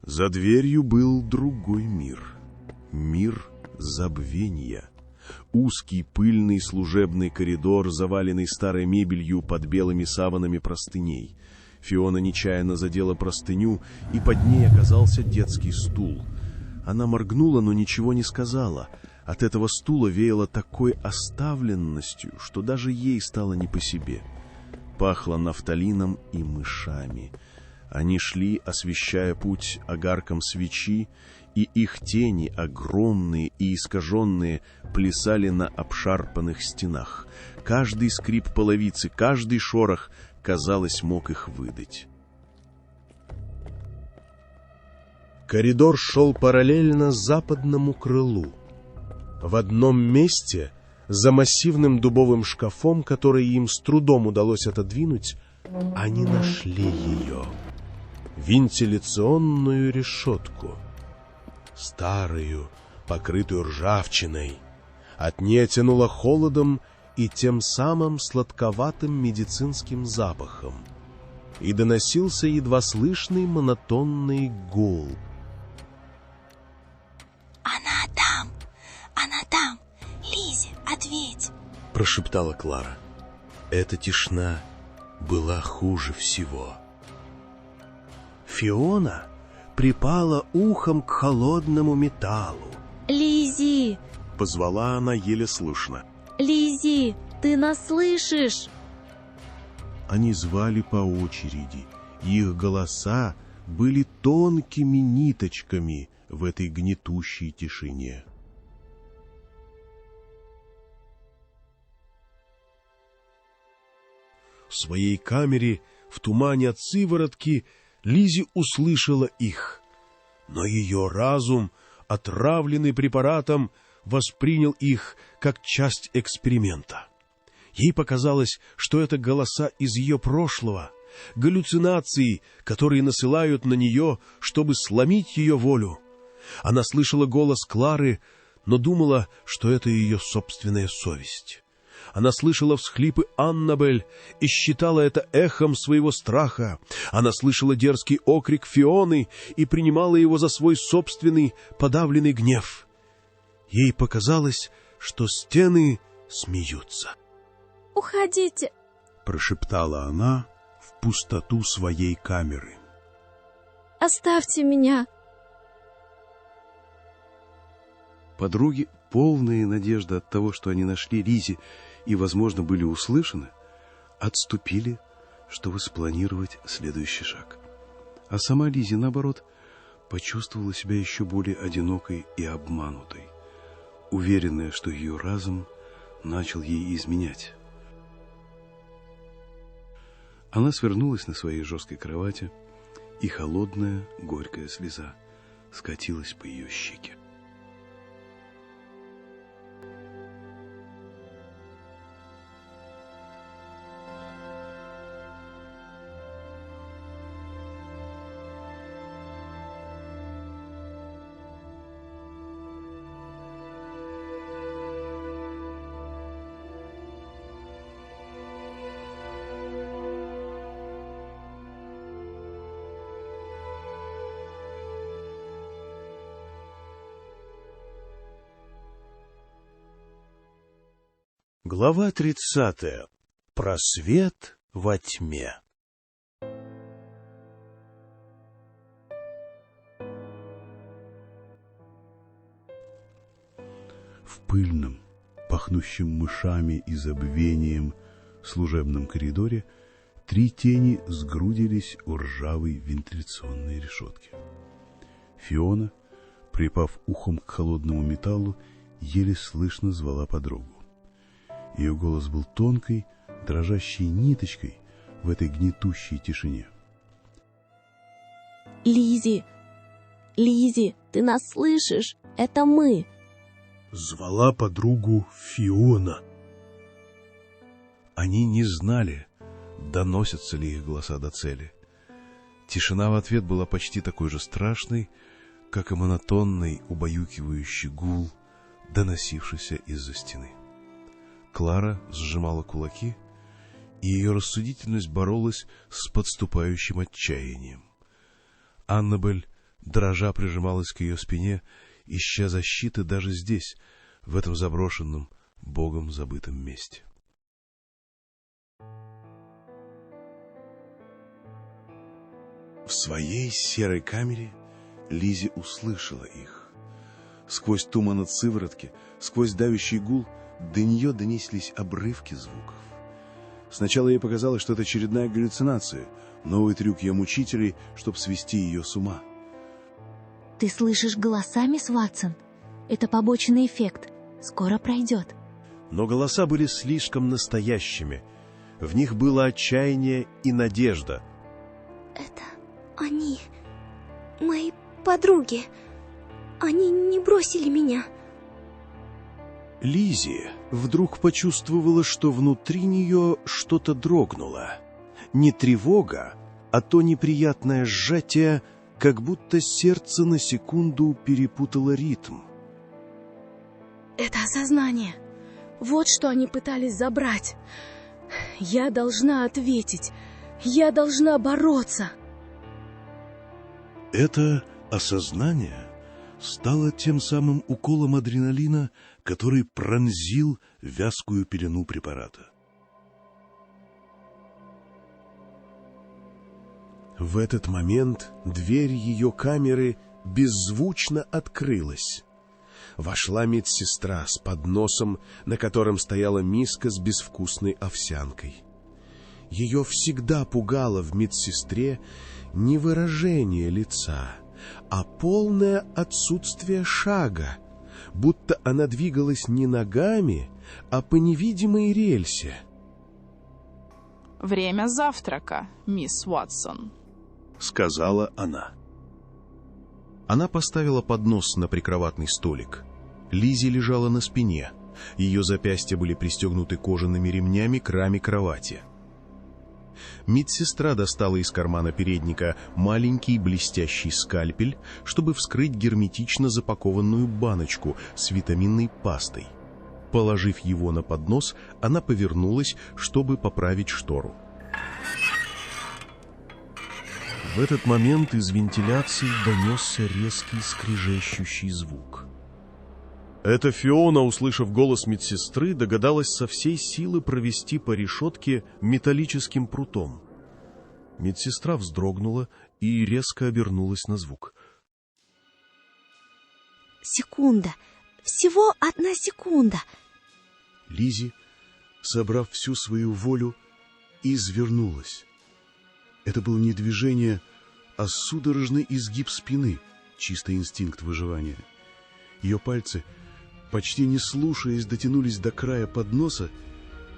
За дверью был другой мир. Мир забвения. Узкий пыльный служебный коридор, заваленный старой мебелью под белыми саванами простыней. Фиона нечаянно задела простыню, и под ней оказался детский стул. Она моргнула, но ничего не сказала. От этого стула веяло такой оставленностью, что даже ей стало не по себе. Пахло нафталином и мышами. Они шли, освещая путь огарком свечи, и их тени, огромные и искаженные, плясали на обшарпанных стенах. Каждый скрип половицы, каждый шорох, казалось, мог их выдать. Коридор шел параллельно западному крылу. В одном месте, за массивным дубовым шкафом, который им с трудом удалось отодвинуть, они нашли ее. Вентиляционную решетку. Старую, покрытую ржавчиной. От нее тянуло холодом и тем самым сладковатым медицинским запахом. И доносился едва слышный монотонный гул. Она там! Лизи, ответь!» — прошептала Клара. Эта тишина была хуже всего. Фиона припала ухом к холодному металлу. «Лизи!» — позвала она еле слышно. «Лизи, ты нас слышишь?» Они звали по очереди. Их голоса были тонкими ниточками в этой гнетущей тишине. В своей камере, в тумане от сыворотки, Лизи услышала их. Но ее разум, отравленный препаратом, воспринял их как часть эксперимента. Ей показалось, что это голоса из ее прошлого, галлюцинации, которые насылают на нее, чтобы сломить ее волю. Она слышала голос Клары, но думала, что это ее собственная совесть. Она слышала всхлипы Аннабель и считала это эхом своего страха. Она слышала дерзкий окрик Фионы и принимала его за свой собственный подавленный гнев. Ей показалось, что стены смеются. «Уходите!» — прошептала она в пустоту своей камеры. «Оставьте меня!» Подруги, полные надежды от того, что они нашли Лизи и, возможно, были услышаны, отступили, чтобы спланировать следующий шаг. А сама Лизи, наоборот, почувствовала себя еще более одинокой и обманутой, уверенная, что ее разум начал ей изменять. Она свернулась на своей жесткой кровати, и холодная, горькая слеза скатилась по ее щеке. Глава 30. Просвет во тьме. В пыльном, пахнущем мышами и забвением служебном коридоре 3 тени сгрудились у ржавой вентиляционной решетки. Фиона, припав ухом к холодному металлу, еле слышно звала подругу. Ее голос был тонкой, дрожащей ниточкой в этой гнетущей тишине. «Лизи, Лизи, ты нас слышишь? Это мы. Звала подругу Фиона. Они не знали, доносятся ли их голоса до цели. Тишина в ответ была почти такой же страшной, как и монотонный, убаюкивающий гул, доносившийся из-за стены. Клара сжимала кулаки, и ее рассудительность боролась с подступающим отчаянием. Аннабель, дрожа, прижималась к ее спине, ища защиты даже здесь, в этом заброшенном, Богом забытом месте. В своей серой камере Лизи услышала их. Сквозь туман от сыворотки, сквозь давящий гул, до нее донеслись обрывки звуков. Сначала ей показалось, что это очередная галлюцинация, новый трюк ее мучителей, чтобы свести ее с ума. Ты слышишь голоса, мисс Ватсон? Это побочный эффект. Скоро пройдет. Но голоса были слишком настоящими. В них было отчаяние и надежда. Это они, мои подруги. Они не бросили меня. Лизи вдруг почувствовала, что внутри нее что-то дрогнуло. Не тревога, а то неприятное сжатие, как будто сердце на секунду перепутало ритм. Это осознание. Вот что они пытались забрать. Я должна ответить. Я должна бороться. Это осознание стало тем самым уколом адреналина, который пронзил вязкую пелену препарата. В этот момент дверь ее камеры беззвучно открылась. Вошла медсестра с подносом, на котором стояла миска с безвкусной овсянкой. Ее всегда пугало в медсестре не выражение лица, а полное отсутствие шага, будто она двигалась не ногами, а по невидимой рельсе. «Время завтрака, мисс Уотсон», — сказала она. Она поставила поднос на прикроватный столик. Лизи лежала на спине. Ее запястья были пристегнуты кожаными ремнями к раме кровати. Медсестра достала из кармана передника маленький блестящий скальпель, чтобы вскрыть герметично запакованную баночку с витаминной пастой. Положив его на поднос, она повернулась, чтобы поправить штору. В этот момент из вентиляции донесся резкий скрежещущий звук. Эта Фиона, услышав голос медсестры, догадалась со всей силы провести по решетке металлическим прутом. Медсестра вздрогнула и резко обернулась на звук. Секунда. Всего 1 секунда. Лизи, собрав всю свою волю, извернулась. Это было не движение, а судорожный изгиб спины, чистый инстинкт выживания. Ее пальцы, почти не слушаясь, дотянулись до края подноса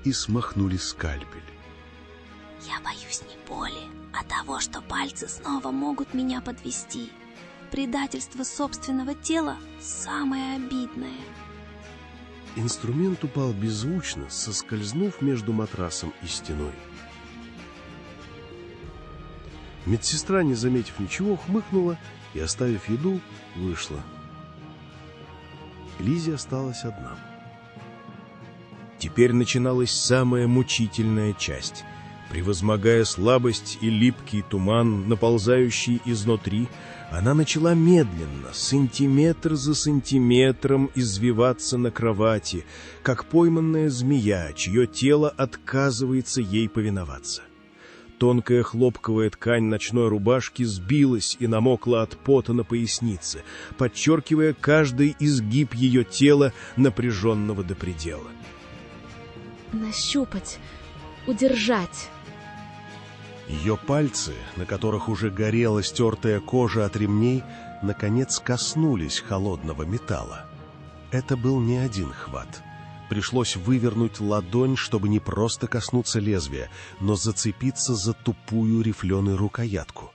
и смахнули скальпель. Я боюсь не боли, а того, что пальцы снова могут меня подвести. Предательство собственного тела самое обидное. Инструмент упал беззвучно, соскользнув между матрасом и стеной. Медсестра, не заметив ничего, хмыкнула и, оставив еду, вышла. Лизи осталась одна. Теперь начиналась самая мучительная часть. Превозмогая слабость и липкий туман, наползающий изнутри, она начала медленно, сантиметр за сантиметром, извиваться на кровати, как пойманная змея, чье тело отказывается ей повиноваться. Тонкая хлопковая ткань ночной рубашки сбилась и намокла от пота на пояснице, подчеркивая каждый изгиб ее тела, напряженного до предела. Нащупать, удержать. Ее пальцы, на которых уже горела стертая кожа от ремней, наконец коснулись холодного металла. Это был не один хват. Пришлось вывернуть ладонь, чтобы не просто коснуться лезвия, но зацепиться за тупую рифленую рукоятку.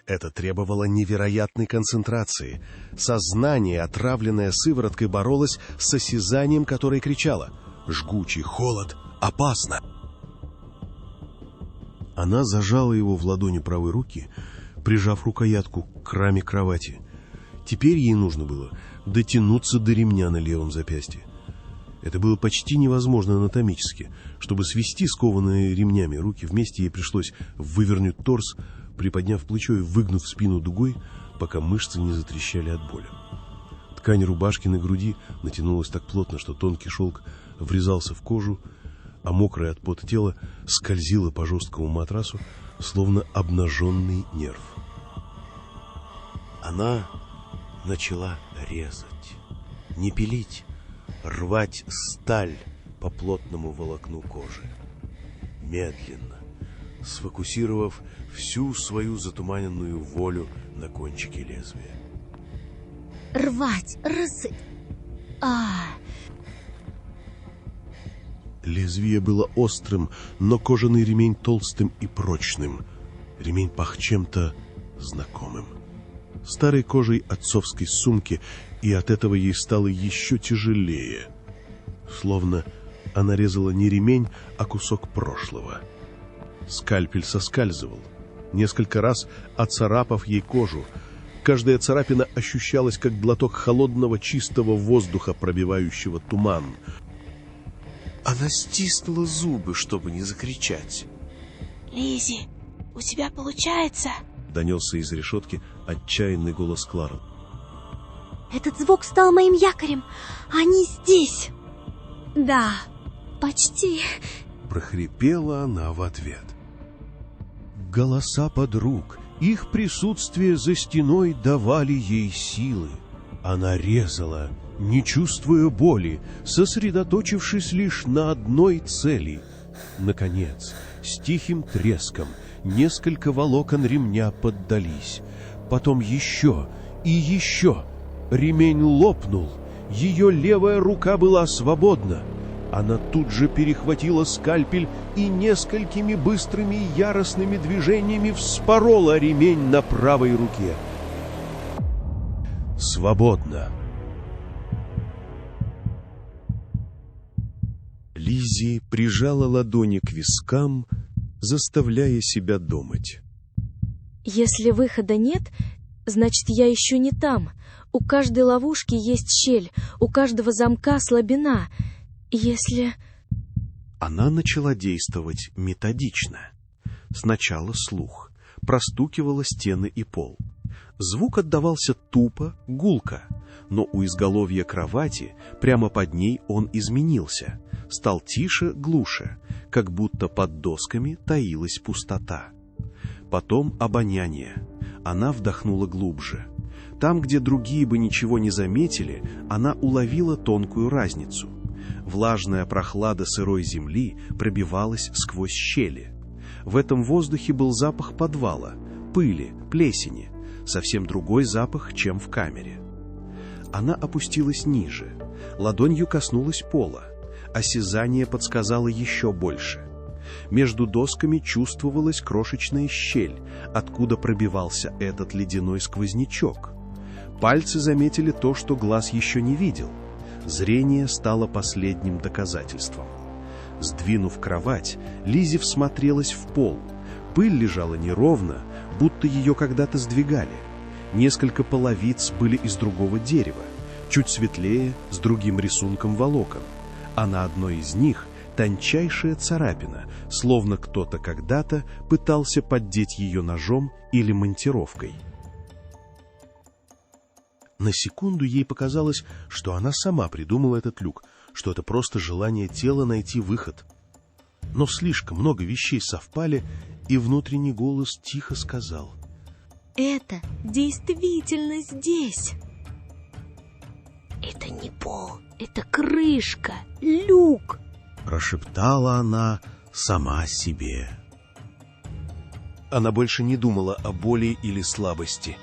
Это требовало невероятной концентрации. Сознание, отравленное сывороткой, боролось с осязанием, которое кричало: «Жгучий холод! Опасно!» Она зажала его в ладони правой руки, прижав рукоятку к раме кровати. Теперь ей нужно было дотянуться до ремня на левом запястье. Это было почти невозможно анатомически. Чтобы свести скованные ремнями руки вместе, ей пришлось вывернуть торс, приподняв плечо и выгнув спину дугой, пока мышцы не затрещали от боли. Ткань рубашки на груди натянулась так плотно, что тонкий шелк врезался в кожу, а мокрое от пота тело скользило по жесткому матрасу, словно обнаженный нерв. Она начала резать, не пилить, рвать сталь по плотному волокну кожи. Медленно, сфокусировав всю свою затуманенную волю на кончике лезвия. Рвать, Лезвие было острым, но кожаный ремень толстым и прочным. Ремень пах чем-то знакомым. Старой кожей отцовской сумки, и от этого ей стало еще тяжелее. Словно она резала не ремень, а кусок прошлого. Скальпель соскальзывал, несколько раз оцарапав ей кожу. Каждая царапина ощущалась, как глоток холодного чистого воздуха, пробивающего туман. Она стиснула зубы, чтобы не закричать. «Лиззи, у тебя получается?» — донесся из решетки отчаянный голос Клары. Этот звук стал моим якорем. Они здесь. Да, почти. Прохрипела она в ответ. Голоса подруг, их присутствие за стеной давали ей силы. Она резала, не чувствуя боли, сосредоточившись лишь на одной цели. Наконец, с тихим треском несколько волокон ремня поддались. Потом еще и еще. Ремень лопнул. Ее левая рука была свободна. Она тут же перехватила скальпель и несколькими быстрыми и яростными движениями вспорола ремень на правой руке. Свободно. Лиззи прижала ладони к вискам, заставляя себя думать. Если выхода нет, значит, я еще не там. У каждой ловушки есть щель, у каждого замка слабина. Если... Она начала действовать методично. Сначала слух. Простукивала стены и пол. Звук отдавался тупо, гулко, но у изголовья кровати, прямо под ней, он изменился. Стал тише, глуше, как будто под досками таилась пустота. Потом обоняние. Она вдохнула глубже. Там, где другие бы ничего не заметили, она уловила тонкую разницу. Влажная прохлада сырой земли пробивалась сквозь щели. В этом воздухе был запах подвала, пыли, плесени, совсем другой запах, чем в камере. Она опустилась ниже, ладонью коснулась пола. Осязание подсказало еще больше. Между досками чувствовалась крошечная щель, откуда пробивался этот ледяной сквознячок. Пальцы заметили то, что глаз еще не видел. Зрение стало последним доказательством. Сдвинув кровать, Лиззи всмотрелась в пол. Пыль лежала неровно, будто ее когда-то сдвигали. Несколько половиц были из другого дерева, чуть светлее, с другим рисунком волокон. А на одной из них тончайшая царапина, словно кто-то когда-то пытался поддеть ее ножом или монтировкой. На секунду ей показалось, что она сама придумала этот люк, что это просто желание тела найти выход. Но слишком много вещей совпали, и внутренний голос тихо сказал: «Это действительно здесь». «Это не пол, это крышка, люк», — прошептала она сама себе. Она больше не думала о боли или слабости.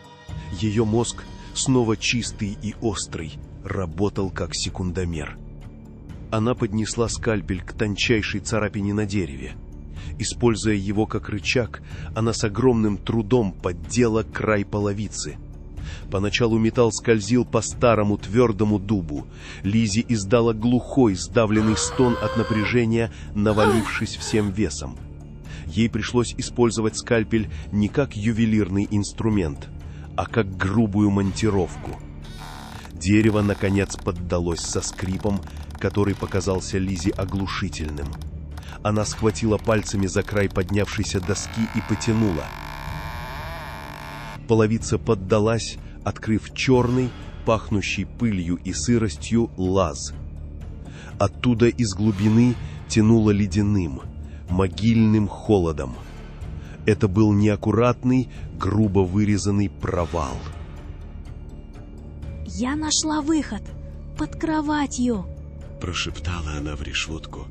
Ее мозг, снова чистый и острый, работал как секундомер. Она поднесла скальпель к тончайшей царапине на дереве. Используя его как рычаг, она с огромным трудом поддела край половицы. Поначалу металл скользил по старому твердому дубу. Лизи издала глухой, сдавленный стон от напряжения, навалившись всем весом. Ей пришлось использовать скальпель не как ювелирный инструмент, а как грубую монтировку. Дерево, наконец, поддалось со скрипом, который показался Лизе оглушительным. Она схватила пальцами за край поднявшейся доски и потянула. Половица поддалась, открыв черный, пахнущий пылью и сыростью лаз. Оттуда из глубины тянуло ледяным, могильным холодом. Это был неаккуратный, грубо вырезанный провал. «Я нашла выход! Под кроватью!» — прошептала она в решетку.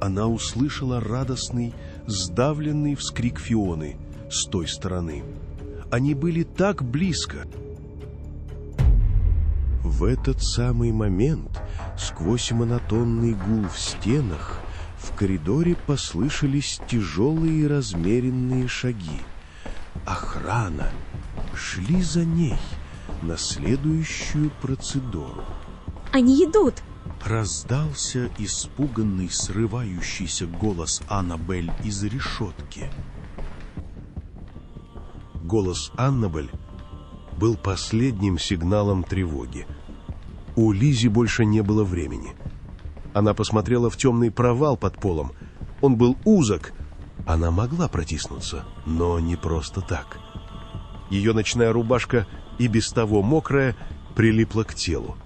Она услышала радостный, сдавленный вскрик Фионы с той стороны. Они были так близко. В этот самый момент, сквозь монотонный гул в стенах, в коридоре послышались тяжелые размеренные шаги. Охрана шли за ней на следующую процедуру. «Они идут!» Раздался испуганный, срывающийся голос Аннабель из решетки. Голос Аннабель был последним сигналом тревоги. У Лизи больше не было времени. Она посмотрела в темный провал под полом. Он был узок. Она могла протиснуться, но не просто так. Ее ночная рубашка, и без того мокрая, прилипла к телу.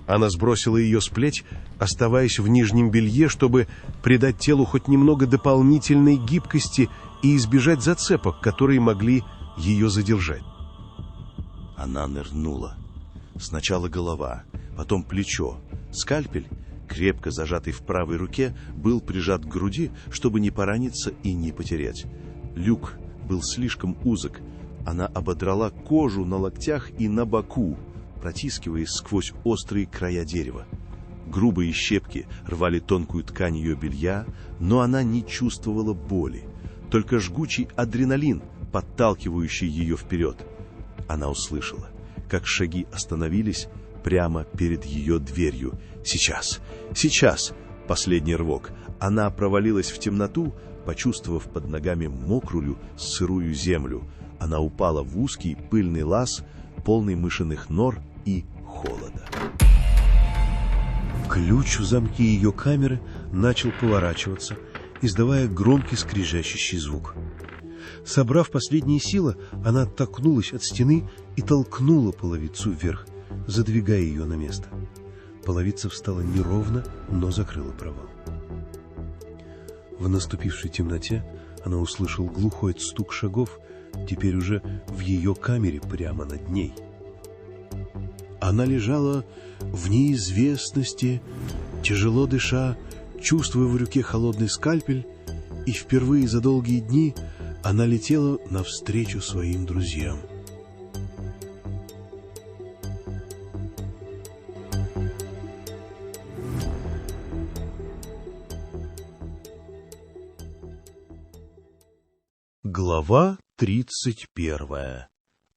Она сбросила ее с плеч, оставаясь в нижнем белье, чтобы придать телу хоть немного дополнительной гибкости и избежать зацепок, которые могли ее задержать. Она нырнула. Сначала голова, потом плечо. Скальпель, крепко зажатый в правой руке, был прижат к груди, чтобы не пораниться и не потерять. Люк был слишком узок. Она ободрала кожу на локтях и на боку, протискиваясь сквозь острые края дерева. Грубые щепки рвали тонкую ткань ее белья, но она не чувствовала боли, только жгучий адреналин, подталкивающий ее вперед. Она услышала, как шаги остановились прямо перед ее дверью. Сейчас, сейчас! Последний рывок. Она провалилась в темноту, почувствовав под ногами мокрую, сырую землю. Она упала в узкий пыльный лаз, полный мышиных нор и холода. Ключ в замке ее камеры начал поворачиваться, издавая громкий скрежещущий звук. Собрав последние силы, она оттолкнулась от стены и толкнула половицу вверх, задвигая ее на место. Половица встала неровно, но закрыла провал. В наступившей темноте она услышала глухой стук шагов, теперь уже в ее камере прямо над ней. Она лежала в неизвестности, тяжело дыша, чувствуя в руке холодный скальпель, и впервые за долгие дни она летела навстречу своим друзьям. Глава 31.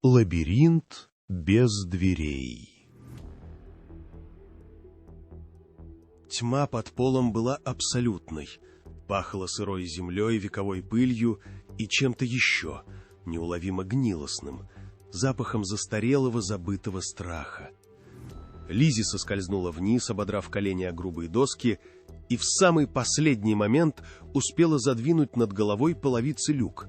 Лабиринт без дверей. Тьма под полом была абсолютной. Пахло сырой землей, вековой пылью и чем-то еще, неуловимо гнилостным, запахом застарелого, забытого страха. Лизи соскользнула вниз, ободрав колени о грубые доски, и в самый последний момент успела задвинуть над головой половицы люк.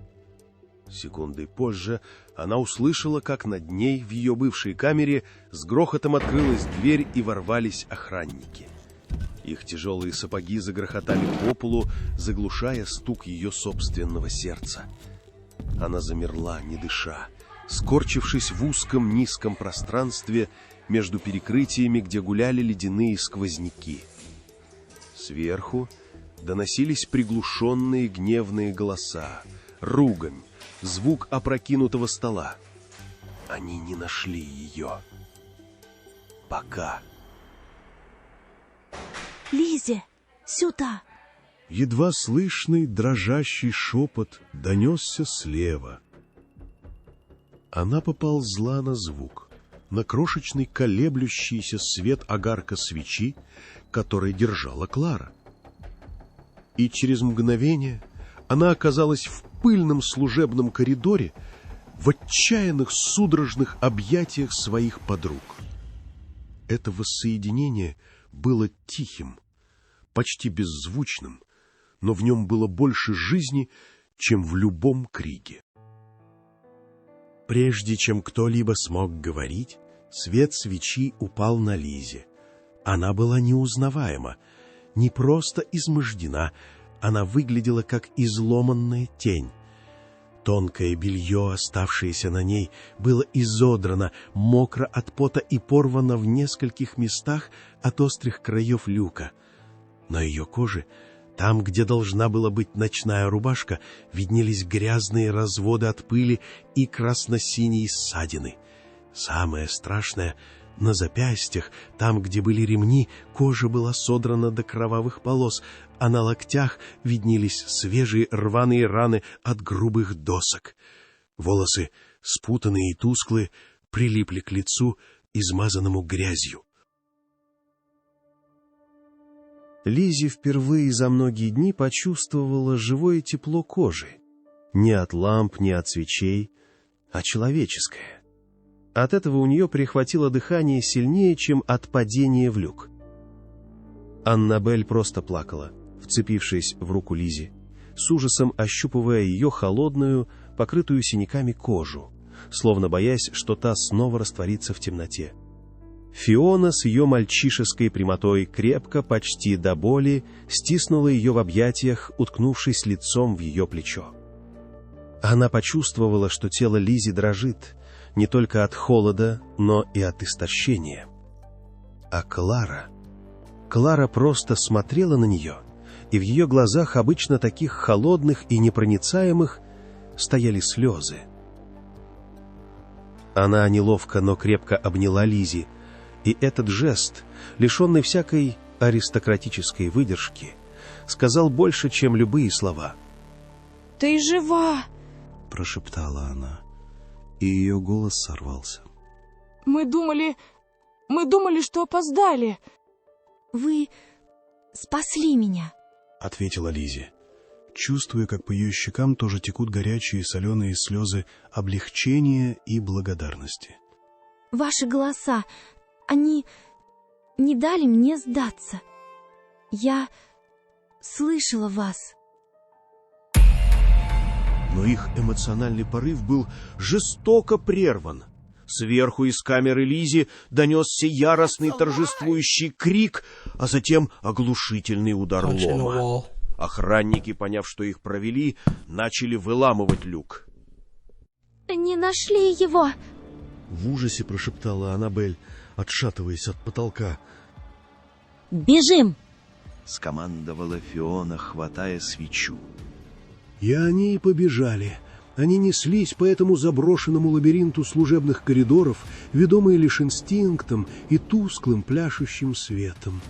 Секундой позже она услышала, как над ней в ее бывшей камере с грохотом открылась дверь и ворвались охранники. Их тяжелые сапоги загрохотали по полу, заглушая стук ее собственного сердца. Она замерла, не дыша, скорчившись в узком низком пространстве между перекрытиями, где гуляли ледяные сквозняки. Сверху доносились приглушенные гневные голоса, ругань, звук опрокинутого стола. Они не нашли ее. Пока. «Лизи, сюда!» Едва слышный дрожащий шепот донесся слева. Она поползла на звук, на крошечный колеблющийся свет огарка свечи, который держала Клара. И через мгновение она оказалась в пыльном служебном коридоре, в отчаянных судорожных объятиях своих подруг. Это воссоединение было тихим, почти беззвучным, но в нем было больше жизни, чем в любом крике. Прежде чем кто-либо смог говорить, свет свечи упал на Лизе. Она была неузнаваема, не просто измождена, она выглядела как изломанная тень. Тонкое белье, оставшееся на ней, было изодрано, мокро от пота и порвано в нескольких местах от острых краев люка. На ее коже, там, где должна была быть ночная рубашка, виднелись грязные разводы от пыли и красно-синие ссадины. Самое страшное — на запястьях, там, где были ремни, кожа была содрана до кровавых полос, а на локтях виднелись свежие рваные раны от грубых досок. Волосы, спутанные и тусклые, прилипли к лицу, измазанному грязью. Лиззи впервые за многие дни почувствовала живое тепло кожи. Не от ламп, не от свечей, а человеческое. От этого у нее перехватило дыхание сильнее, чем от падения в люк. Аннабель просто плакала, вцепившись в руку Лиззи, с ужасом ощупывая ее холодную, покрытую синяками кожу, словно боясь, что та снова растворится в темноте. Фиона с ее мальчишеской прямотой крепко, почти до боли, стиснула ее в объятиях, уткнувшись лицом в ее плечо. Она почувствовала, что тело Лиззи дрожит, не только от холода, но и от истощения. А Клара просто смотрела на нее, и в ее глазах, обычно таких холодных и непроницаемых, стояли слезы. Она неловко, но крепко обняла Лиззи, и этот жест, лишенный всякой аристократической выдержки, сказал больше, чем любые слова. «Ты жива!» — прошептала она, и ее голос сорвался. Мы думали, что опоздали. Вы спасли меня, — ответила Лиззи, чувствуя, как по ее щекам тоже текут горячие соленые слезы облегчения и благодарности. Ваши голоса, они не дали мне сдаться. Я слышала вас. Но их эмоциональный порыв был жестоко прерван. Сверху из камеры Лиззи донесся яростный торжествующий крик, а затем оглушительный удар лома. Охранники, поняв, что их провели, начали выламывать люк. «Не нашли его!» — в ужасе прошептала Аннабель, отшатываясь от потолка. «Бежим!» — скомандовала Фиона, хватая свечу. И они побежали. Они неслись по этому заброшенному лабиринту служебных коридоров, ведомые лишь инстинктом и тусклым пляшущим светом.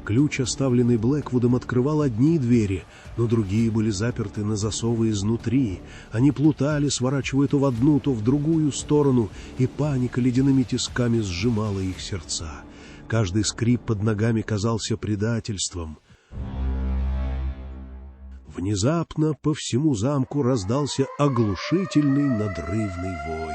Ключ, оставленный Блэквудом, открывал одни двери, но другие были заперты на засовы изнутри. Они плутали, сворачивая то в одну, то в другую сторону, и паника ледяными тисками сжимала их сердца. Каждый скрип под ногами казался предательством. Внезапно по всему замку раздался оглушительный надрывный вой.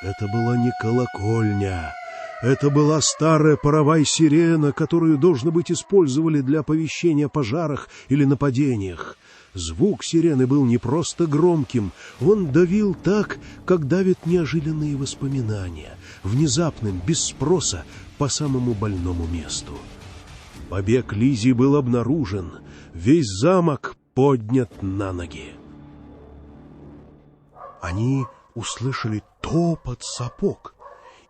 Это была не колокольня. Это была старая паровая сирена, которую, должно быть, использовали для оповещения о пожарах или нападениях. Звук сирены был не просто громким, он давил так, как давят неожиданные воспоминания, внезапным, без спроса, по самому больному месту. Побег Лиззи был обнаружен, весь замок поднят на ноги. Они услышали топот сапог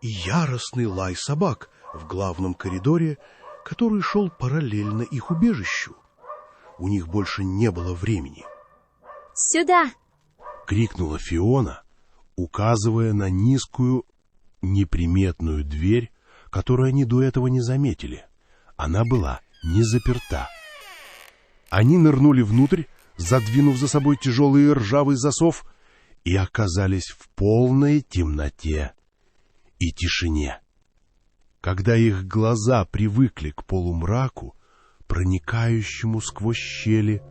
и яростный лай собак в главном коридоре, который шел параллельно их убежищу. У них больше не было времени. «Сюда!» — крикнула Фиона, указывая на низкую, неприметную дверь, которую они до этого не заметили. Она была не заперта. Они нырнули внутрь, задвинув за собой тяжелый ржавый засов, и оказались в полной темноте и тишине. Когда их глаза привыкли к полумраку, проникающему сквозь щели,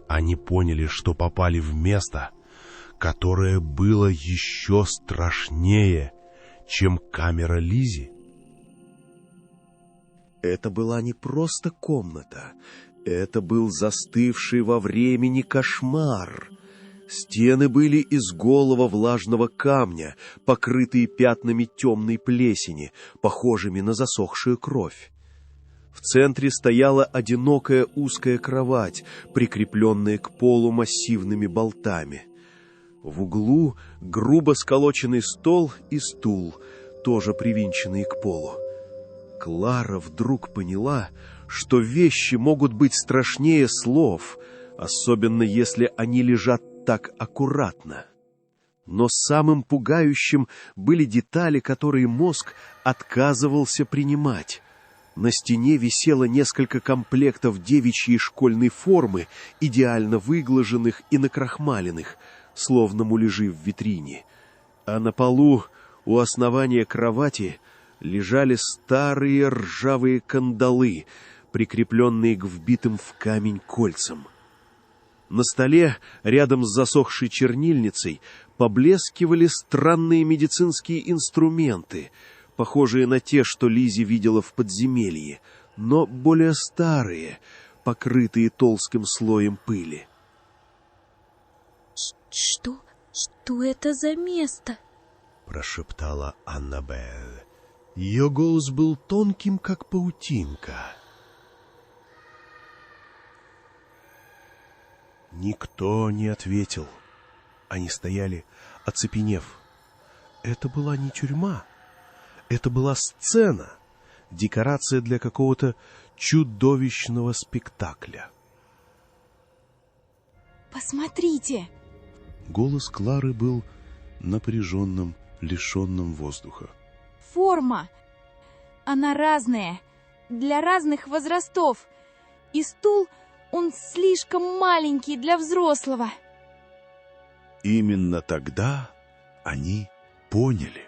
они поняли, что попали в место, которое было еще страшнее, чем камера Лизи. Это была не просто комната, это был застывший во времени кошмар. Стены были из голого влажного камня, покрытые пятнами темной плесени, похожими на засохшую кровь. В центре стояла одинокая узкая кровать, прикрепленная к полу массивными болтами. В углу грубо сколоченный стол и стул, тоже привинченные к полу. Клара вдруг поняла, что вещи могут быть страшнее слов, особенно если они лежат так аккуратно. Но самым пугающим были детали, которые мозг отказывался принимать. На стене висело несколько комплектов девичьей школьной формы, идеально выглаженных и накрахмаленных, словно муляжи в витрине. А на полу у основания кровати лежали старые ржавые кандалы, прикрепленные к вбитым в камень кольцам. На столе, рядом с засохшей чернильницей, поблескивали странные медицинские инструменты, похожие на те, что Лизи видела в подземелье, но более старые, покрытые толстым слоем пыли. Что это за место? Прошептала Аннабель. Ее голос был тонким, как паутинка. Никто не ответил. Они стояли, оцепенев. Это была не тюрьма. Это была сцена, декорация для какого-то чудовищного спектакля. Посмотрите! Голос Клары был напряженным, лишенным воздуха. Форма! Она разная, для разных возрастов. И стул, он слишком маленький для взрослого. Именно тогда они поняли.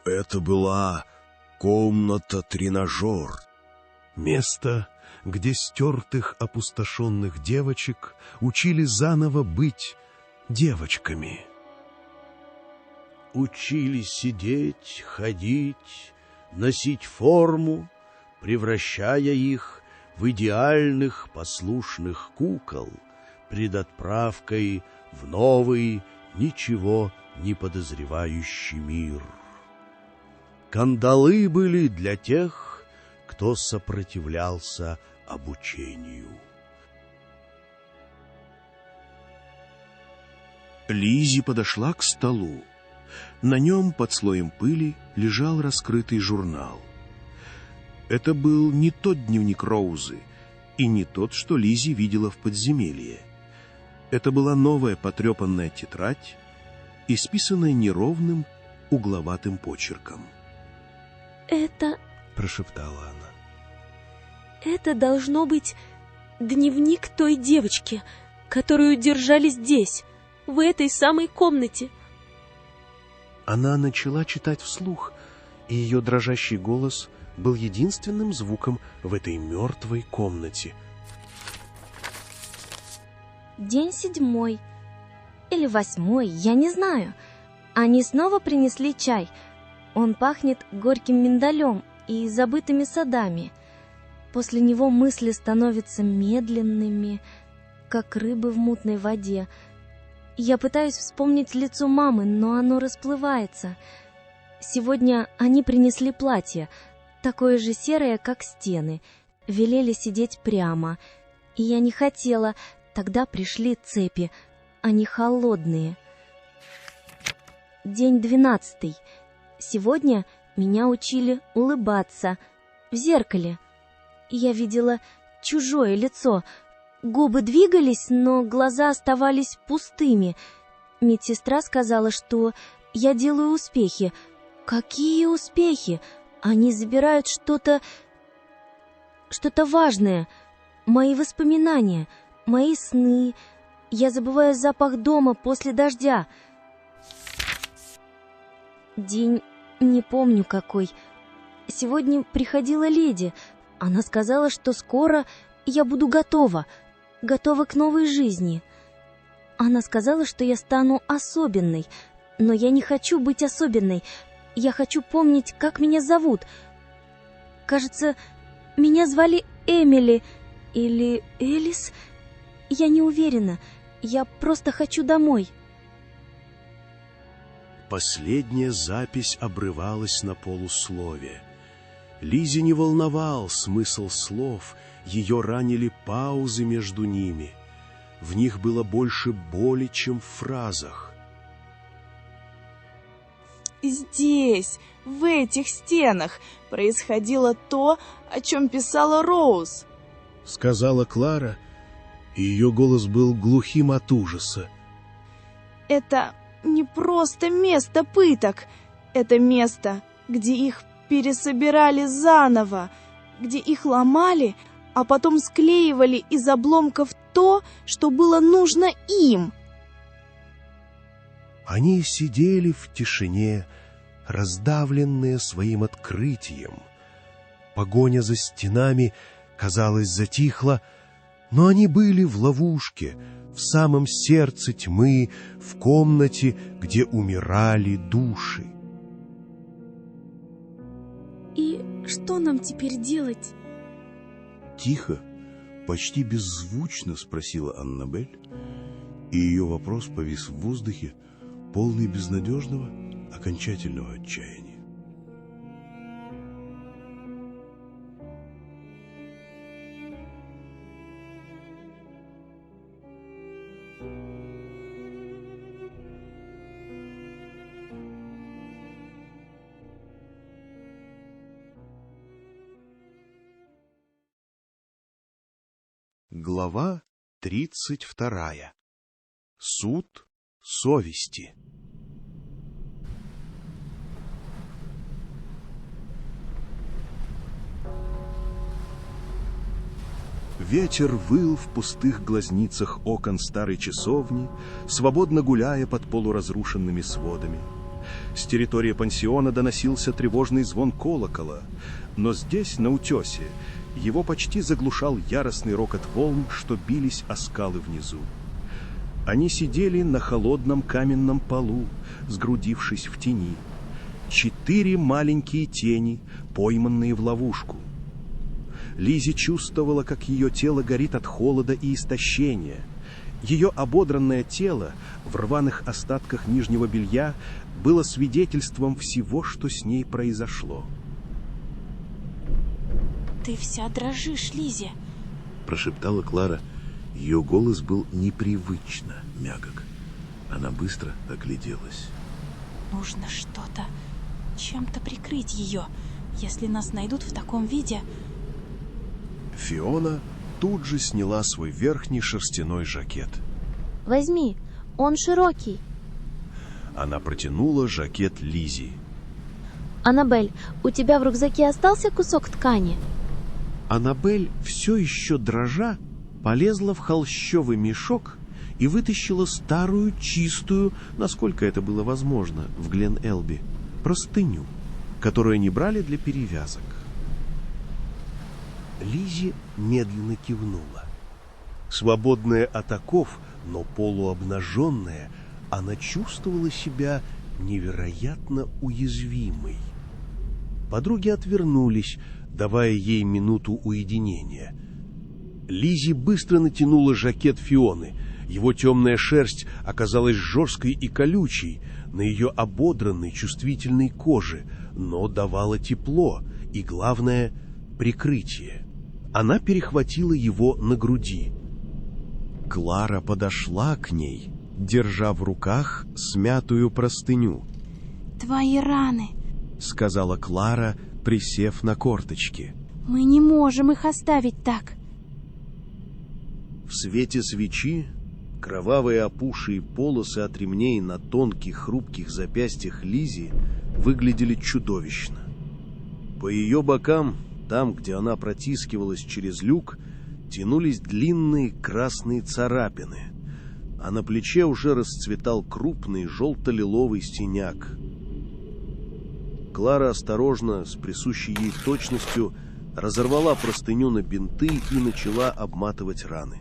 Это была комната-тренажер. Место, где стертых, опустошенных девочек учили заново быть девочками. Учили сидеть, ходить, носить форму, превращая их в идеальных послушных кукол, пред отправкой в новый, ничего не подозревающий мир. Кандалы были для тех, кто сопротивлялся обучению. Лизи подошла к столу. На нем под слоем пыли лежал раскрытый журнал. Это был не тот дневник Роузы и не тот, что Лизи видела в подземелье. Это была новая потрепанная тетрадь, исписанная неровным, угловатым почерком. «Это...» — прошептала она. «Это должно быть дневник той девочки, которую держали здесь, в этой самой комнате». Она начала читать вслух, и ее дрожащий голос был единственным звуком в этой мертвой комнате. День 7 или 8, я не знаю. Они снова принесли чай. Он пахнет горьким миндалем и забытыми садами. После него мысли становятся медленными, как рыбы в мутной воде. Я пытаюсь вспомнить лицо мамы, но оно расплывается. Сегодня они принесли платье, такое же серое, как стены. Велели сидеть прямо. И я не хотела. Тогда пришли цепи. Они холодные. День 12. Сегодня меня учили улыбаться в зеркале. Я видела чужое лицо. Губы двигались, но глаза оставались пустыми. Медсестра сказала, что я делаю успехи. Какие успехи? Они забирают что-то важное. Мои воспоминания, мои сны. Я забываю запах дома после дождя. День не помню какой. Сегодня приходила леди. Она сказала, что скоро я буду готова к новой жизни. Она сказала, что я стану особенной, но я не хочу быть особенной. Я хочу помнить, как меня зовут. Кажется, меня звали Эмили или Элис. Я не уверена. Я просто хочу домой. Последняя запись обрывалась на полуслове. Лизе не волновал смысл слов, ее ранили паузы между ними. В них было больше боли, чем в фразах. Здесь, в этих стенах, происходило то, о чем писала Роуз, — сказала Клара, и ее голос был глухим от ужаса. Это не просто место пыток. Это место, где их пересобирали заново, где их ломали, а потом склеивали из обломков то, что было нужно им. Они сидели в тишине, раздавленные своим открытием. Погоня за стенами, казалось, затихла, но они были в ловушке, в самом сердце тьмы, в комнате, где умирали души. И что нам теперь делать? Тихо, почти беззвучно спросила Аннабель, и ее вопрос повис в воздухе, полный безнадежного, окончательного отчаяния. Глава 32. Суд совести. Ветер выл в пустых глазницах окон старой часовни, свободно гуляя под полуразрушенными сводами. С территории пансиона доносился тревожный звон колокола, но здесь, на утесе, его почти заглушал яростный рокот волн, что бились о скалы внизу. Они сидели на холодном каменном полу, сгрудившись в тени. 4 маленькие тени, пойманные в ловушку. Лизи чувствовала, как ее тело горит от холода и истощения. Ее ободранное тело в рваных остатках нижнего белья было свидетельством всего, что с ней произошло. «Ты вся дрожишь, Лизи», — прошептала Клара. Ее голос был непривычно мягок. Она быстро огляделась. «Нужно что-то, чем-то прикрыть ее, если нас найдут в таком виде». Фиона тут же сняла свой верхний шерстяной жакет. Возьми, он широкий. Она протянула жакет Лизи. Аннабель, у тебя в рюкзаке остался кусок ткани? Аннабель, все еще дрожа, полезла в холщовый мешок и вытащила старую, чистую, насколько это было возможно, в Глен-Элби, простыню, которую они брали для перевязок. Лизи медленно кивнула. Свободная от оков, но полуобнаженная, она чувствовала себя невероятно уязвимой. Подруги отвернулись, давая ей минуту уединения. Лизи быстро натянула жакет Фионы. Его темная шерсть оказалась жесткой и колючей на ее ободранной чувствительной коже, но давала тепло и, главное, прикрытие. Она перехватила его на груди. Клара подошла к ней, держа в руках смятую простыню. «Твои раны», — сказала Клара, присев на корточки. «Мы не можем их оставить так». В свете свечи кровавые опухшие полосы от ремней на тонких хрупких запястьях Лизи выглядели чудовищно. По ее бокам, там, где она протискивалась через люк, тянулись длинные красные царапины, а на плече уже расцветал крупный желто-лиловый синяк. Клара осторожно, с присущей ей точностью, разорвала простыню на бинты и начала обматывать раны.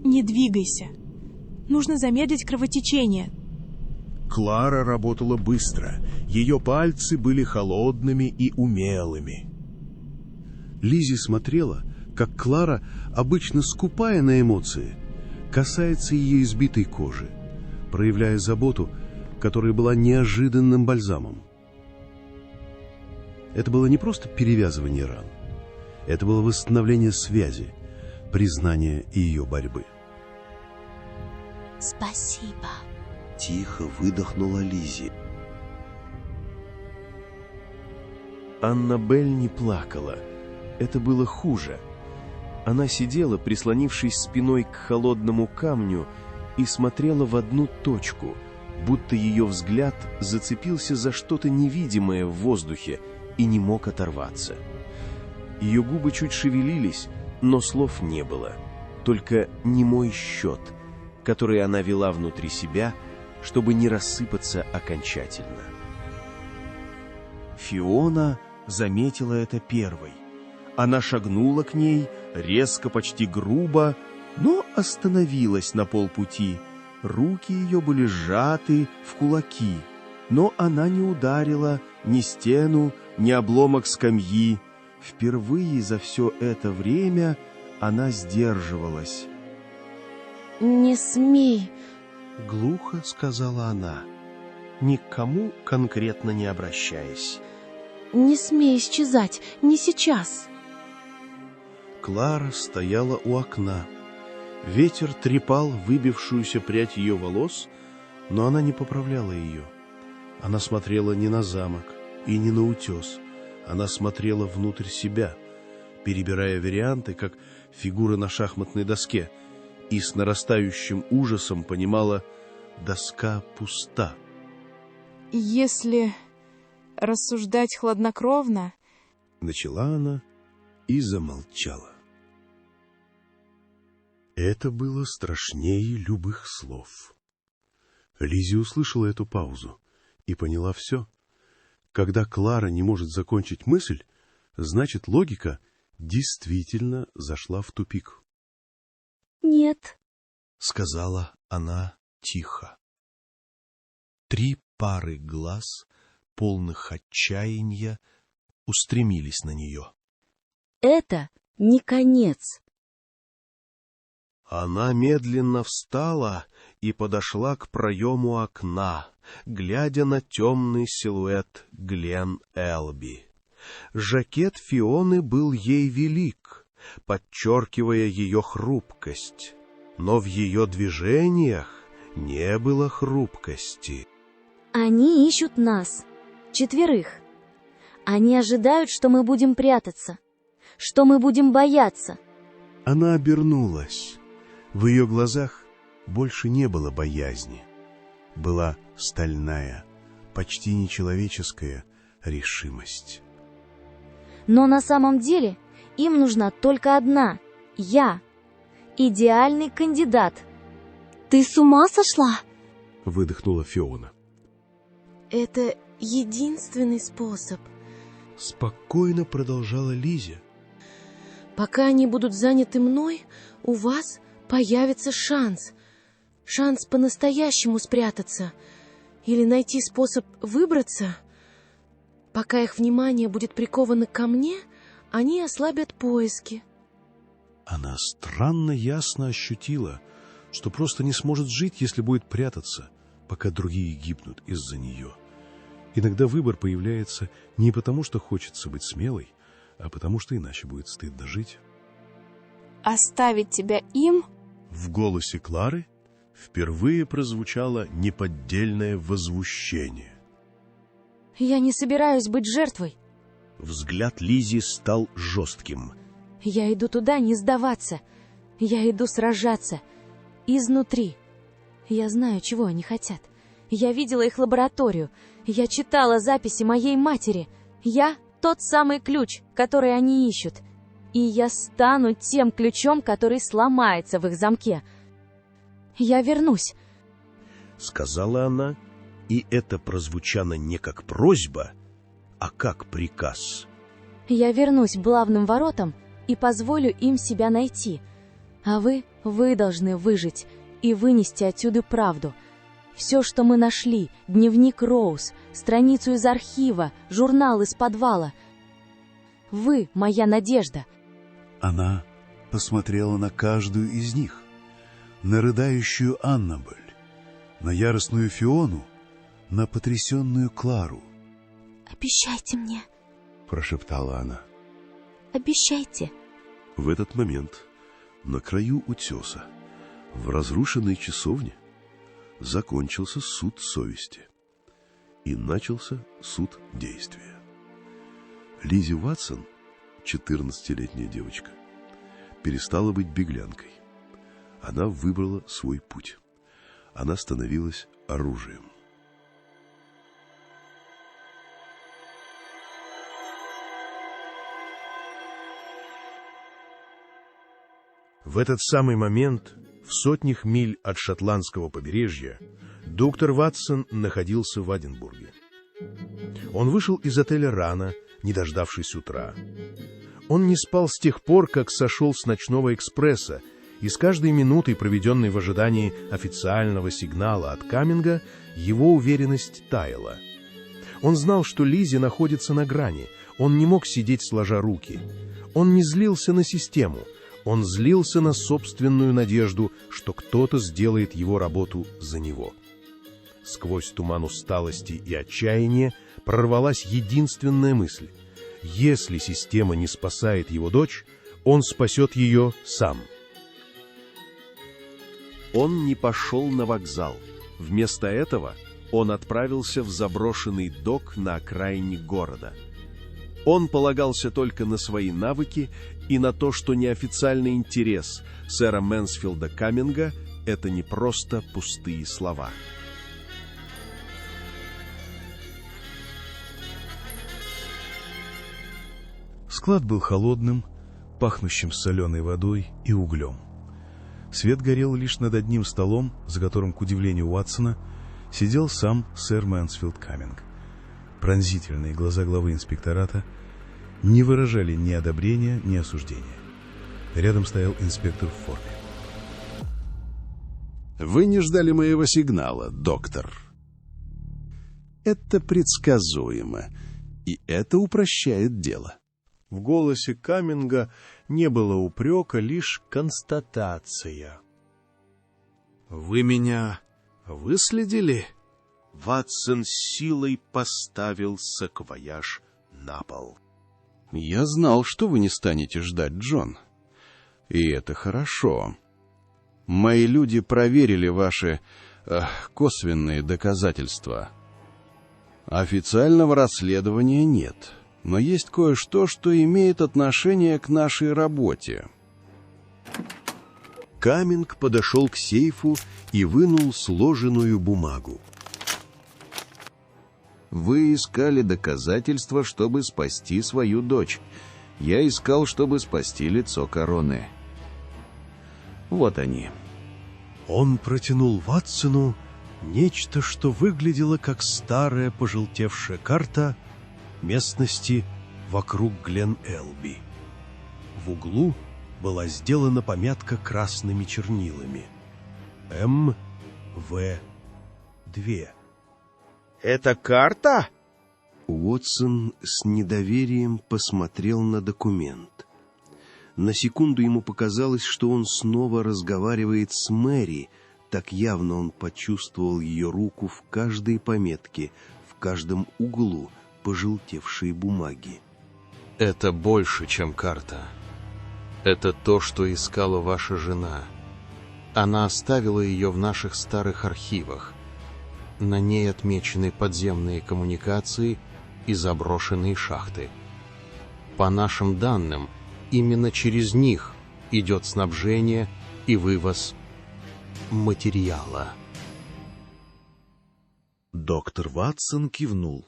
Не двигайся. Нужно замедлить кровотечение. Клара работала быстро. Ее пальцы были холодными и умелыми. Лиззи смотрела, как Клара, обычно скупая на эмоции, касается ее избитой кожи, проявляя заботу, которая была неожиданным бальзамом. Это было не просто перевязывание ран. Это было восстановление связи, признание ее борьбы. Спасибо. Тихо выдохнула Лиззи. Аннабель не плакала. Это было хуже. Она сидела, прислонившись спиной к холодному камню, и смотрела в одну точку, будто ее взгляд зацепился за что-то невидимое в воздухе и не мог оторваться. Ее губы чуть шевелились, но слов не было, только немой счет, который она вела внутри себя, чтобы не рассыпаться окончательно. Фиона заметила это первой. Она шагнула к ней, резко, почти грубо, но остановилась на полпути. Руки ее были сжаты в кулаки, но она не ударила ни стену, ни обломок скамьи. Впервые за все это время она сдерживалась. «Не смей!» — глухо сказала она, ни к кому конкретно не обращаясь. «Не смей исчезать, не сейчас!» Клара стояла у окна. Ветер трепал выбившуюся прядь ее волос, но она не поправляла ее. Она смотрела не на замок и не на утес. Она смотрела внутрь себя, перебирая варианты, как фигура на шахматной доске, и с нарастающим ужасом понимала: доска пуста. Если рассуждать хладнокровно, начала она и замолчала. Это было страшнее любых слов. Лиззи услышала эту паузу и поняла все. Когда Клара не может закончить мысль, значит, логика действительно зашла в тупик. «Нет», — сказала она тихо. 3 пары глаз, полных отчаяния, устремились на нее. «Это не конец». Она медленно встала и подошла к проему окна, глядя на темный силуэт Глен Элби. Жакет Фионы был ей велик, подчеркивая ее хрупкость, но в ее движениях не было хрупкости. Они ищут нас, 4. Они ожидают, что мы будем прятаться, что мы будем бояться. Она обернулась. В ее глазах больше не было боязни. Была стальная, почти нечеловеческая решимость. Но на самом деле им нужна только одна — я. Идеальный кандидат. «Ты с ума сошла?» — выдохнула Фиона. «Это единственный способ», — спокойно продолжала Лиззи. «Пока они будут заняты мной, у вас появится шанс. Шанс по-настоящему спрятаться или найти способ выбраться. Пока их внимание будет приковано ко мне, они ослабят поиски». Она странно ясно ощутила, что просто не сможет жить, если будет прятаться, пока другие гибнут из-за нее. Иногда выбор появляется не потому, что хочется быть смелой, а потому, что иначе будет стыдно жить. Оставить тебя им? В голосе Клары впервые прозвучало неподдельное возмущение. Я не собираюсь быть жертвой. Взгляд Лиззи стал жестким. Я иду туда не сдаваться. Я иду сражаться. Изнутри. Я знаю, чего они хотят. Я видела их лабораторию. Я читала записи моей матери. Я тот самый ключ, который они ищут. и я стану тем ключом, который сломается в их замке. Я вернусь, — сказала она, и это прозвучало не как просьба, а как приказ. Я вернусь к главным воротам и позволю им себя найти. А вы должны выжить и вынести отсюда правду. Все, что мы нашли, дневник Роуз, страницу из архива, журнал из подвала. Вы — моя надежда. Она посмотрела на каждую из них, на рыдающую Аннабель, на яростную Фиону, на потрясенную Клару. «Обещайте мне», — прошептала она. «Обещайте». В этот момент на краю утеса, в разрушенной часовне, закончился суд совести и начался суд действия. Лиззи Ватсон, 14-летняя девочка, перестала быть беглянкой. Она выбрала свой путь. Она становилась оружием. В этот самый момент, в сотнях миль от шотландского побережья, доктор Ватсон находился в Эдинбурге. Он вышел из отеля рано, не дождавшись утра. Он не спал с тех пор, как сошел с ночного экспресса, и с каждой минутой, проведенной в ожидании официального сигнала от Камминга, его уверенность таяла. Он знал, что Лиззи находится на грани, он не мог сидеть сложа руки. Он не злился на систему, он злился на собственную надежду, что кто-то сделает его работу за него. Сквозь туман усталости и отчаяния прорвалась единственная мысль. Если система не спасает его дочь, он спасет ее сам. Он не пошел на вокзал. Вместо этого он отправился в заброшенный док на окраине города. Он полагался только на свои навыки и на то, что неофициальный интерес сэра Мэнсфилда Камминга — это не просто пустые слова. Склад был холодным, пахнущим соленой водой и углем. Свет горел лишь над одним столом, за которым, к удивлению Уатсона, сидел сам сэр Мэнсфилд Камминг. Пронзительные глаза главы инспектората не выражали ни одобрения, ни осуждения. Рядом стоял инспектор в форме. «Вы не ждали моего сигнала, доктор. Это предсказуемо, и это упрощает дело». В голосе Камминга не было упрека, лишь констатация. «Вы меня выследили?» Ватсон силой поставил саквояж на пол. «Я знал, что вы не станете ждать, Джон. И это хорошо. Мои люди проверили ваши косвенные доказательства. Официального расследования нет». Но есть кое-что, что имеет отношение к нашей работе. Камминг подошел к сейфу и вынул сложенную бумагу. Вы искали доказательства, чтобы спасти свою дочь. Я искал, чтобы спасти лицо короны. Вот они. Он протянул Ватсону нечто, что выглядело как старая пожелтевшая карта местности вокруг Глен-Элби. В углу была сделана пометка красными чернилами. МВ-2. «Это карта?» Уотсон с недоверием посмотрел на документ. На секунду ему показалось, что он снова разговаривает с Мэри, так явно он почувствовал ее руку в каждой пометке, в каждом углу пожелтевшей бумаги. Это больше, чем карта. Это то, что искала ваша жена. Она оставила ее в наших старых архивах. На ней отмечены подземные коммуникации и заброшенные шахты. По нашим данным, именно через них идет снабжение и вывоз материала. Доктор Ватсон кивнул.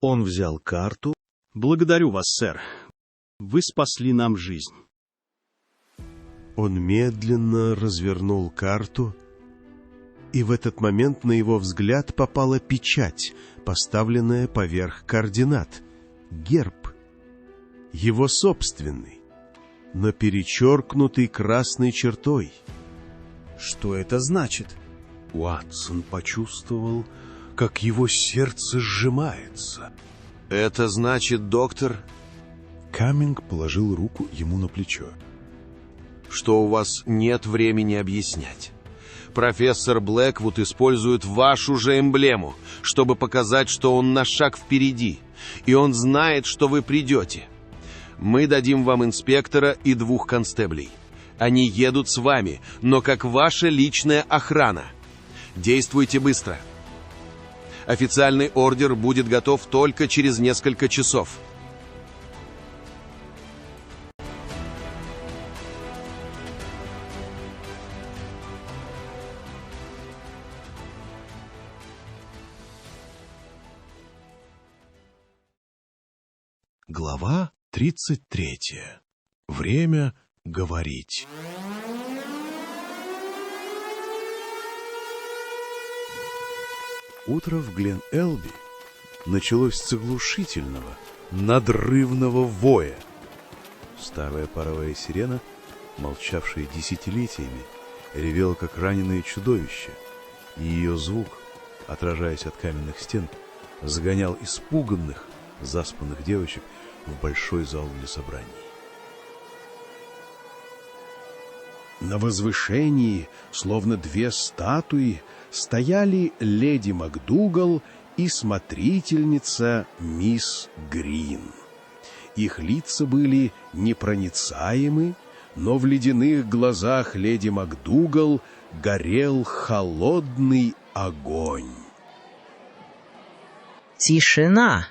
Он взял карту. «Благодарю вас, сэр. Вы спасли нам жизнь. Он медленно развернул карту, и в этот момент на его взгляд попала печать, поставленная поверх координат. Герб. Его собственный, но перечеркнутый красной чертой. Что это значит? Уотсон почувствовал, как его сердце сжимается. Это значит, доктор... Камминг положил руку ему на плечо. Что у вас нет времени объяснять. Профессор Блэквуд использует вашу же эмблему, чтобы показать, что он на шаг впереди, и он знает, что вы придете. Мы дадим вам инспектора и 2 констеблей. Они едут с вами, но как ваша личная охрана. Действуйте быстро. Официальный ордер будет готов только через несколько часов. Глава 33. Время говорить. Утро в Глен-Элби началось с оглушительного, надрывного воя. Старая паровая сирена, молчавшая десятилетиями, ревела, как раненое чудовище, и ее звук, отражаясь от каменных стен, загонял испуганных, заспанных девочек в большой зал для собраний. На возвышении, словно 2 статуи, стояли леди МакДугал и смотрительница мисс Грин. Их лица были непроницаемы, но в ледяных глазах леди МакДугал горел холодный огонь. «Тишина!»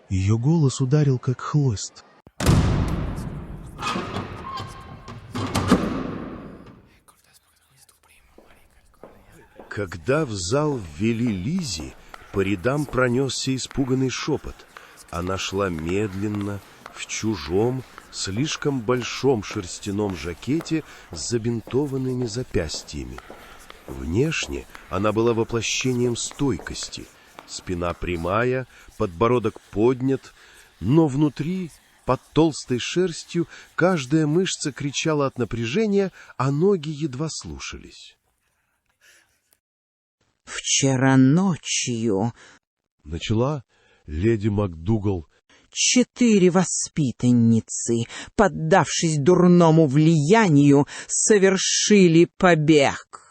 Ее голос ударил, как хлыст. Когда в зал ввели Лиззи, по рядам пронесся испуганный шепот. Она шла медленно, в чужом, слишком большом шерстяном жакете с забинтованными запястьями. Внешне она была воплощением стойкости. Спина прямая, подбородок поднят, но внутри, под толстой шерстью, каждая мышца кричала от напряжения, а ноги едва слушались. «Вчера ночью...» — начала леди МакДугал. 4 воспитанницы, поддавшись дурному влиянию, совершили побег.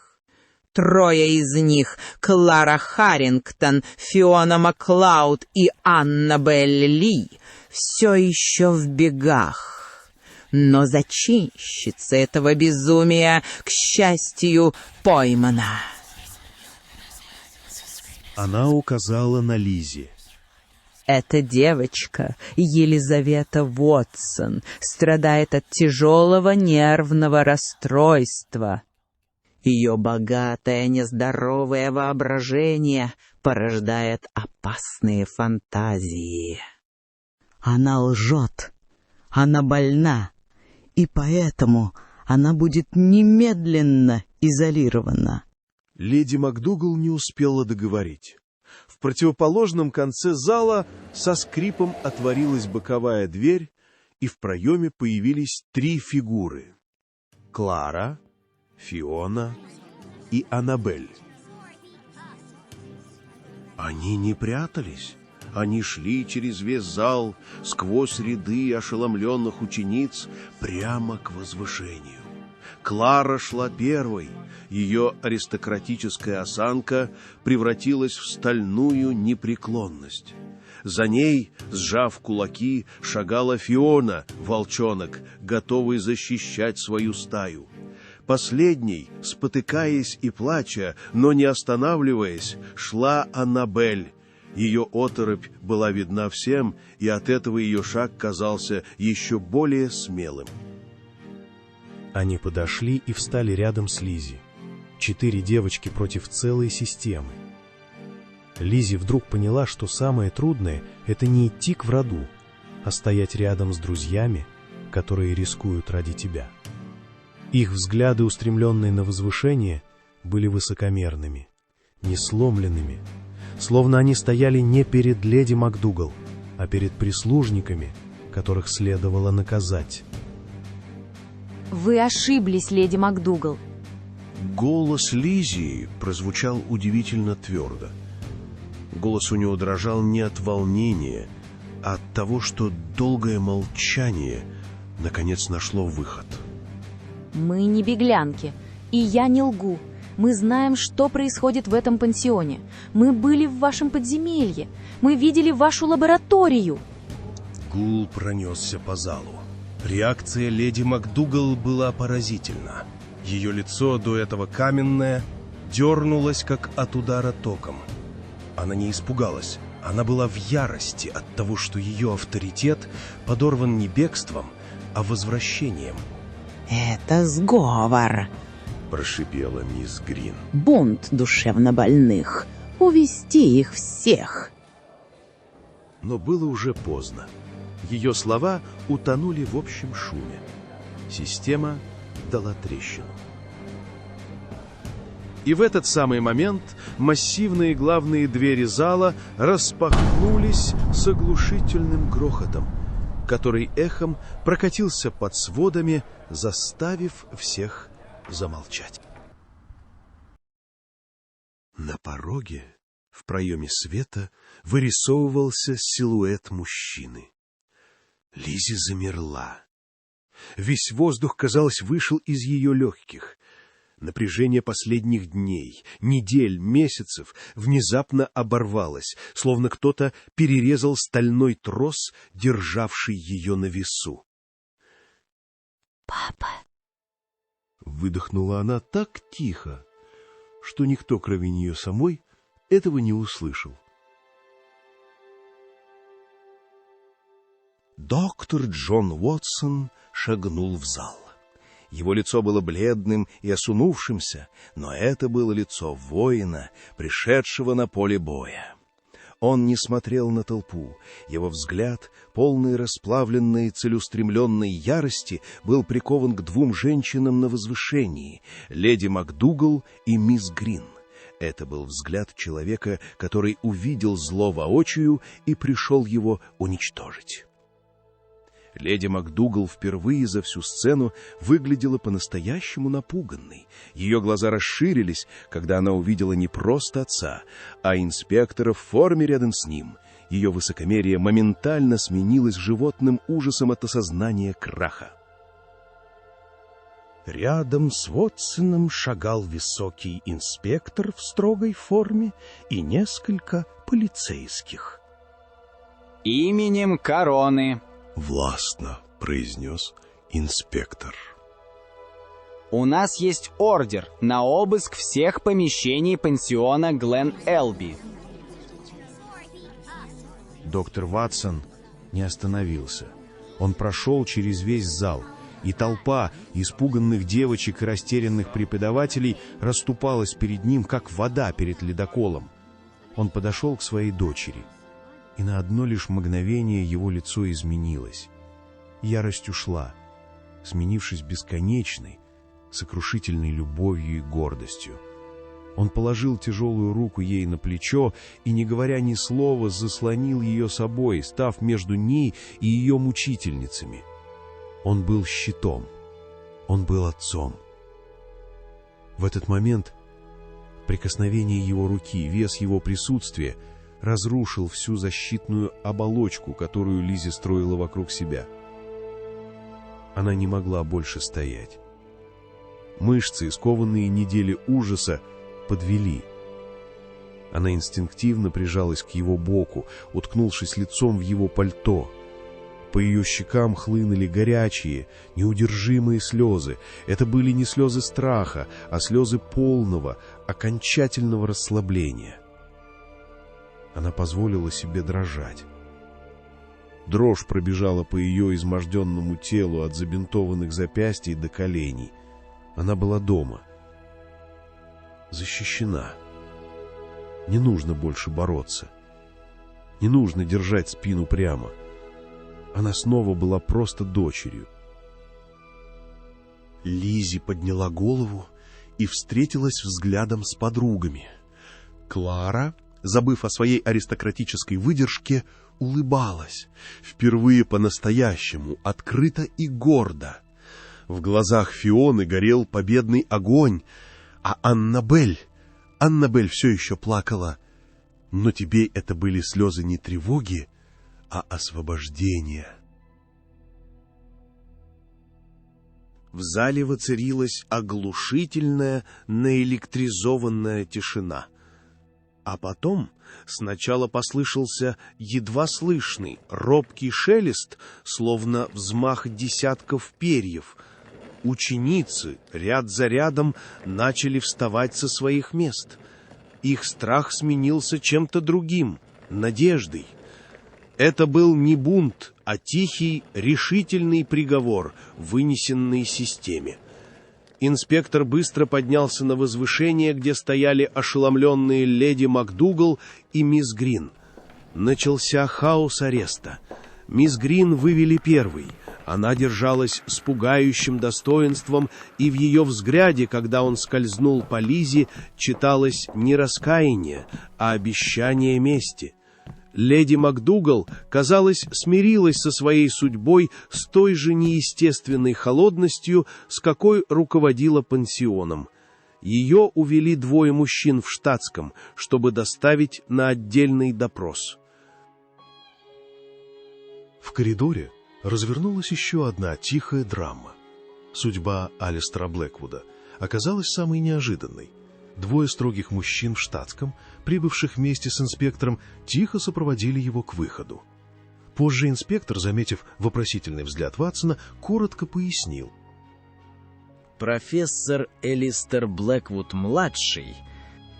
3 из них — Клара Харрингтон, Фиона Маклауд и Аннабель Ли — все еще в бегах. Но зачинщица этого безумия, к счастью, поймана. Она указала на Лиззи. Эта девочка, Елизавета Уотсон, страдает от тяжелого нервного расстройства. Ее богатое, нездоровое воображение порождает опасные фантазии. Она лжет, она больна, и поэтому она будет немедленно изолирована. Леди МакДугал не успела договорить. В противоположном конце зала со скрипом отворилась боковая дверь, и в проеме появились 3 фигуры. Клара, Фиона и Аннабель. Они не прятались. Они шли через весь зал, сквозь ряды ошеломленных учениц, прямо к возвышению. Клара шла первой. Ее аристократическая осанка превратилась в стальную непреклонность. За ней, сжав кулаки, шагала Фиона, волчонок, готовый защищать свою стаю. Последней, спотыкаясь и плача, но не останавливаясь, шла Аннабель. Ее оторопь была видна всем, и от этого ее шаг казался еще более смелым. Они подошли и встали рядом с Лиззи. 4 девочки против целой системы. Лиззи вдруг поняла, что самое трудное — это не идти к враду, а стоять рядом с друзьями, которые рискуют ради тебя. Их взгляды, устремленные на возвышение, были высокомерными, несломленными, словно они стояли не перед леди МакДугал, а перед прислужниками, которых следовало наказать. Вы ошиблись, леди МакДугал. Голос Лиззи прозвучал удивительно твердо. Голос у него дрожал не от волнения, а от того, что долгое молчание наконец нашло выход. Мы не беглянки, и я не лгу. Мы знаем, что происходит в этом пансионе. Мы были в вашем подземелье. Мы видели вашу лабораторию. Гул пронесся по залу. Реакция леди МакДугал была поразительна. Ее лицо, до этого каменное, дернулось, как от удара током. Она не испугалась. Она была в ярости от того, что ее авторитет подорван не бегством, а возвращением. «Это сговор», — прошипела мисс Грин. «Бунт душевнобольных. Увести их всех». Но было уже поздно. Ее слова утонули в общем шуме. Система дала трещину. И в этот самый момент массивные главные двери зала распахнулись с оглушительным грохотом, который эхом прокатился под сводами, заставив всех замолчать. На пороге, в проеме света, вырисовывался силуэт мужчины. Лиззи замерла. Весь воздух, казалось, вышел из ее легких. Напряжение последних дней, недель, месяцев внезапно оборвалось, словно кто-то перерезал стальной трос, державший ее на весу. «Папа!» Выдохнула она так тихо, что никто, кроме нее самой, этого не услышал. Доктор Джон Уотсон шагнул в зал. Его лицо было бледным и осунувшимся, но это было лицо воина, пришедшего на поле боя. Он не смотрел на толпу. Его взгляд, полный расплавленной целеустремленной ярости, был прикован к двум женщинам на возвышении — леди МакДугал и мисс Грин. Это был взгляд человека, который увидел зло воочию и пришел его уничтожить. Леди МакДугал впервые за всю сцену выглядела по-настоящему напуганной. Ее глаза расширились, когда она увидела не просто отца, а инспектора в форме рядом с ним. Ее высокомерие моментально сменилось животным ужасом от осознания краха. Рядом с Вотсоном шагал высокий инспектор в строгой форме и несколько полицейских. «Именем короны», — властно произнес инспектор. «У нас есть ордер на обыск всех помещений пансиона Глен Элби». Доктор Ватсон не остановился. Он прошел через весь зал, и толпа испуганных девочек и растерянных преподавателей расступалась перед ним, как вода перед ледоколом. Он подошел к своей дочери, и на одно лишь мгновение его лицо изменилось. Ярость ушла, сменившись бесконечной, сокрушительной любовью и гордостью. Он положил тяжелую руку ей на плечо и, не говоря ни слова, заслонил ее собой, став между ней и ее мучительницами. Он был щитом, он был отцом. В этот момент прикосновение его руки, вес его присутствия разрушил всю защитную оболочку, которую Лиззи строила вокруг себя. Она не могла больше стоять. Мышцы, скованные недели ужаса, подвели. Она инстинктивно прижалась к его боку, уткнувшись лицом в его пальто. По ее щекам хлынули горячие, неудержимые слезы. Это были не слезы страха, а слезы полного, окончательного расслабления. Она позволила себе дрожать. Дрожь пробежала по ее изможденному телу от забинтованных запястий до коленей. Она была дома. Защищена. Не нужно больше бороться. Не нужно держать спину прямо. Она снова была просто дочерью, Лиззи подняла голову и встретилась взглядом с подругами. Клара, забыв о своей аристократической выдержке, улыбалась, впервые по-настоящему, открыто и гордо. В глазах Фионы горел победный огонь, а Аннабель все еще плакала. Но теперь это были слезы не тревоги, а освобождения. В зале воцарилась оглушительная, наэлектризованная тишина. А потом сначала послышался едва слышный, робкий шелест, словно взмах десятков перьев. Ученицы ряд за рядом начали вставать со своих мест. Их страх сменился чем-то другим, надеждой. Это был не бунт, а тихий, решительный приговор, вынесенный системе. Инспектор быстро поднялся на возвышение, где стояли ошеломленные леди МакДугал и мисс Грин. Начался хаос ареста. Мисс Грин вывели первой. Она держалась с пугающим достоинством, и в ее взгляде, когда он скользнул по Лизе, читалось не раскаяние, а обещание мести. Леди МакДугал, казалось, смирилась со своей судьбой с той же неестественной холодностью, с какой руководила пансионом. Ее увели двое мужчин в штатском, чтобы доставить на отдельный допрос. В коридоре развернулась еще одна тихая драма. Судьба Алистера Блэквуда оказалась самой неожиданной. Двое строгих мужчин в штатском, прибывших вместе с инспектором, тихо сопроводили его к выходу. Позже инспектор, заметив вопросительный взгляд Ватсона, коротко пояснил. Профессор Алистер Блэквуд-младший...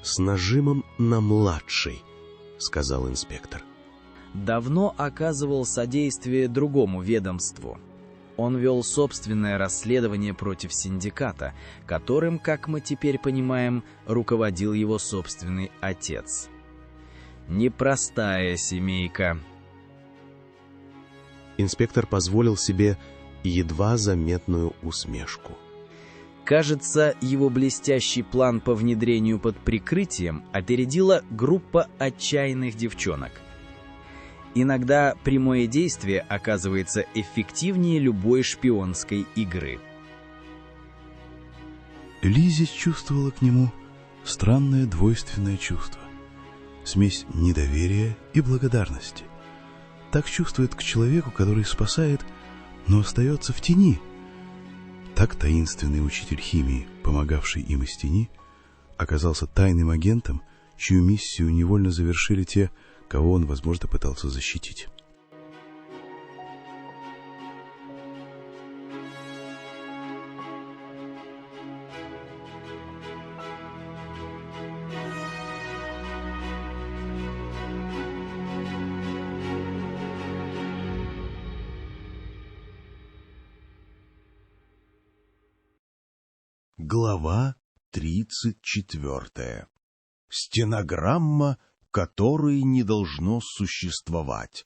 С нажимом на «младший», — сказал инспектор. Давно оказывал содействие другому ведомству. Он вел собственное расследование против синдиката, которым, как мы теперь понимаем, руководил его собственный отец. Непростая семейка. Инспектор позволил себе едва заметную усмешку. Кажется, его блестящий план по внедрению под прикрытием опередила группа отчаянных девчонок. Иногда прямое действие оказывается эффективнее любой шпионской игры. Лиззи чувствовала к нему странное двойственное чувство. Смесь недоверия и благодарности. Так чувствует к человеку, который спасает, но остается в тени. Так таинственный учитель химии, помогавший им из тени, оказался тайным агентом, чью миссию невольно завершили те, кого он, возможно, пытался защитить. Глава 34. Стенограмма, которой не должно существовать.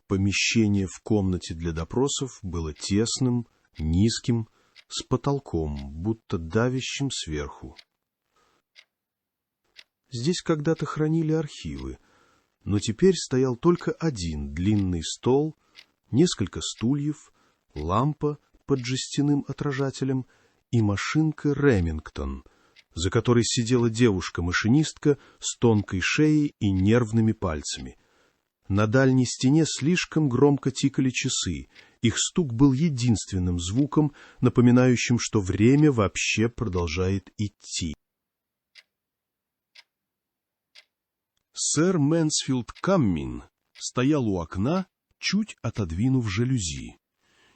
Помещение в комнате для допросов было тесным, низким, с потолком, будто давящим сверху. Здесь когда-то хранили архивы, но теперь стоял только один длинный стол, несколько стульев, лампа под жестяным отражателем и машинка Ремингтон, за которой сидела девушка-машинистка с тонкой шеей и нервными пальцами. На дальней стене слишком громко тикали часы, их стук был единственным звуком, напоминающим, что время вообще продолжает идти. Сэр Мэнсфилд Каммин стоял у окна, чуть отодвинув жалюзи.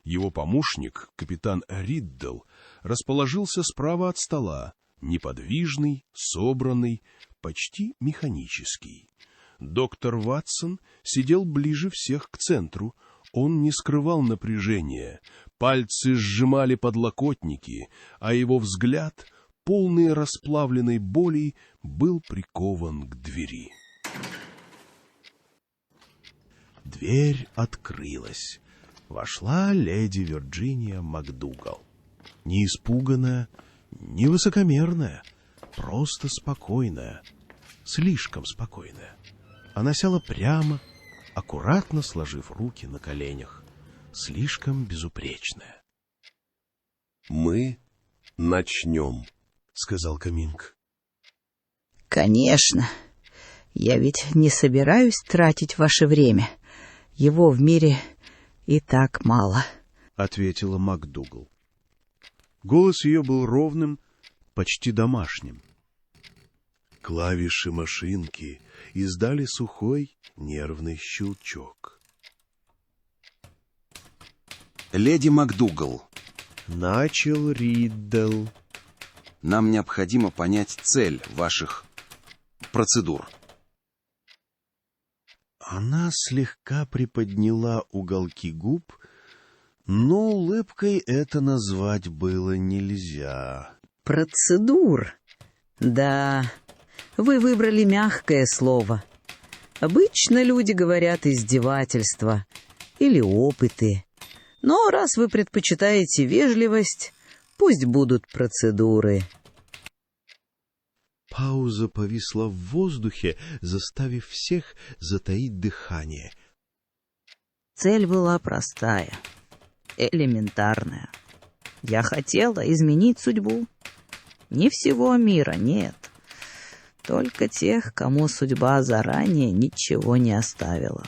Его помощник, капитан Риддл, расположился справа от стола, неподвижный, собранный, почти механический. Доктор Ватсон сидел ближе всех к центру. Он не скрывал напряжения, пальцы сжимали подлокотники, а его взгляд, полный расплавленной боли, был прикован к двери. Дверь открылась. Вошла леди Вирджиния МакДугал. Не испуганная, не высокомерная, просто спокойная, слишком спокойная. Она села прямо, аккуратно сложив руки на коленях, слишком безупречная. «Мы начнем», — сказал Каминг. «Конечно. Я ведь не собираюсь тратить ваше время. Его в мире и так мало», — ответила МакДугал. Голос ее был ровным, почти домашним. Клавиши машинки издали сухой нервный щелчок. «Леди МакДугал», — начал Риддл, — «нам необходимо понять цель ваших процедур». Она слегка приподняла уголки губ, но улыбкой это назвать было нельзя. «Процедур? Да, вы выбрали мягкое слово. Обычно люди говорят издевательства или опыты. Но раз вы предпочитаете вежливость, пусть будут процедуры». Пауза повисла в воздухе, заставив всех затаить дыхание. Цель была простая, элементарная. Я хотела изменить судьбу. Не всего мира, нет. Только тех, кому судьба заранее ничего не оставила.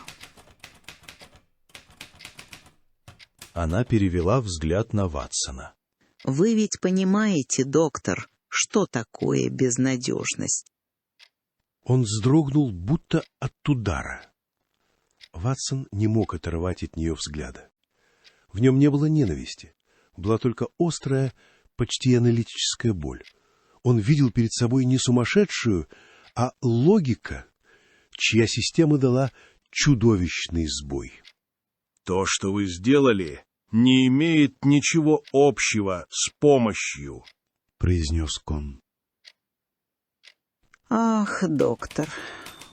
Она перевела взгляд на Ватсона. «Вы ведь понимаете, доктор, что такое безнадежность?» Он вздрогнул, будто от удара. Ватсон не мог оторвать от нее взгляда. В нем не было ненависти, была только острая, почти аналитическая боль. Он видел перед собой не сумасшедшую, а логика, чья система дала чудовищный сбой. То, что вы сделали, не имеет ничего общего с помощью, — произнес Кон. «Ах, доктор,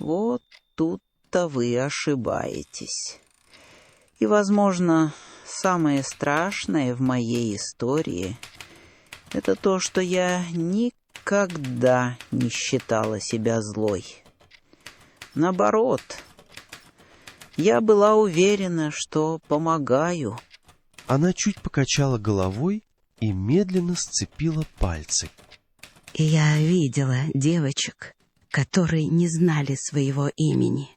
вот тут-то вы ошибаетесь. И, возможно, самое страшное в моей истории — это то, что я никогда не считала себя злой. Наоборот, я была уверена, что помогаю». Она чуть покачала головой и медленно сцепила пальцы. «Я видела девочек, которые не знали своего имени.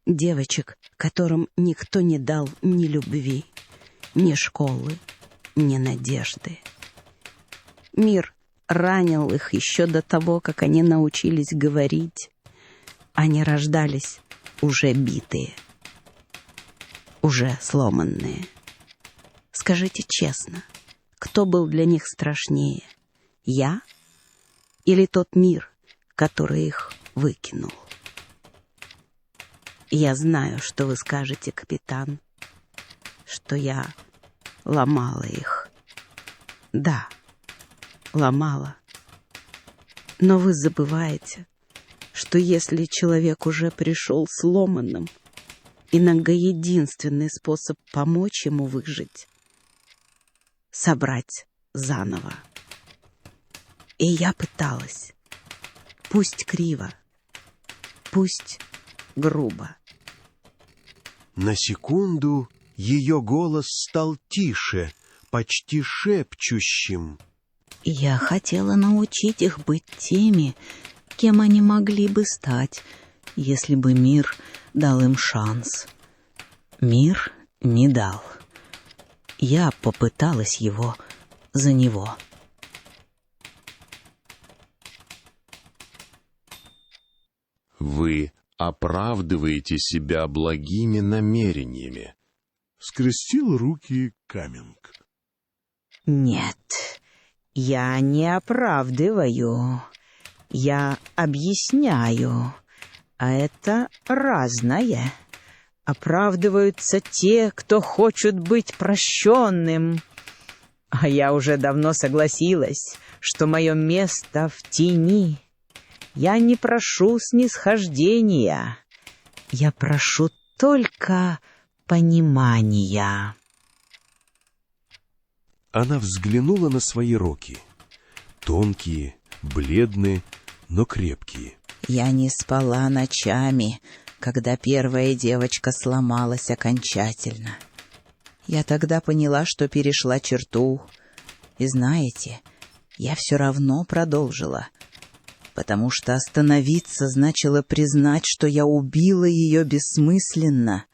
Девочек, которым никто не дал ни любви, ни школы, ни надежды. Мир ранил их еще до того, как они научились говорить. Они рождались уже битые, уже сломанные. Скажите честно, кто был для них страшнее, я или тот мир, который их выкинул? Я знаю, что вы скажете, капитан, что я ломала их. Да, ломала. Но вы забываете, что если человек уже пришел сломанным, иногда единственный способ помочь ему выжить — собрать заново. И я пыталась. Пусть криво, пусть грубо. На секунду ее голос стал тише, почти шепчущим. Я хотела научить их быть теми, кем они могли бы стать, если бы мир дал им шанс. Мир не дал. Я попыталась его за него. Вы оправдываете себя благими намерениями. Скрестил руки Каминг. Нет, я не оправдываю. Я объясняю. А это разное. Оправдываются те, кто хочет быть прощенным. А я уже давно согласилась, что мое место в тени. Я не прошу снисхождения. Я прошу только понимания. Она взглянула на свои руки. Тонкие, бледные, но крепкие. Я не спала ночами, когда первая девочка сломалась окончательно. Я тогда поняла, что перешла черту. И знаете, я все равно продолжила, потому что остановиться значило признать, что я убила ее бессмысленно,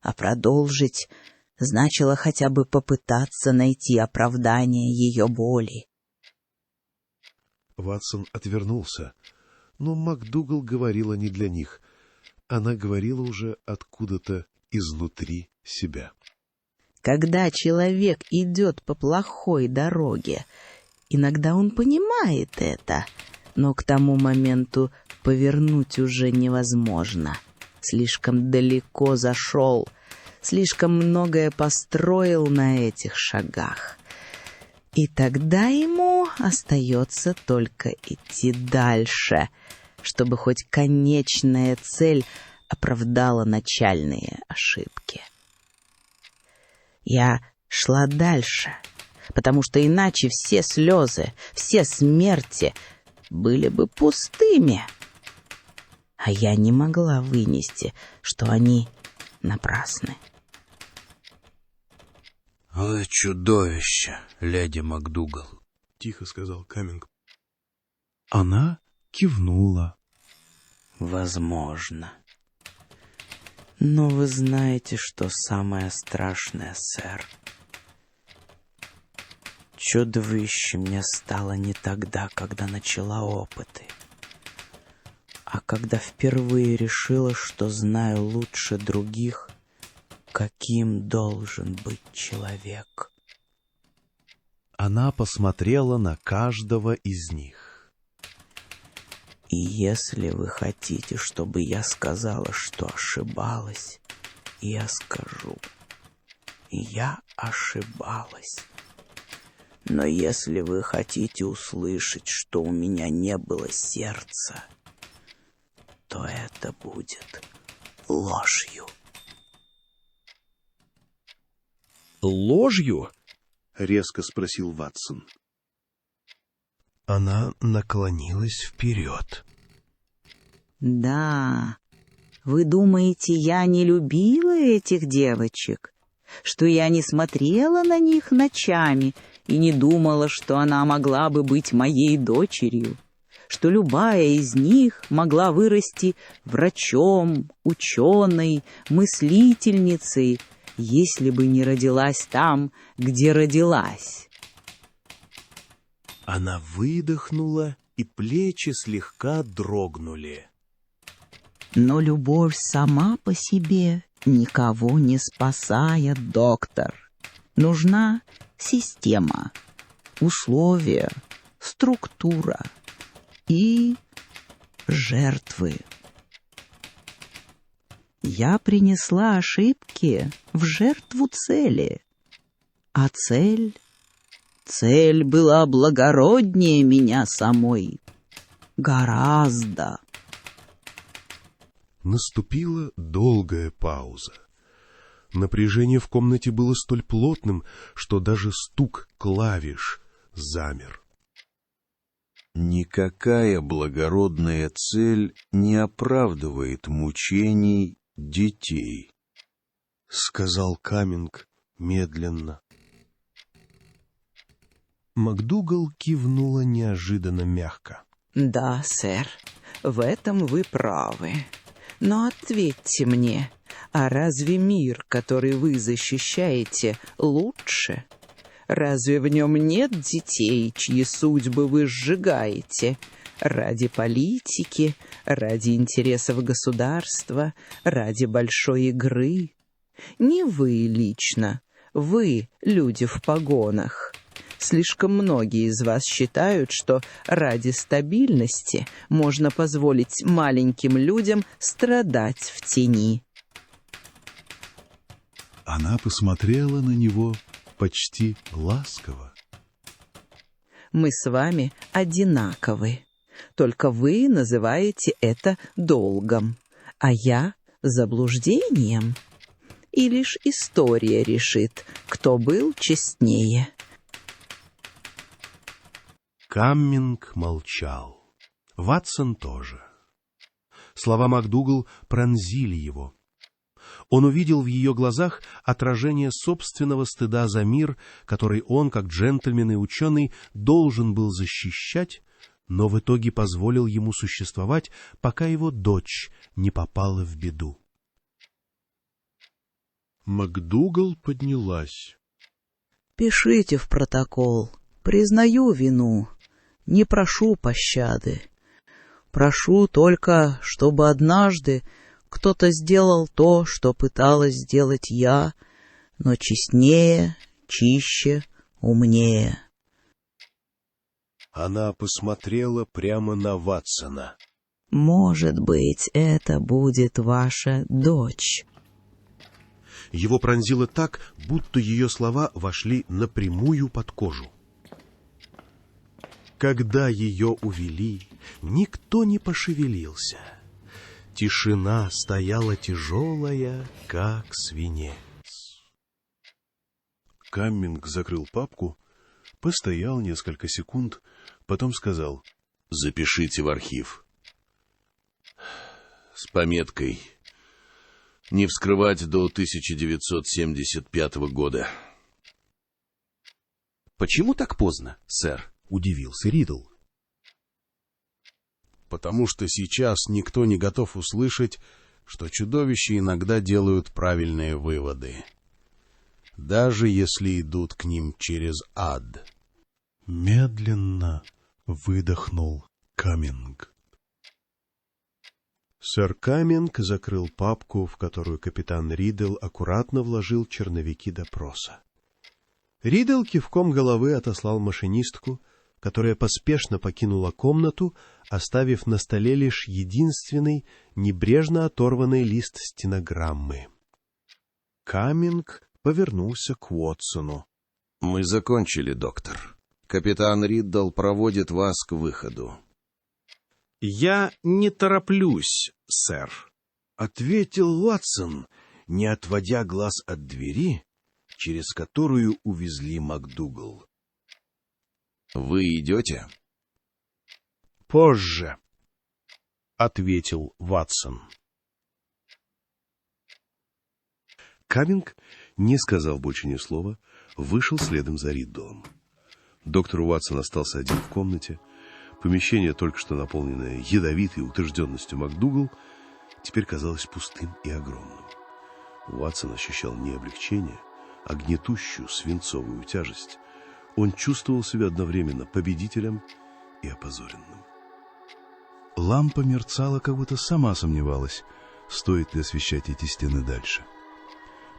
а продолжить значило хотя бы попытаться найти оправдание ее боли. Ватсон отвернулся, но МакДугал говорила не для них. Она говорила уже откуда-то изнутри себя. Когда человек идет по плохой дороге, иногда он понимает это, но к тому моменту повернуть уже невозможно. Слишком далеко зашел, слишком многое построил на этих шагах. И тогда ему остается только идти дальше, чтобы хоть конечная цель оправдала начальные ошибки. Я шла дальше, потому что иначе все слезы, все смерти были бы пустыми. А я не могла вынести, что они напрасны. «Вы чудовище, леди МакДугал», — тихо сказал Каминг. Она кивнула. «Возможно. Но вы знаете, что самое страшное, сэр? Чудовищем мне стало не тогда, когда начала опыты, а когда впервые решила, что знаю лучше других, каким должен быть человек». Она посмотрела на каждого из них. И если вы хотите, чтобы я сказала, что ошибалась, я скажу. Я ошибалась. Но если вы хотите услышать, что у меня не было сердца, то это будет ложью. «Ложью?» — резко спросил Ватсон. Она наклонилась вперед. Да, вы думаете, я не любила этих девочек? Что я не смотрела на них ночами и не думала, что она могла бы быть моей дочерью? Что любая из них могла вырасти врачом, ученой, мыслительницей, если бы не родилась там, где родилась? Она выдохнула, и плечи слегка дрогнули. Но любовь сама по себе никого не спасает, доктор. Нужна система, условия, структура и жертвы. Я принесла ошибки в жертву цели, а цель была благороднее меня самой. Гораздо. Наступила долгая пауза. Напряжение в комнате было столь плотным, что даже стук клавиш замер. Никакая благородная цель не оправдывает мучений детей, — сказал Каминг медленно. МакДугал кивнула неожиданно мягко. Да, сэр, в этом вы правы. Но ответьте мне, а разве мир, который вы защищаете, лучше? Разве в нем нет детей, чьи судьбы вы сжигаете? Ради политики, ради интересов государства, ради большой игры? Не вы лично, вы, люди в погонах. Слишком многие из вас считают, что ради стабильности можно позволить маленьким людям страдать в тени. Она посмотрела на него почти ласково. Мы с вами одинаковы. Только вы называете это долгом, а я заблуждением, и лишь история решит, кто был честнее. Камминг молчал. Ватсон тоже. Слова МакДугал пронзили его. Он увидел в ее глазах отражение собственного стыда за мир, который он, как джентльмен и ученый, должен был защищать, но в итоге позволил ему существовать, пока его дочь не попала в беду. МакДугал поднялась. «Пишите в протокол. Признаю вину. Не прошу пощады. Прошу только, чтобы однажды кто-то сделал то, что пыталась сделать я, но честнее, чище, умнее». Она посмотрела прямо на Ватсона. «Может быть, это будет ваша дочь». Его пронзило так, будто ее слова вошли напрямую под кожу. Когда ее увели, никто не пошевелился. Тишина стояла тяжелая, как свинец. Камминг закрыл папку, постоял несколько секунд, потом сказал: «Запишите в архив. С пометкой «Не вскрывать до 1975 года». «Почему так поздно, сэр?» — удивился Ридл. «Потому что сейчас никто не готов услышать, что чудовища иногда делают правильные выводы, даже если идут к ним через ад». Медленно выдохнул Камминг. Сэр Камминг закрыл папку, в которую капитан Ридл аккуратно вложил черновики допроса. Ридл кивком головы отослал машинистку, которая поспешно покинула комнату, оставив на столе лишь единственный, небрежно оторванный лист стенограммы. Камминг повернулся к Уотсону. «Мы закончили, доктор. Капитан Риддл проводит вас к выходу». «Я не тороплюсь, сэр», — ответил Ватсон, не отводя глаз от двери, через которую увезли МакДугал. «Вы идете?» «Позже», — ответил Ватсон. Камминг, не сказав больше ни слова, вышел следом за Риддлом. Доктор Уатсон остался один в комнате. Помещение, только что наполненное ядовитой утвержденностью МакДугал, теперь казалось пустым и огромным. Уатсон ощущал не облегчение, а гнетущую свинцовую тяжесть. Он чувствовал себя одновременно победителем и опозоренным. Лампа мерцала, как будто сама сомневалась, стоит ли освещать эти стены дальше.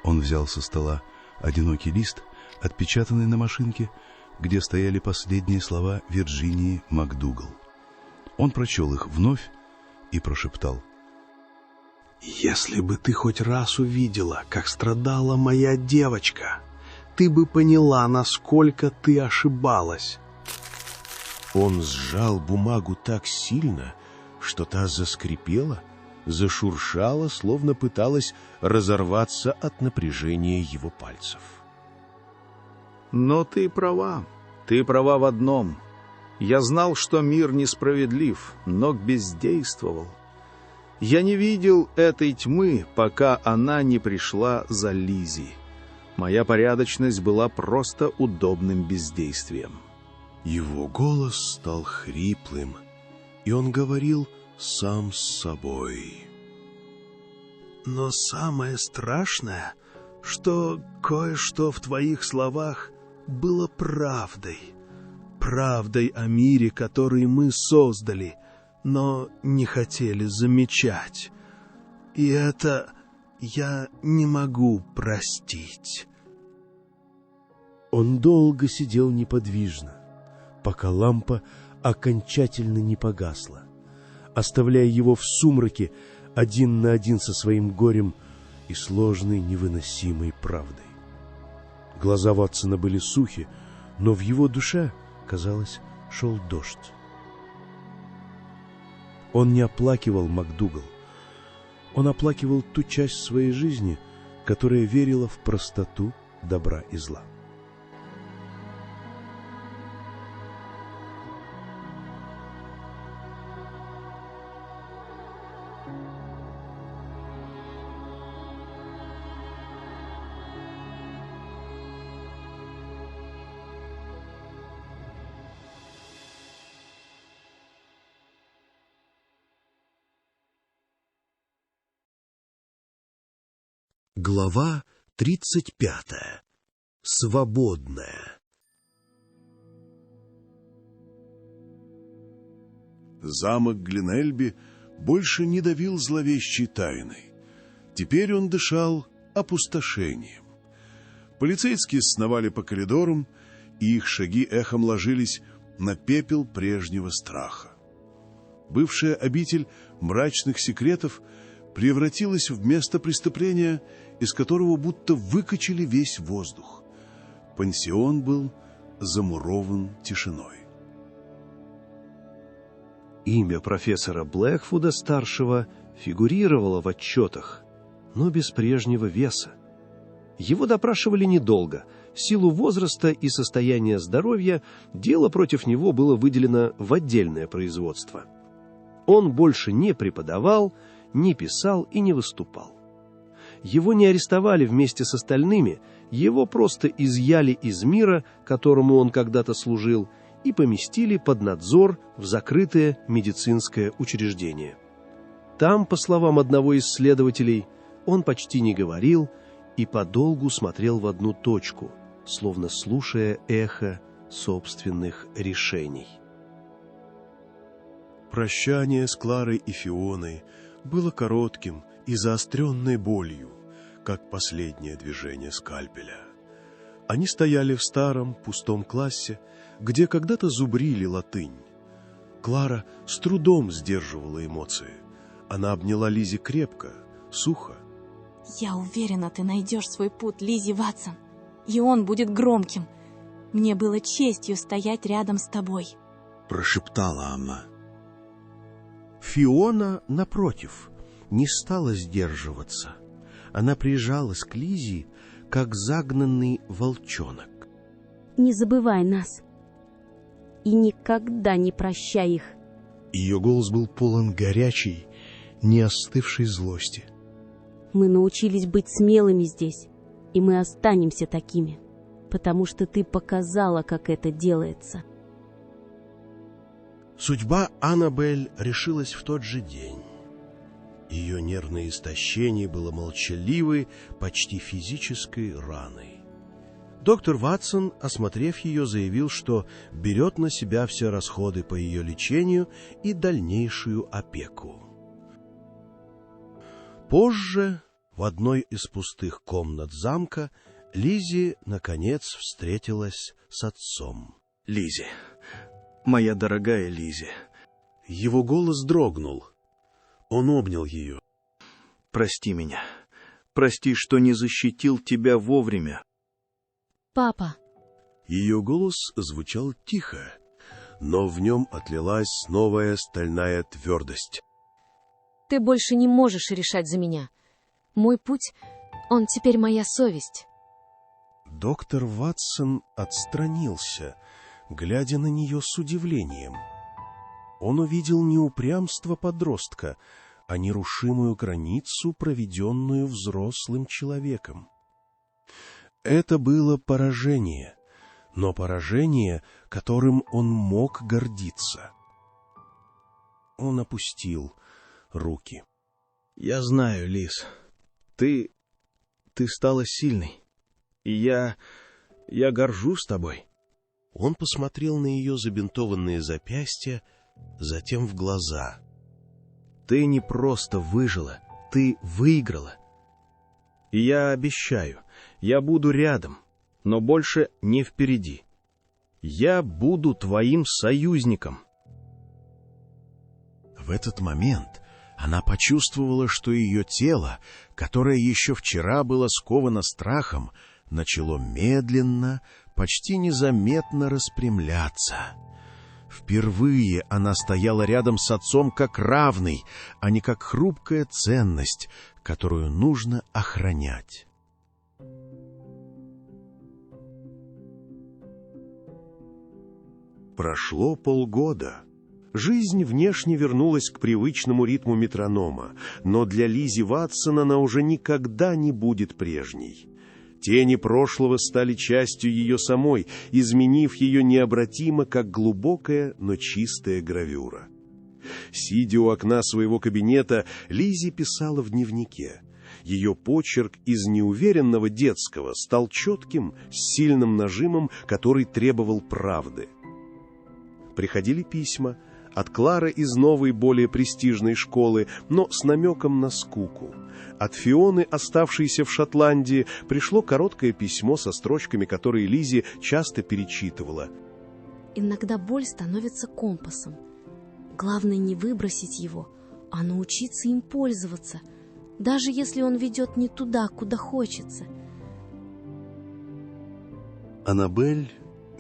Он взял со стола одинокий лист, отпечатанный на машинке, где стояли последние слова Вирджинии МакДугал. Он прочел их вновь и прошептал: «Если бы ты хоть раз увидела, как страдала моя девочка, ты бы поняла, насколько ты ошибалась». Он сжал бумагу так сильно, что та заскрипела, зашуршала, словно пыталась разорваться от напряжения его пальцев. Но ты права в одном. Я знал, что мир несправедлив, но бездействовал. Я не видел этой тьмы, пока она не пришла за Лиззи. Моя порядочность была просто удобным бездействием. Его голос стал хриплым, и он говорил сам с собой. Но самое страшное, что кое-что в твоих словах было правдой. Правдой о мире, который мы создали, но не хотели замечать. И это я не могу простить. Он долго сидел неподвижно, пока лампа окончательно не погасла, оставляя его в сумраке один на один со своим горем и сложной невыносимой правдой. Глаза Ватсона были сухи, но в его душе, казалось, шел дождь. Он не оплакивал МакДугал. Он оплакивал ту часть своей жизни, которая верила в простоту добра и зла. Глава 35. Свободная. Замок Гленельби больше не давил зловещей тайной. Теперь он дышал опустошением. Полицейские сновали по коридорам, и их шаги эхом ложились на пепел прежнего страха. Бывшая обитель мрачных секретов превратилась в место преступления, из которого будто выкачали весь воздух. Пансион был замурован тишиной. Имя профессора Блэквуда-старшего фигурировало в отчетах, но без прежнего веса. Его допрашивали недолго. В силу возраста и состояния здоровья дело против него было выделено в отдельное производство. Он больше не преподавал, не писал и не выступал. Его не арестовали вместе с остальными, его просто изъяли из мира, которому он когда-то служил, и поместили под надзор в закрытое медицинское учреждение. Там, по словам одного из следователей, он почти не говорил и подолгу смотрел в одну точку, словно слушая эхо собственных решений. Прощание с Кларой и Фионой было коротким и заостренной болью, как последнее движение скальпеля. Они стояли в старом пустом классе, где когда-то зубрили латынь. Клара с трудом сдерживала эмоции. Она обняла Лиззи крепко, сухо. «Я уверена, ты найдешь свой путь, Лиззи Ватсон, и он будет громким. Мне было честью стоять рядом с тобой», — прошептала она. Фиона, напротив, не стала сдерживаться. Она прижалась к Лиззи, как загнанный волчонок. «Не забывай нас и никогда не прощай их». Ее голос был полон горячей, не остывшей злости. «Мы научились быть смелыми здесь, и мы останемся такими, потому что ты показала, как это делается». Судьба Аннабель решилась в тот же день. Ее нервное истощение было молчаливой, почти физической раной. Доктор Ватсон, осмотрев ее, заявил, что берет на себя все расходы по ее лечению и дальнейшую опеку. Позже, в одной из пустых комнат замка, Лиззи, наконец, встретилась с отцом. «Лиззи, моя дорогая Лиззи». Его голос дрогнул. Он обнял ее. «Прости меня. Прости, что не защитил тебя вовремя». «Папа». Ее голос звучал тихо, но в нем отлилась новая стальная твердость. «Ты больше не можешь решать за меня. Мой путь, он теперь моя совесть». Доктор Ватсон отстранился, глядя на нее с удивлением. Он увидел не упрямство подростка, а нерушимую границу, проведенную взрослым человеком. Это было поражение, но поражение, которым он мог гордиться. Он опустил руки. «Я знаю, Лиз, ты стала сильной, и я горжусь тобой». Он посмотрел на ее забинтованные запястья, затем в глаза. «Ты не просто выжила, ты выиграла. И я обещаю, я буду рядом, но больше не впереди. Я буду твоим союзником». В этот момент она почувствовала, что ее тело, которое еще вчера было сковано страхом, начало медленно, почти незаметно распрямляться. Впервые она стояла рядом с отцом как равный, а не как хрупкая ценность, которую нужно охранять. Прошло полгода. Жизнь внешне вернулась к привычному ритму метронома, но для Лиззи Ватсон она уже никогда не будет прежней. Тени прошлого стали частью ее самой, изменив ее необратимо, как глубокая, но чистая гравюра. Сидя у окна своего кабинета, Лиззи писала в дневнике. Ее почерк из неуверенного детского стал четким, с сильным нажимом, который требовал правды. Приходили письма от Клары из новой, более престижной школы, но с намеком на скуку. От Фионы, оставшейся в Шотландии, пришло короткое письмо со строчками, которые Лиззи часто перечитывала. Иногда боль становится компасом. Главное не выбросить его, а научиться им пользоваться, даже если он ведет не туда, куда хочется. Аннабель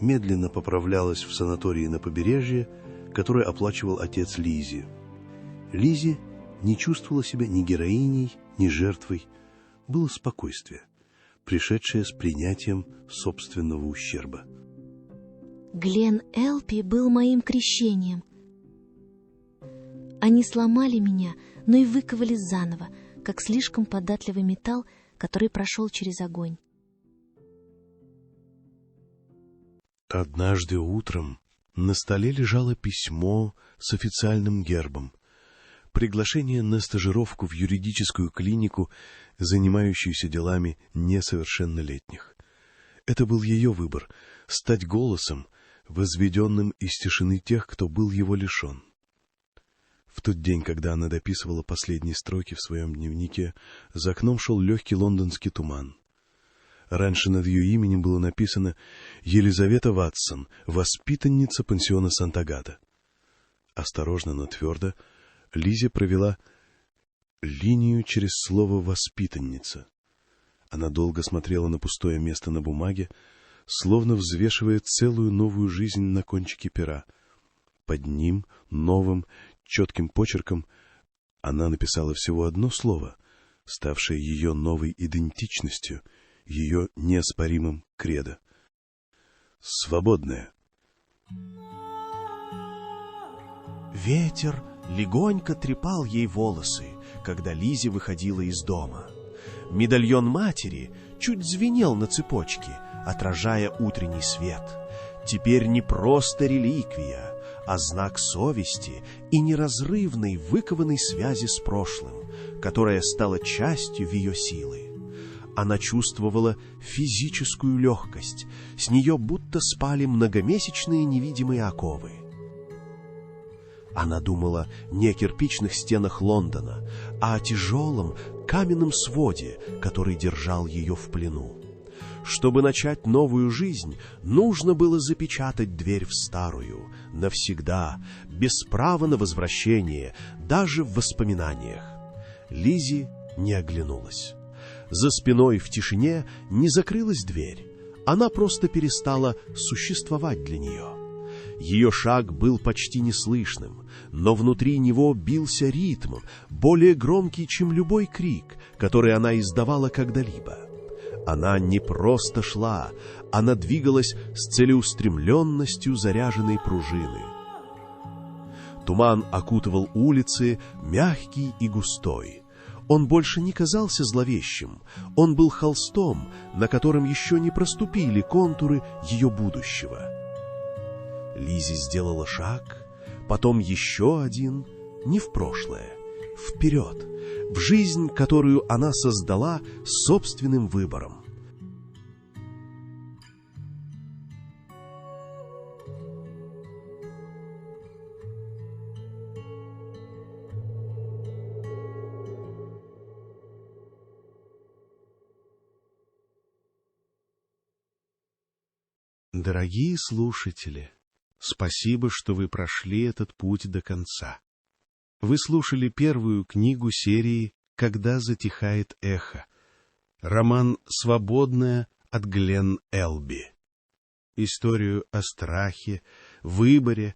медленно поправлялась в санатории на побережье, который оплачивал отец Лиззи. Лиззи не чувствовала себя ни героиней, ни жертвой. Было спокойствие, пришедшее с принятием собственного ущерба. Глен Элпи был моим крещением. Они сломали меня, но и выковали заново, как слишком податливый металл, который прошел через огонь. Однажды утром на столе лежало письмо с официальным гербом. Приглашение на стажировку в юридическую клинику, занимающуюся делами несовершеннолетних. Это был ее выбор — стать голосом, возведенным из тишины тех, кто был его лишен. В тот день, когда она дописывала последние строки в своем дневнике, за окном шел легкий лондонский туман. Раньше над ее именем было написано «Елизавета Ватсон, воспитанница пансиона Санта-Агата». Осторожно, но твердо Лиззи провела линию через слово «воспитанница». Она долго смотрела на пустое место на бумаге, словно взвешивая целую новую жизнь на кончике пера. Под ним, новым, четким почерком, она написала всего одно слово, ставшее ее новой идентичностью, ее неоспоримым кредо. Свободная. Ветер легонько трепал ей волосы, когда Лиззи выходила из дома. Медальон матери чуть звенел на цепочке, отражая утренний свет. Теперь не просто реликвия, а знак совести и неразрывной выкованной связи с прошлым, которая стала частью ее силы. Она чувствовала физическую легкость, с нее будто спали многомесячные невидимые оковы. Она думала не о кирпичных стенах Лондона, а о тяжелом каменном своде, который держал ее в плену. Чтобы начать новую жизнь, нужно было запечатать дверь в старую, навсегда, без права на возвращение, даже в воспоминаниях. Лиззи не оглянулась. За спиной в тишине не закрылась дверь. Она просто перестала существовать для нее. Ее шаг был почти неслышным, но внутри него бился ритм, более громкий, чем любой крик, который она издавала когда-либо. Она не просто шла, она двигалась с целеустремленностью заряженной пружины. Туман окутывал улицы, мягкий и густой. Он больше не казался зловещим, он был холстом, на котором еще не проступили контуры ее будущего. Лиззи сделала шаг, потом еще один, не в прошлое, вперед, в жизнь, которую она создала собственным выбором. Дорогие слушатели, спасибо, что вы прошли этот путь до конца. Вы слушали первую книгу серии «Когда затихает эхо», роман «Свободная» от Глен Элби. Историю о страхе, выборе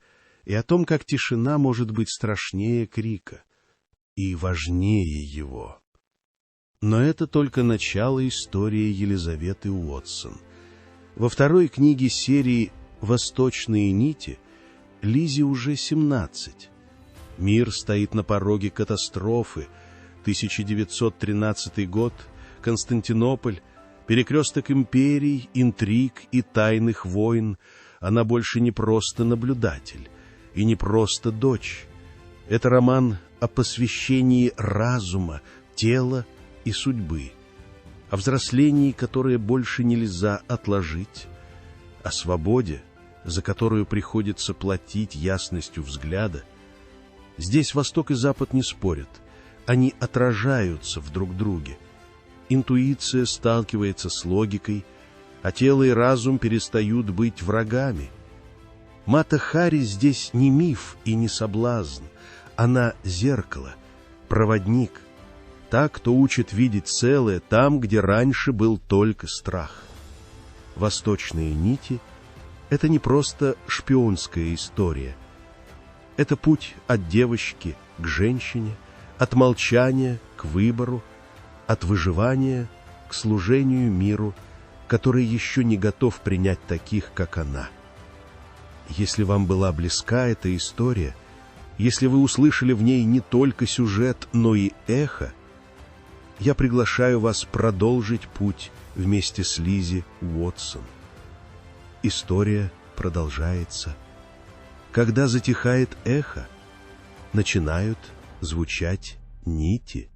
и о том, как тишина может быть страшнее крика и важнее его. Но это только начало истории Елизаветы Уотсон. Во второй книге серии «Восточные нити» Лизе уже 17. Мир стоит на пороге катастрофы. 1913 год, Константинополь, перекресток империй, интриг и тайных войн. Она больше не просто наблюдатель и не просто дочь. Это роман о посвящении разума, тела и судьбы, о взрослении, которое больше нельзя отложить, о свободе, за которую приходится платить ясностью взгляда. Здесь Восток и Запад не спорят, они отражаются в друг друге. Интуиция сталкивается с логикой, а тело и разум перестают быть врагами. Мата Хари здесь не миф и не соблазн, она зеркало, проводник, та, кто учит видеть целое там, где раньше был только страх. «Восточные нити» — это не просто шпионская история. Это путь от девочки к женщине, от молчания к выбору, от выживания к служению миру, который еще не готов принять таких, как она. Если вам была близка эта история, если вы услышали в ней не только сюжет, но и эхо, я приглашаю вас продолжить путь вместе с Лизи Уотсон. История продолжается. Когда затихает эхо, начинают звучать нити.